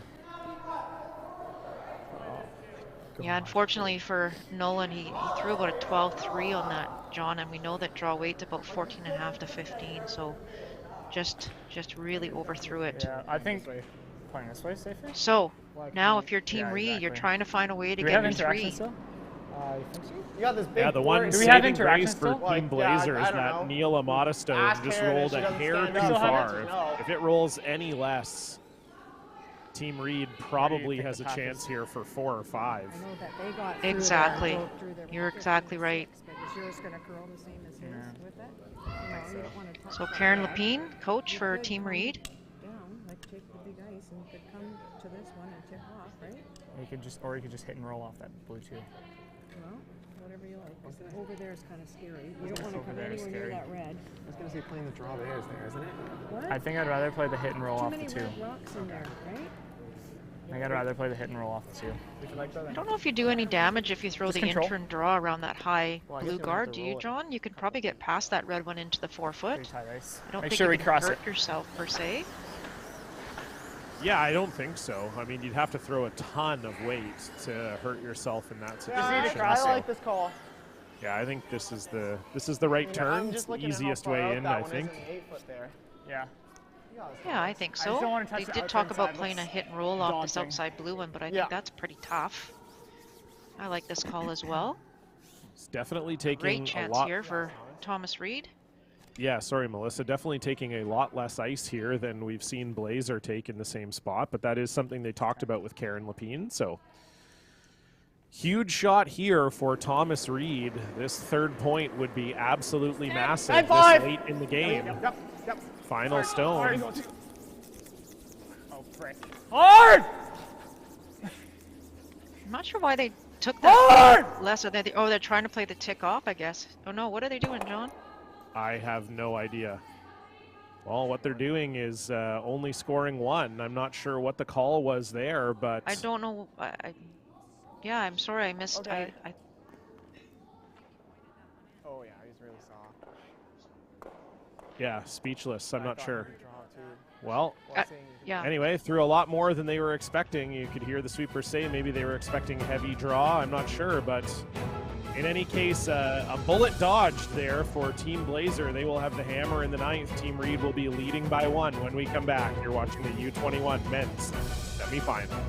Yeah, unfortunately for Nolan, he threw about a 12-3 on that, John, and we know that draw weight's about 14.5 to 15, so just really overthrew it. Yeah, I think playing this way is safer. So now if you're Team Reed, you're trying to find a way to get your three. Still? You got this big Yeah, the one saving grace for Team Blazer is that Neil Amata Stone just rolled a hair too far. If it rolls any less, Team Reed probably has a chance here for 4 or 5. I know that they got exactly. You're exactly right. Is yours going to curl the same as his with it? No, you don't want to touch So that. Karen Lapine, coach for Team Reed. Down, like take the big ice and you could come to this one and tip off, right? Or you could just hit and roll off that blue too. Well, whatever you like. 'Cause over there is kind of scary. You don't want to come anywhere near that red. I was going to say playing the draw there is there, isn't it? What? I think I'd rather play the hit and roll Too off the many 2. red rocks in there, right? I think I'd rather play the hit and roll off the 2. I don't know if you do any damage if you throw the control. intern draw around that high Well, I guess blue you don't have guard, to do you, roll it. John? You could probably get past that red one into the 4-foot. I don't Make think sure you we can cross hurt it. yourself per se. Yeah, I don't think so. I mean, you'd have to throw a ton of weight to hurt yourself in that situation. I like this call. Yeah, I think this is the right turn. It's the easiest way in, I think. Yeah. Yeah, I think I just so. don't wanna touch They the did outer talk about side. playing a Looks hit and roll off this daunting. outside blue one, but I Yeah. think that's pretty tough. I like this call as well. It's definitely taking Great a chance lot. here for Thomas Reed. Yeah, sorry, Melissa. Definitely taking a lot less ice here than we've seen Blazer take in the same spot, but that is something they talked about with Karen Lapine. So huge shot here for Thomas Reed. This third point would be absolutely massive this late in the game. Yep. Final stone. Oh, frick. Hard! I'm not sure why they took that lesser. They're trying to play the tick off, I guess. Oh no, what are they doing, John? I have no idea. Well, what they're doing is only scoring 1. I'm not sure what the call was there, but I don't know. Yeah, I'm sorry, I missed. Okay. I Oh yeah, he's really soft. yeah, speechless. I'm not sure. Draw too. Well, yeah. anyway, threw a lot more than they were expecting. You could hear the sweepers say maybe they were expecting heavy draw. I'm not sure, but in any case, a bullet dodged there for Team Blazer. They will have the hammer in the 9th. Team Reed will be leading by 1 when we come back. You're watching the U21 men's semifinal.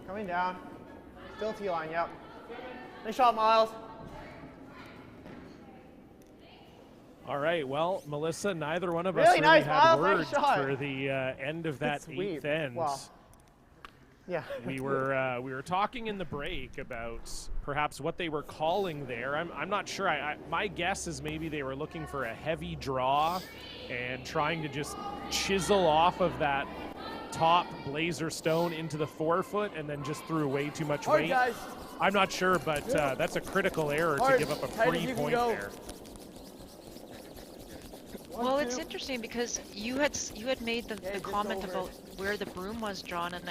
Coming down. Still T-line, yep. Nice shot, Miles. All right, well, Melissa, neither one of us Really really nice, had Miles, nice words shot. for the end of that Sweep. 8th end. Wow. Yeah. We were talking in the break about perhaps what they were calling there. I'm not sure. My guess is maybe they were looking for a heavy draw and trying to just chisel off of that top Blazer stone into the 4-foot and then just threw way too much Hard, weight. guys. I'm not sure, but that's a critical error to give up a Tight as free you can point go. there. Well, it's interesting because you had made the comment about where the broom was drawn, and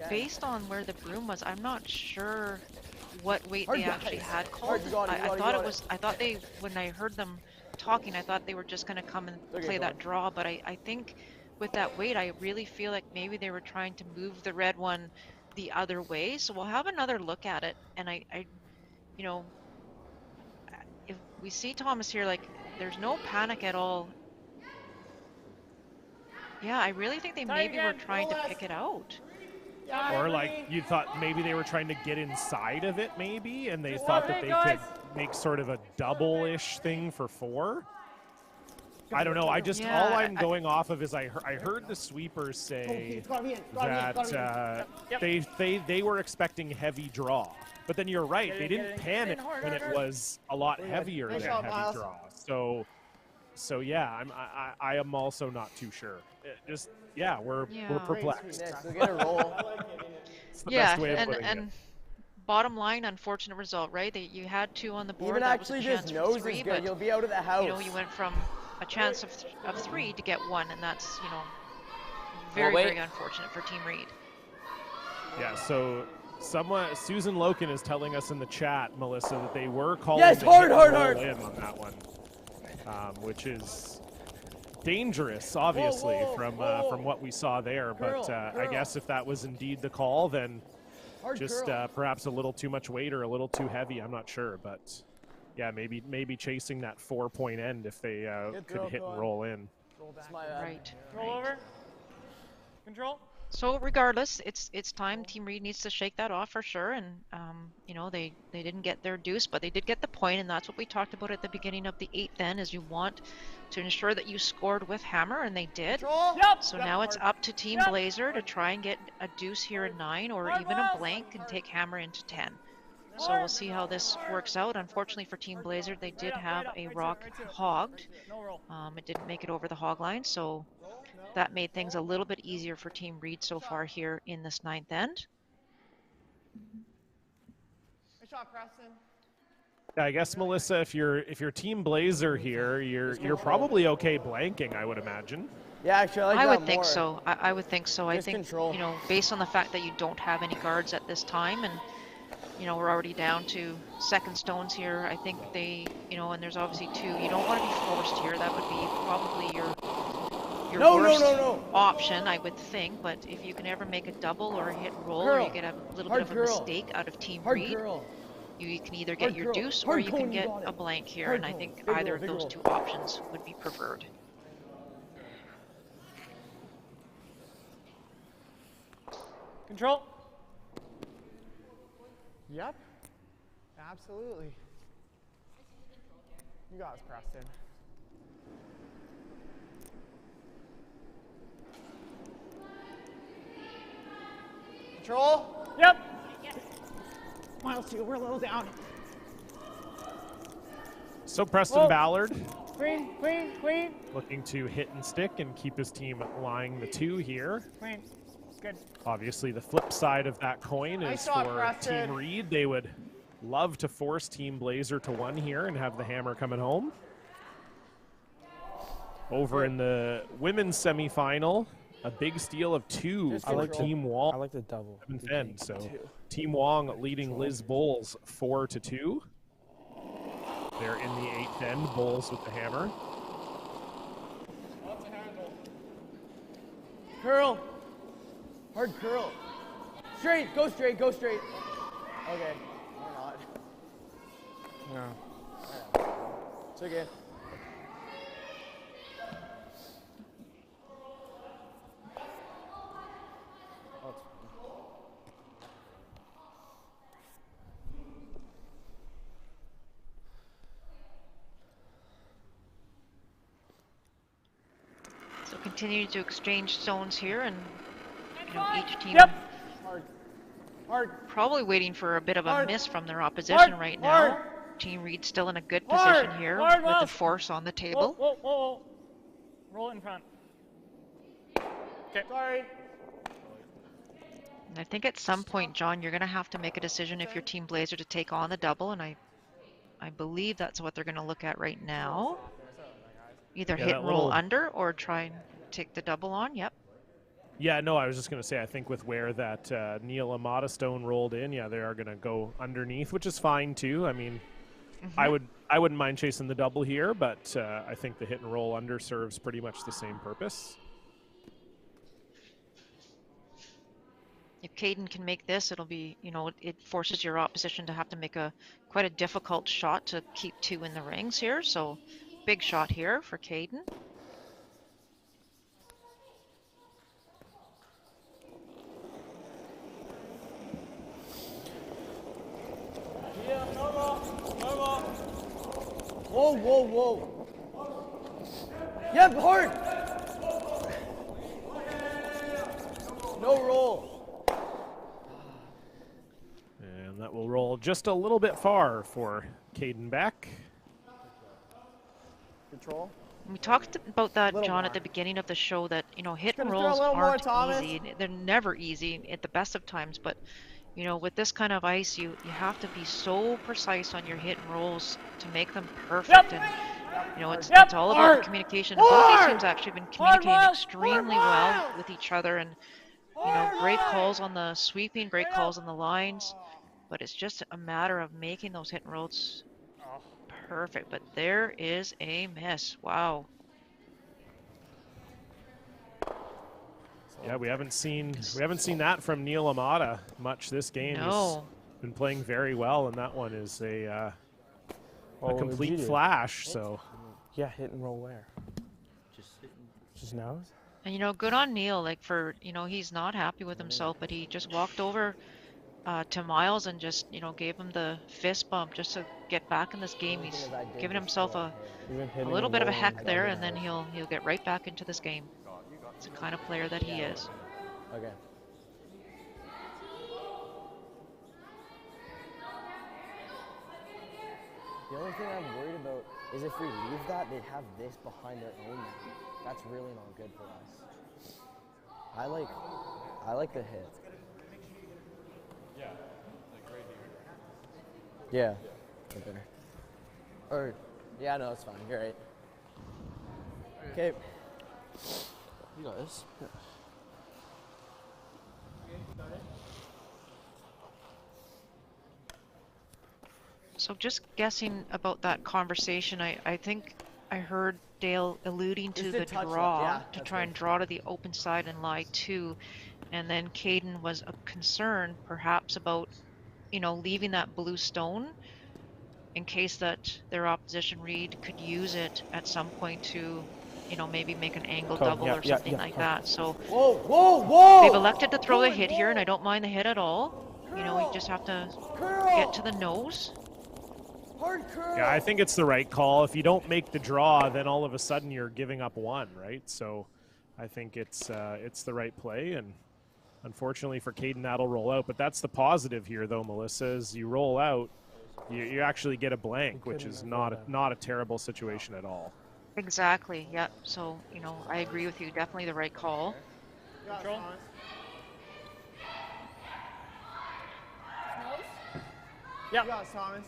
based on where the broom was, I'm not sure what weight they actually had called. I thought they, when I heard them talking, I thought they were just going to come and play that draw, but I think with that weight, I really feel like maybe they were trying to move the red one the other way. So we'll have another look at it, and I you know, if we see Thomas here, like, there's no panic at all. Yeah, I really think they maybe were trying to pick it out. Or like you thought maybe they were trying to get inside of it maybe, and they thought that they could make sort of a double-ish thing for 4. I don't know. All I'm going off of is I heard the sweepers say that they were expecting heavy draw. But then you're right, they didn't panic when it was a lot heavier than heavy draw. So yeah, I am also not too sure. We're perplexed. So get a roll. That's the best way of putting and it. bottom line, unfortunate result, right? You had 2 on the board. Even that was actually a just chance nose for 3, is good. but You'll be out of the house. you know, you went from a chance of 3 to get 1, and that's, you know, very, wait. very unfortunate for Team Reed. Yeah, so Susan Loken is telling us in the chat, Melissa, that they were calling Yes, the hard, hit hard, and roll hard. in on that one, which is dangerous, obviously, from what we saw there. Girl, But I guess if that was indeed the call, then Hard just girl. perhaps a little too much weight or a little too heavy. I'm not sure, but yeah, maybe chasing that 4-point end if they could hit and roll in. Right. Roll over. Control. So regardless, it's time. Team Reed needs to shake that off for sure. And you know, they didn't get their deuce, but they did get the point, and that's what we talked about at the beginning of the 8th end, is you want to ensure that you scored with hammer, and they did. Yep. So now it's up to Team Blazer to try and get a deuce here in 9, or even a blank and take hammer into 10. So we'll see how this works out. Unfortunately for Team Blazer, they did have a rock hogged. It didn't make it over the hog line, so that made things a little bit easier for Team Reed so far here in this 9th end. Good shot, Preston. Yeah, I guess, Melissa, if you're Team Blazer here, you're probably okay blanking, I would imagine. Yeah, actually, I like that would think more. so. I would think so. I Just think, control. you know, based on the fact that you don't have any guards at this time, and you know, we're already down to second stones here. I think they, you know, and there's obviously 2. You don't want to be forced here. That would be probably your worst option, I would think. But if you can ever make a double or a hit and roll, or you get a little bit of a mistake out of Team Reed, you can either get your deuce or you can get a blank here. And I think either of those 2 options would be preferred. Control. Yep. Absolutely. You got us, Preston. Control. Yep. Miles 2, we're a little down. So Preston Ballard Queen, queen, queen. looking to hit and stick and keep his team lying the 2 here. Queen. Good. Obviously, the flip side of that coin Nice is shot, for Preston. Team Reed. They would love to force Team Blazer to 1 here and have the hammer coming home. Over in the women's semifinal, a big steal of 2 for Team Wong. I like the double. End. So Team Wong leading Liz Bowles 4-2. They're in the 8th end. Bowles with the hammer. Curl. Hard curl. Straight. Go straight. Go straight. Okay. Or not. No. It's okay. So continue to exchange stones here, and you know, each team probably waiting for a bit of a miss from their opposition right now. Team Reed still in a good position here with the force on the table. Whoa, whoa, whoa. Roll it in front. Okay. Sorry. And I think at some point, John, you're going to have to make a decision if you're Team Blazer to take on the double, and I believe that's what they're going to look at right now. Either hit and roll under or try and take the double on. Yep. Yeah, no, I was just going to say, I think with where that Neil Amata stone rolled in, yeah, they are going to go underneath, which is fine too. I mean, I wouldn't mind chasing the double here, but I think the hit and roll under serves pretty much the same purpose. If Caden can make this, it'll be, you know, it forces your opposition to have to make quite a difficult shot to keep 2 in the rings here. So big shot here for Caden. Yeah, no. Whoa, whoa, whoa. Yep, hard. No roll. And that will roll just a little bit far for Caden Beck. Control. We talked about that, Little John, more. at the beginning of the show, that, you know, hit and Gonna throw a rolls little more, aren't Thomas. easy. They're never easy at the best of times, but, you know, with this kind of ice, you have to be so precise on your hit and rolls to make them perfect. And, you know, it's all about the communication. And both these teams actually have been communicating extremely well with each other, and, you know, great calls on the sweeping, great calls on the lines, but it's just a matter of making those hit and rolls perfect. But there is a miss. Wow. Yeah, we haven't seen that from Neil Amata much this game. No. He's been playing very well, and that one is a complete repeated. flash. So Yeah, hit and roll where? Just nose? And, you know, good on Neil, like, for, you know, he's not happy with himself, but he just walked over to Miles and just, you know, gave him the fist bump just to get back in this game. He's given himself a little bit of a heck there, and then he'll get right back into this game. It's the kind of player that he is. Okay. The only thing I'm worried about is if we leave that, they'd have this behind their own net. That's really not good for us. I like the hit. Yeah, like right here. Yeah. Right there. Or, yeah, no, it's fine. You're right. Okay. You got this. Yeah. So just guessing about that conversation, I think I heard Dale alluding to the draw, to try and draw to the open side and lie two. And then Caden was concerned perhaps about, you know, leaving that blue stone in case that their opposition read could use it at some point to, you know, maybe make an angle double or something like that. So they've elected to throw the hit here, and I don't mind the hit at all. You know, we just have to get to the nose. yeah, I think it's the right call. If you don't make the draw, then all of a sudden you're giving up one, right? So I think it's the right play, and unfortunately for Caden, that'll roll out. But that's the positive here, though, Melissa, is you roll out, you actually get a blank, which is not a terrible situation at all. Exactly. Yep. So, you know, I agree with you. Definitely the right call. Control. Yeah. You got it, Thomas.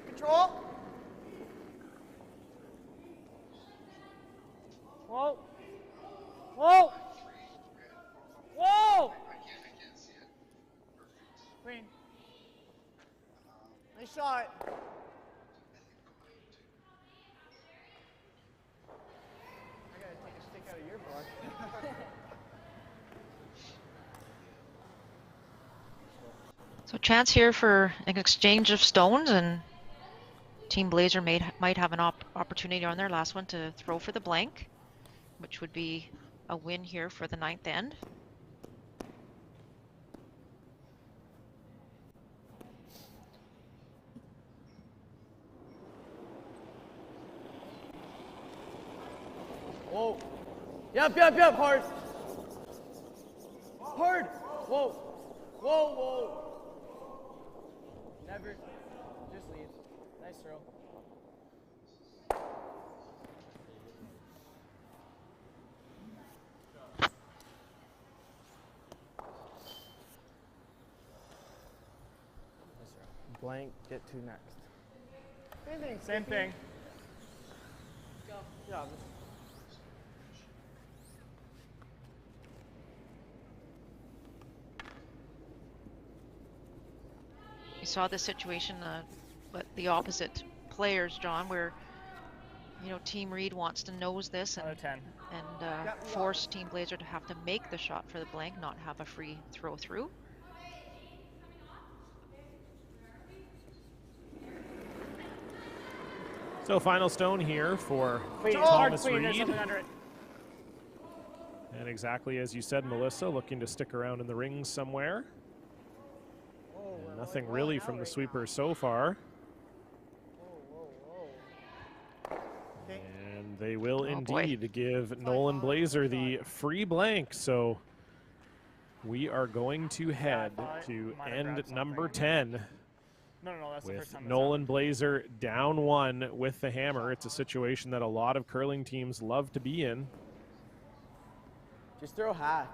Control. Whoa. Whoa. Whoa. Clean. Nice shot. I gotta take a stick out of your book. So chance here for an exchange of stones, and Team Blazer might have an opportunity on their last one to throw for the blank, which would be a win here for the ninth end. Whoa. Yep, hard. Hard. Whoa. Whoa. Never. Just leave. Nice throw. Blank, get two next. Same thing. Go. Yeah. You saw this situation, but the opposite players, John, where, you know, Team Reed wants to nose this and force Team Blazer to have to make the shot for the blank, not have a free throw through. So final stone here for Clean. Thomas Clean. There's Reed. something under it. And exactly as you said, Melissa, looking to stick around in the rings somewhere. And nothing really from the sweepers so far. And they will indeed give Nolan Blazer the free blank. So we are going to head to end number 10. No, that's the first With time Nolan Blazer down 1 with the hammer. It's a situation that a lot of curling teams love to be in. Just throw hack.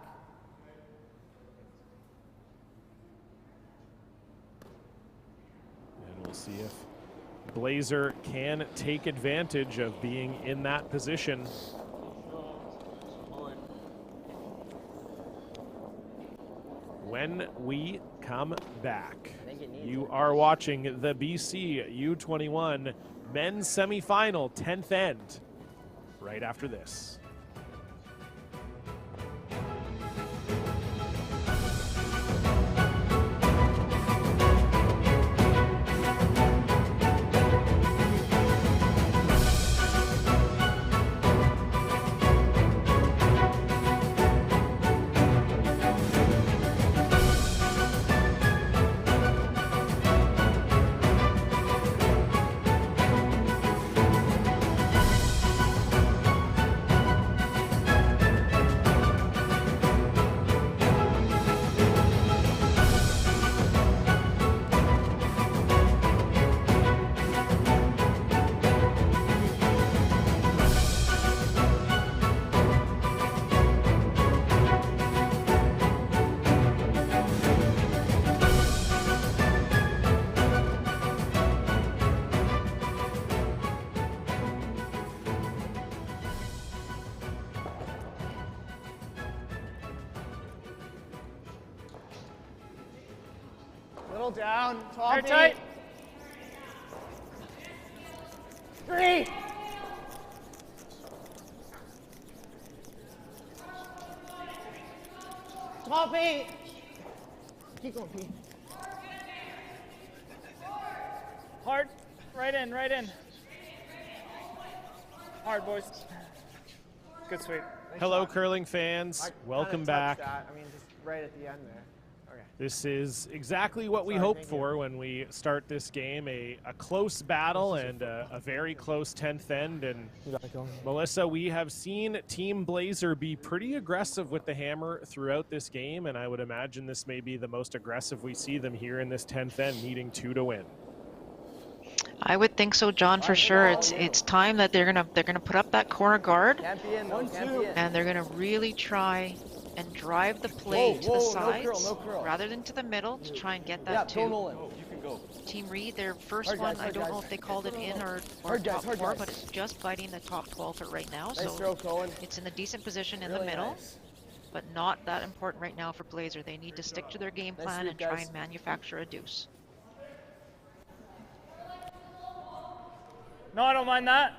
And we'll see if Blazer can take advantage of being in that position. When we come back, you are watching the BC U21 men's semifinal 10th end right after this. Little down, top Very tight. 3. Top 8. Keep going, Pete. Hard. Right in. Hard, boys. Good sweep. Hello, curling fans. Welcome back. I mean, just right at the end there. Okay. This is exactly what we hoped for when we start this game, a close battle and a very close 10th end. And Melissa, we have seen Team Blazer be pretty aggressive with the hammer throughout this game, and I would imagine this may be the most aggressive we see them here in this 10th end, needing 2 to win. I would think so, John, for sure. It's time that they're gonna put up that corner guard, and they're gonna really try and drive the play to the sides rather than to the middle to try and get that 2. You can go. Team Reed, their first one, I don't know if they called it in or top 4, but it's just fighting the top 12 for right now. So it's in a decent position in the middle, but not that important right now for Blazer. They need to stick to their game plan and try and manufacture a deuce. No, I don't mind that.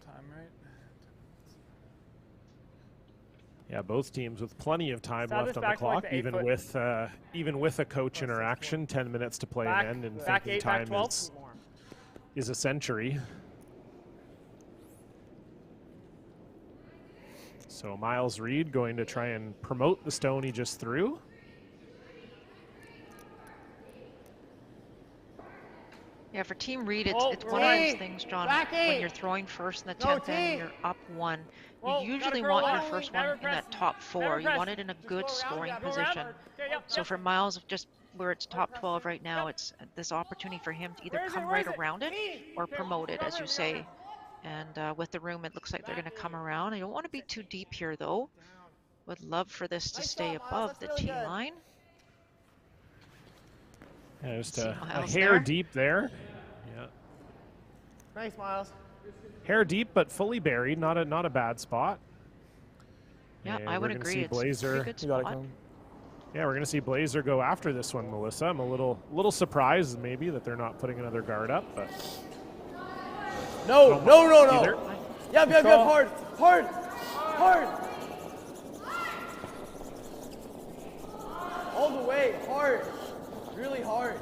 Time, right? Yeah, both teams with plenty of time left on the back clock, like the even with a coach interaction. 10 minutes to play an end, and thinking time is a century. So Miles Reed going to try and promote the stone he just threw. Yeah, for Team Reed, it's one of those things, John, when you're throwing first in the 10th end, you're up 1. You usually want your first one in that top 4. You want it in a good scoring position. So for Miles, just where it's top 12 right now, it's this opportunity for him to either come right around it or promote it, as you say. And with the room, it looks like they're going to come around. I don't want to be too deep here, though. Would love for this to stay above the tee line. Yeah, just a hair deep there. Yeah. Thanks, Miles. Hair deep, but fully buried. Not a bad spot. Yeah, and I would agree. It's Blazer. a pretty good spot. Yeah, we're going to see Blazer go after this one, Melissa. I'm a little surprised maybe that they're not putting another guard up, but. No. Yep, hard. All the way, hard. Really hard.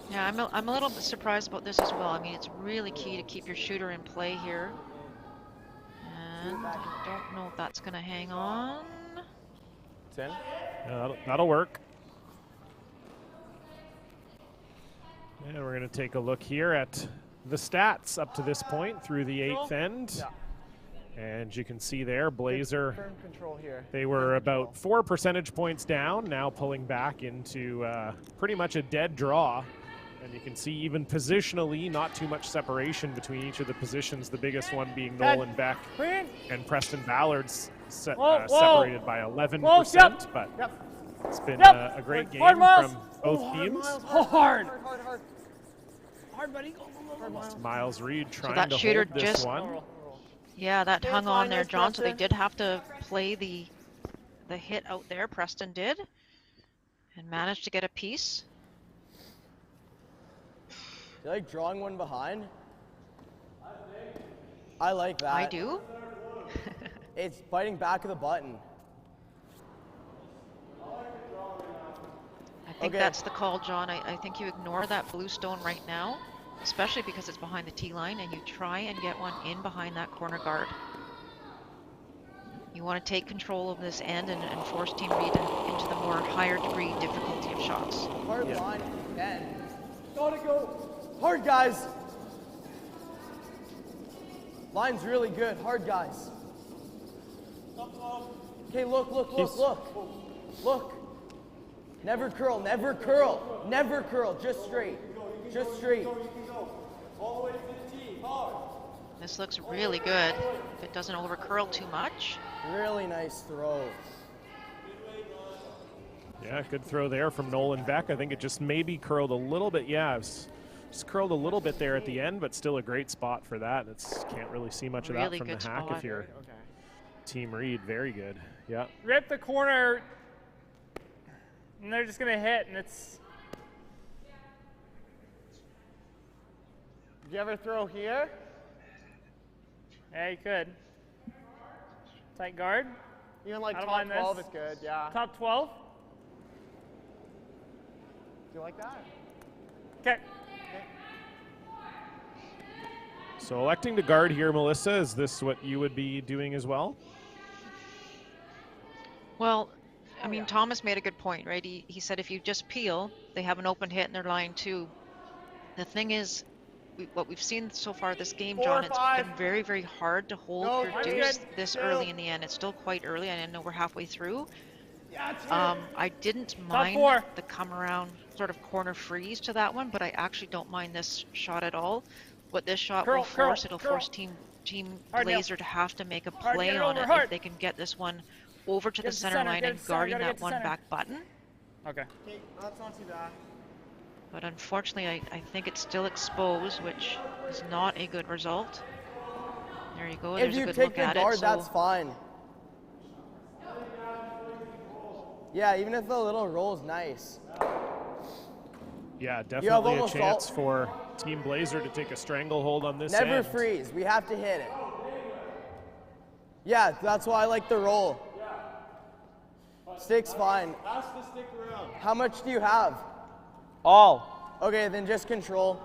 Yeah, I'm a little bit surprised about this as well. I mean, it's really key to keep your shooter in play here. And I don't know if that's going to hang on. It's in. Yeah, that'll work. And we're going to take a look here at the stats up to this point through the 8th end. Yeah. And you can see there, Blazer, Firm control here. they were about 4 percentage points down, now pulling back into pretty much a dead draw. And you can see even positionally, not too much separation between each of the positions, the biggest one being Nolan Beck and Preston Ballard's separated by 11%. But it's been a great game from both teams. Hard, buddy. Miles Reed trying that to shooter hold this just one. Yeah, that hung on there, John. So they did have to play the hit out there. Preston did, and managed to get a piece. You like drawing one behind? I like that. I do. It's biting back of the button. I think that's the call, John. I think you ignore that blue stone right now, especially because it's behind the tee line, and you try and get one in behind that corner guard. You want to take control of this end and force Team Reed into the more higher degree difficulty of shots. Hard line again. Gotta go. Hard, guys. Line's really good. Hard, guys. Okay, look. Look. Never curl, never curl. Never curl. Just straight. Just straight. All the way to the tee. Hard. This looks really good. If it doesn't over curl too much. Really nice throw. Yeah, good throw there from Nolan Beck. I think it just maybe curled a little bit. Yeah, it's just curled a little bit there at the end, but still a great spot for that. It's can't really see much of that from the hack if you're Team Reed. Very good. Yeah. Rip the corner, and they're just gonna hit, and it's. Did you ever throw here? Yeah, you could. Tight guard. Even like top 12 is good, yeah. Top 12? Do you like that? Okay. So electing to guard here, Melissa, is this what you would be doing as well? Well, I mean, Thomas made a good point, right? He said if you just peel, they have an open hit and they're lying too. The thing is, what we've seen so far this game, John, it's been very, very hard to hold your deuce this early in the end. It's still quite early. I know we're halfway through. I didn't mind the come around sort of corner freeze to that one, but I actually don't mind this shot at all. What this shot will force, it'll force Team Blazer to have to make a play on it if they can get this one over to the center line and guarding that one back button. Okay. That's not too bad. But unfortunately, I think it's still exposed, which is not a good result. There you go. If you take the guard, that's fine. Yeah, even if the little roll is nice. Yeah, definitely a chance for Team Blazer to take a stranglehold on this Never end. freeze. We have to hit it. Yeah, that's why I like the roll. Stick's fine. Pass the stick around. How much do you have? All. Okay, then just control.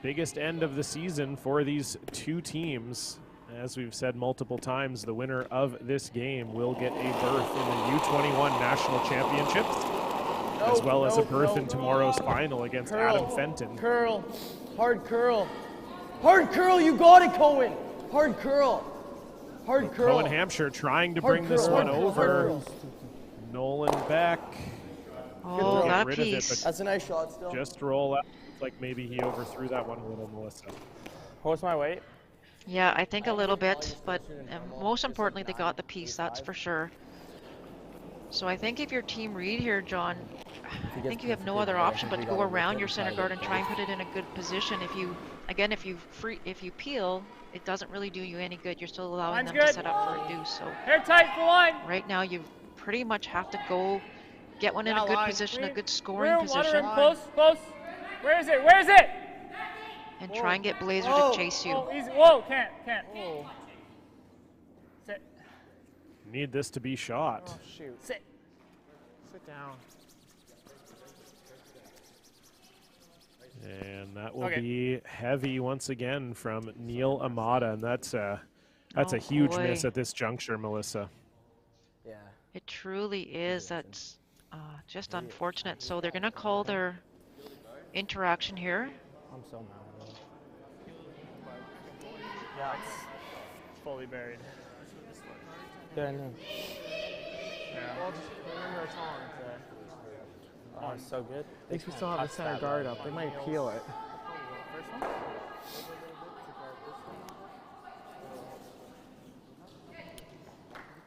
Biggest end of the season for these two teams. As we've said multiple times, the winner of this game will get a berth in the U21 National Championships, as well as a berth in tomorrow's final against Adam Fenton. Curl. Hard curl. Hard curl, you got it, Cohen. Hard curl. Hard curl. Cohen Hampshire trying to bring this one over. Nolan Beck. Oh, get that rid piece. of it, That's a nice shot still. Just roll out. It's like maybe he overthrew that one a little, Melissa. What's my weight? Yeah, I think a little bit, but most importantly, they got the piece, that's for sure. So I think if you're Team Reed here, John, I think you have no other option but to go around your center guard and try and put it in a good position. If you, again, if you peel, it doesn't really do you any good. You're still allowing them to set up for a deuce. So hair tight for line. Right now, you pretty much have to go get one in a good position, a good scoring position. Close. Where is it? Where is it? And try and get Blazer to chase you. Easy. Whoa, can't. Sit. Need this to be shot. Oh, shoot. Sit down. And that will be heavy once again from Neil Amata, and that's a huge miss at this juncture, Melissa. Yeah. It truly is. That's just unfortunate. So they're going to call their interaction here. I'm so mad at him. Yeah, it's fully buried. Yeah, I know. Yeah. Well, just remember it's on. Oh, it's so good. At least we still have the center guard up. They might peel it.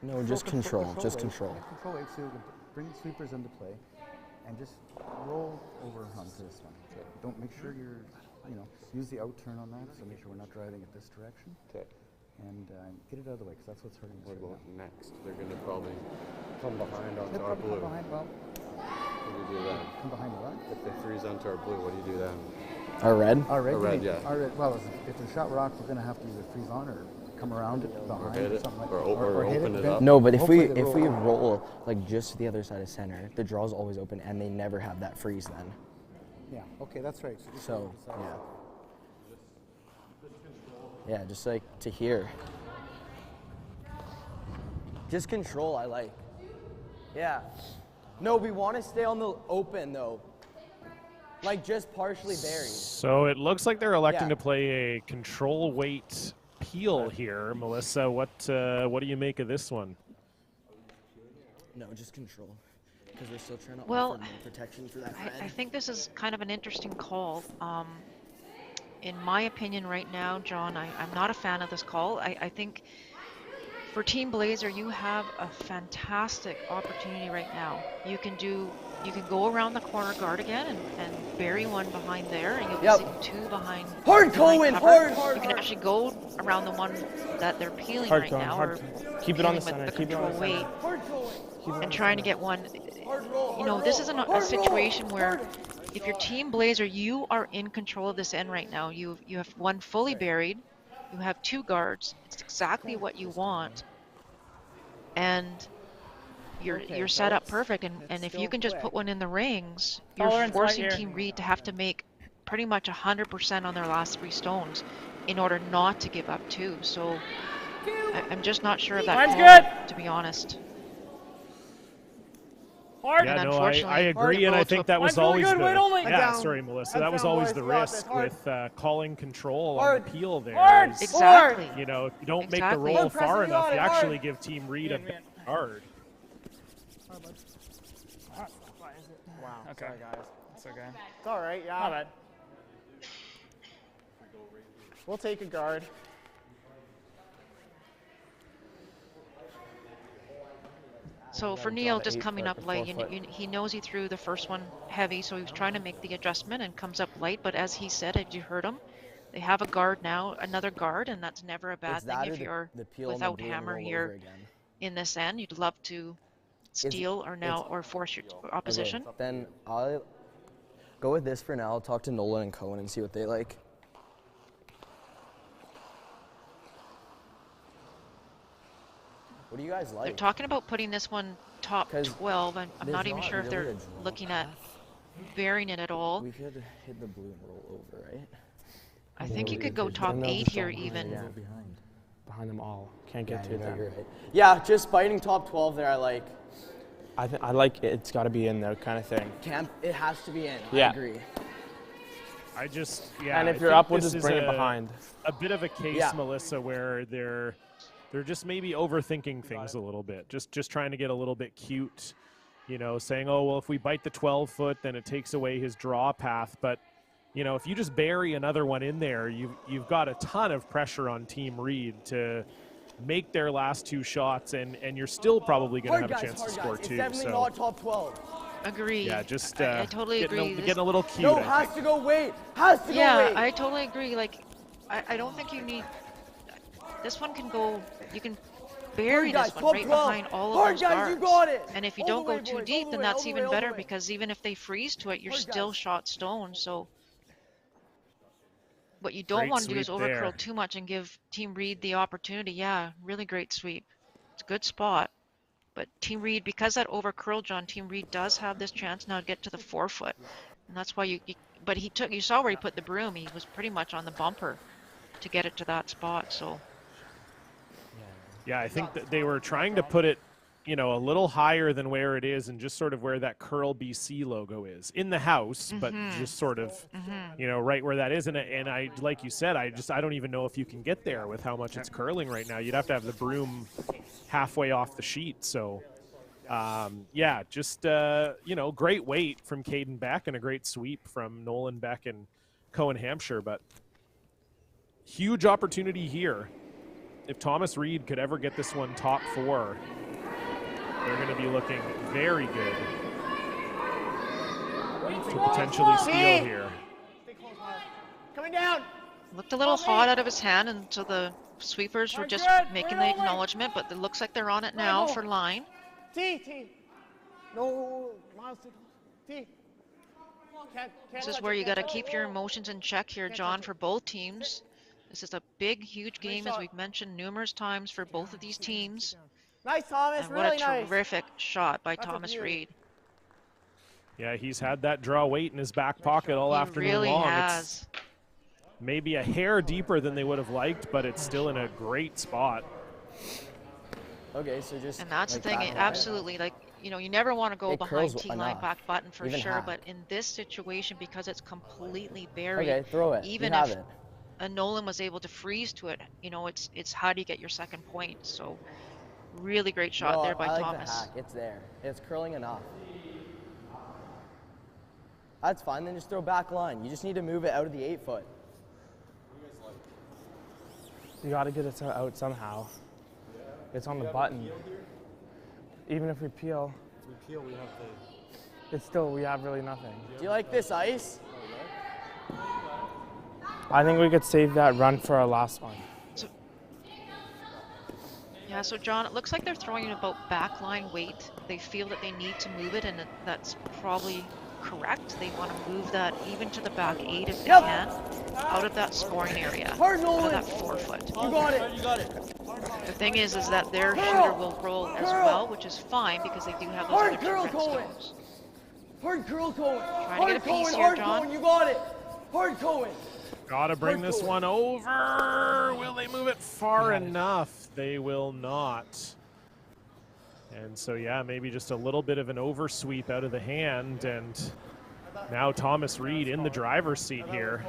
No, just control. Just control. Control weight so you can bring sweepers into play and just roll over onto this one. Okay. Don't make sure you're, use the out turn on that, so make sure we're not driving it this direction. Okay. And get it out of the way, because that's what's hurting us. What right about now. next? They're going to probably come behind onto They'll our come blue. behind, well, What do you do then? come behind the what? If they freeze onto our blue, what do you do then? Our red? Our red, Our red, yeah. Our red, well, if they're shot rock, we're going to have to either freeze on or come around it behind hit it, something like or that. or hit open it up. No, but if we Hopefully roll like just to the other side of center, the draw's always open, and they never have that freeze then. Yeah, okay, that's right. So yeah, just like to here. Just control, I like. Yeah. No, we want to stay on the open, though. Like, just partially buried. So it looks like they're electing to play a control weight peel here. Melissa, what do you make of this one? No, just control. Because we're still trying to Well, offer more protection for that red. I think this is kind of an interesting call. In my opinion right now, John, I'm not a fan of this call. I think for Team Blazer, you have a fantastic opportunity right now. You can go around the corner guard again and bury one behind there, and you'll be seeing two behind. Hard Cohen, hard. You can actually go around the one that they're peeling right now, or keep it on the peeling center. with the Keep it on control the weight, center. and trying to get one. You know, this isn't a situation where if you're Team Blazer, you are in control of this end right now. You have one fully buried. You have two guards. It's exactly what you want. And you're set up perfect. And if you can just put one in the rings, you're forcing Team Reed to have to make pretty much 100% on their last 3 stones in order not to give up 2. So I'm just not sure of that call, to be honest. Yeah, no, I agree, and I think that was always sorry, Melissa, that was always the risk with calling control on the peel there. Exactly. You know, if you don't make the roll far enough, you actually give Team Reed a bit hard. Wow. Okay. Sorry, guys. It's okay. It's all right, yeah. Not bad. We'll take a guard. So for Neil, just coming up light, he knows he threw the first one heavy, so he was trying to make the adjustment and comes up light. But as he said, as you heard him, they have a guard now, another guard, and that's never a bad thing if you're without hammer here in this end. You'd love to steal or force your opposition. Okay, then I'll go with this for now. I'll talk to Nolan and Cohen and see what they like. What do you guys like? They're talking about putting this one top 12. I'm not even sure if they're looking at burying it at all. We could hit the blue and roll over, right? I think you could go top 8 here even. Yeah. Behind them all. Can't get to them. Right. Yeah, just biting top 12 there, I like. I like it's got to be in there kind of thing. It has to be in. Yeah. I agree. And if you're up, we'll just bring it behind. A bit of a case, Melissa, where they're just maybe overthinking things a little bit. Just trying to get a little bit cute, you know, saying, oh, well, if we bite the 12-foot, then it takes away his draw path. But, you know, if you just bury another one in there, you've got a ton of pressure on Team Reed to make their last 2 shots, and you're still probably going to have a chance to score 2. It's definitely not top 12. Agree. Yeah, just I totally agree. Getting a little cute. No, has to go wait. Has to go wait. Yeah, I totally agree. Like, I don't think you need. This one can go. You can bury this one right behind all of those guards. You got it. And if you don't go too deep, then that's even better, because even if they freeze to it, you're still shot stone. So what you don't want to do is overcurl too much and give Team Reed the opportunity. Yeah, really great sweep. It's a good spot. But Team Reed, because that overcurl, John, Team Reed does have this chance now to get to the 4-foot. And that's why but you saw where he put the broom. He was pretty much on the bumper to get it to that spot. So. Yeah, I think that they were trying to put it, a little higher than where it is, and just sort of where that Curl BC logo is in the house, but just sort of, right where that is. And I, like you said, I don't even know if you can get there with how much it's curling right now. You'd have to have the broom halfway off the sheet. So, yeah, just great weight from Caden Beck and a great sweep from Nolan Beck and Cohen Hampshire, but huge opportunity here. If Thomas Reed could ever get this one top 4, they're going to be looking very good to potentially steal here. Coming down. Looked a little hot out of his hand, and so the sweepers were just making the acknowledgement, but it looks like they're on it now for line. T. No, Miles, T. This is where you got to keep your emotions in check here, John, for both teams. This is a big, huge game, as we've mentioned numerous times for both of these teams. Nice, Thomas. And really what a nice. terrific shot by Thomas Reed. Yeah, he's had that draw weight in his back pocket all afternoon really long. Has. It's maybe a hair deeper than they would have liked, but it's still in a great spot. Okay, so just. And that's the thing, absolutely. Like, you never want to go behind T-line back button for even sure, half. but in this situation, because it's completely buried, okay, throw it. even you have if it. a Nolan was able to freeze to it, it's how do you get your second point? So really great shot there by I like Thomas. The hack. It's there. It's curling enough. That's fine. Then just throw back line. You just need to move it out of the 8-foot. You got to get it out somehow. It's on the button. Even if we peel. If we peel, we have the. It's still, we have really nothing. Do you like this ice? I think we could save that run for our last one. Yeah, so John, it looks like they're throwing about backline weight. They feel that they need to move it, and that's probably correct. They want to move that even to the back 8 if they can, out of that scoring area, out of that 4-foot. You got it. You got it. The thing is that their shooter will roll as well, which is fine because they do have those other 2 red stones. Hard curl, Cohen. Trying to get a piece here, John. Cohen, you got it. Hard Cohen. Gotta bring this one over. Will they move it far enough? They will not. And so, yeah, maybe just a little bit of an oversweep out of the hand. And now Thomas Reed in the driver's seat here.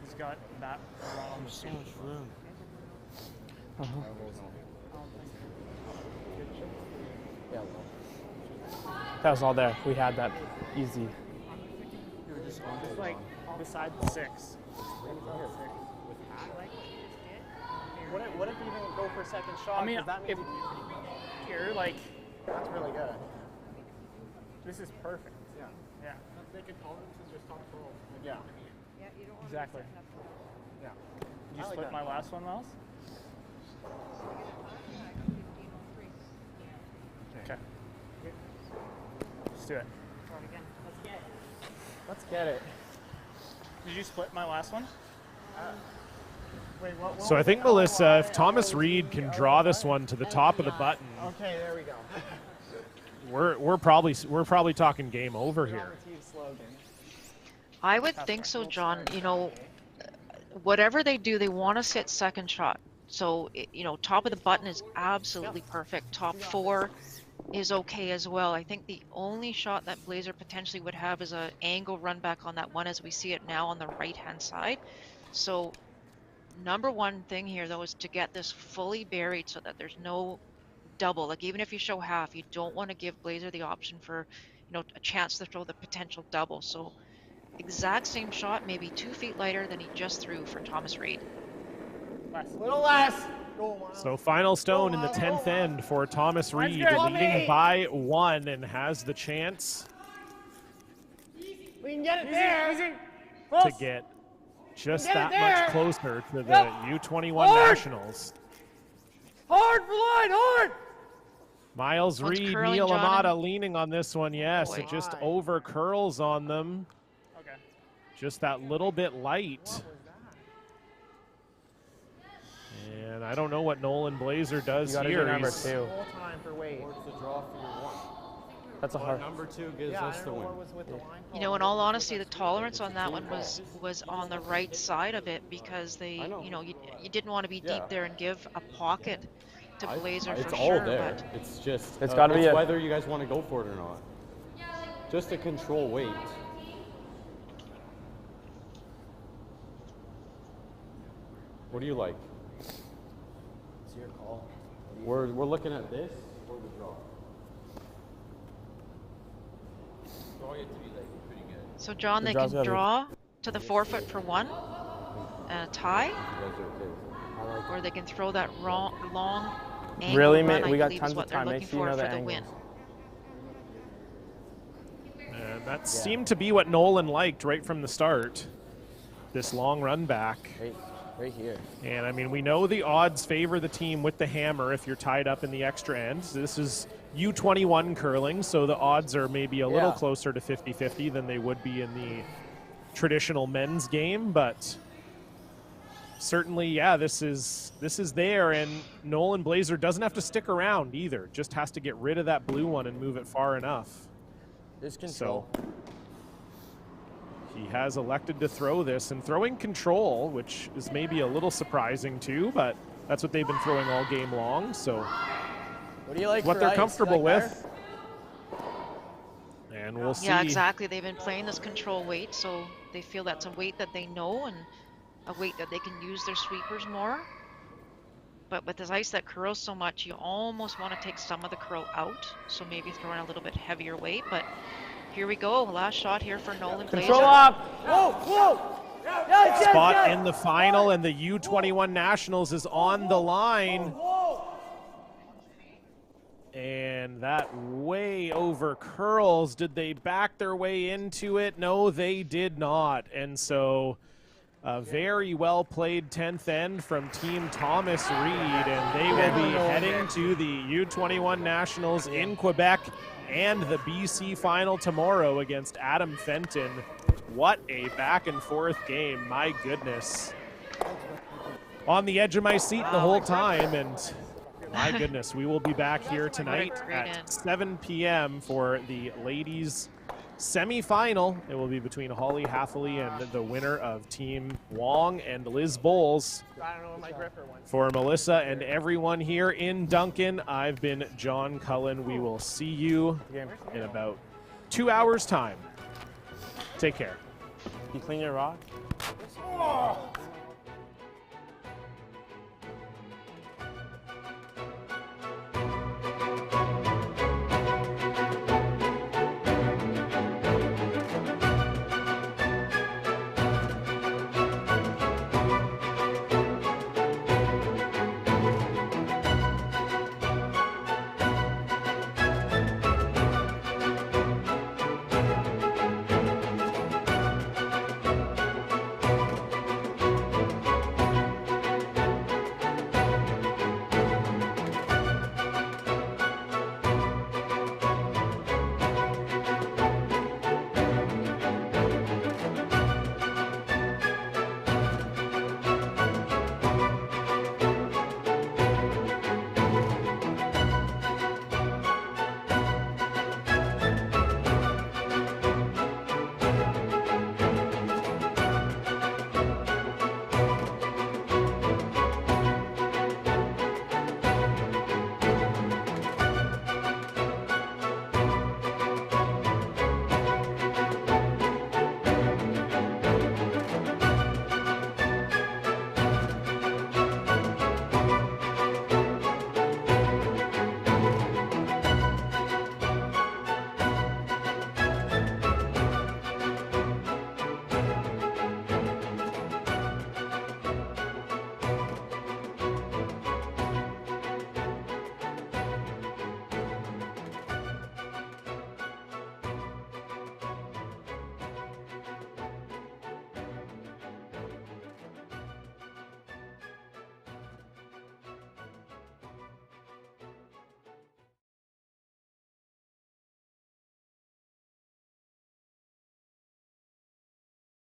He's got that wrong. So much room. That was all there. We had that easy. It's like beside the 6. What if you even go for a second shot? I mean, that if means you're like, that's really good. This is perfect. Yeah. Yeah. They could call it to just top roll. Yeah. Yeah, you don't want Exactly. Yeah. Did you I like split that. my last one, Miles? Okay. Let's do it. Let's get it. Did you split my last one? Wait, what So I think, Melissa, if Thomas Reed can draw this one to the top of the button, okay, there we go. we're probably talking game over here. I would think so, John. Whatever they do, they want to sit second shot. So, top of the button is absolutely perfect. Top 4 is okay as well. I think the only shot that Blazer potentially would have is an angle run back on that one as we see it now on the right-hand side. So, number one thing here, though, is to get this fully buried so that there's no double. Like, even if you show half, you don't want to give Blazer the option for, a chance to throw the potential double. So, exact same shot, maybe 2 feet lighter than he just threw for Thomas Reed. Little less. So final stone in the 10th end for Thomas Reed, leading by 1 and has the chance We can get it there. to get just that much closer to the U21 Nationals. Hard for line, hard. Miles One's Reed, curling, Neil John. Amata leaning on this one. Yes, Boy. it just over curls on them. Okay. Just that little bit light. And I don't know what Nolan Blazer does You gotta here. do number He's 2. Full time for weight. Where's the draw for your 1? That's a hard. Number 2 gives us the win. You know, in all honesty, the tolerance on that one was on the right side of it because they, you know, you didn't want to be deep there and give a pocket to Blazer for It's sure. all there. But It's just it's got to be whether you guys want to go for it or not. Just to control weight. What do you like? It's your call. We're looking at this or the draw. So John, they can draw to the 4 foot for 1 and a tie, or they can throw that long angle really, run, we got believe, tons is what of they're time. looking Make sure you know for the the angles. win. And that seemed to be what Nolan liked right from the start. This long run back. Right here. And I mean, we know the odds favor the team with the hammer if you're tied up in the extra end. This is U21 curling, so the odds are maybe a little closer to 50-50 than they would be in the traditional men's game, but certainly, yeah, this is there, and Nolan Blazer doesn't have to stick around either. Just has to get rid of that blue one and move it far enough. There's control. So he has elected to throw this, and throwing control, which is maybe a little surprising too, but that's what they've been throwing all game long. So what do you like? What they're ice? comfortable You like with. And we'll see. Yeah, exactly. They've been playing this control weight, so they feel that's a weight that they know and a weight that they can use their sweepers more. But with this ice that curls so much, you almost want to take some of the curl out, so maybe throw in a little bit heavier weight. But here we go. Last shot here for Nolan Blazer. Control up. Whoa, whoa. Spot in the final, and the U21 Nationals is on the line. And that way over curls. Did they back their way into it? No, they did not. And so a very well played 10th end from Team Thomas Reed, and they will be heading to the U21 Nationals in Quebec and the BC final tomorrow against Adam Fenton. What a back and forth game, my goodness. On the edge of my seat the whole time, and my goodness, we will be back here tonight at 7 p.m. for the ladies' semi-final. It will be between Holly Hathaway and the winner of Team Wong and Liz Bowles. I don't know my gripper went. For Melissa and everyone here in Duncan, I've been John Cullen. We will see you in about 2 hours' time. Take care. You clean your rock? Oh.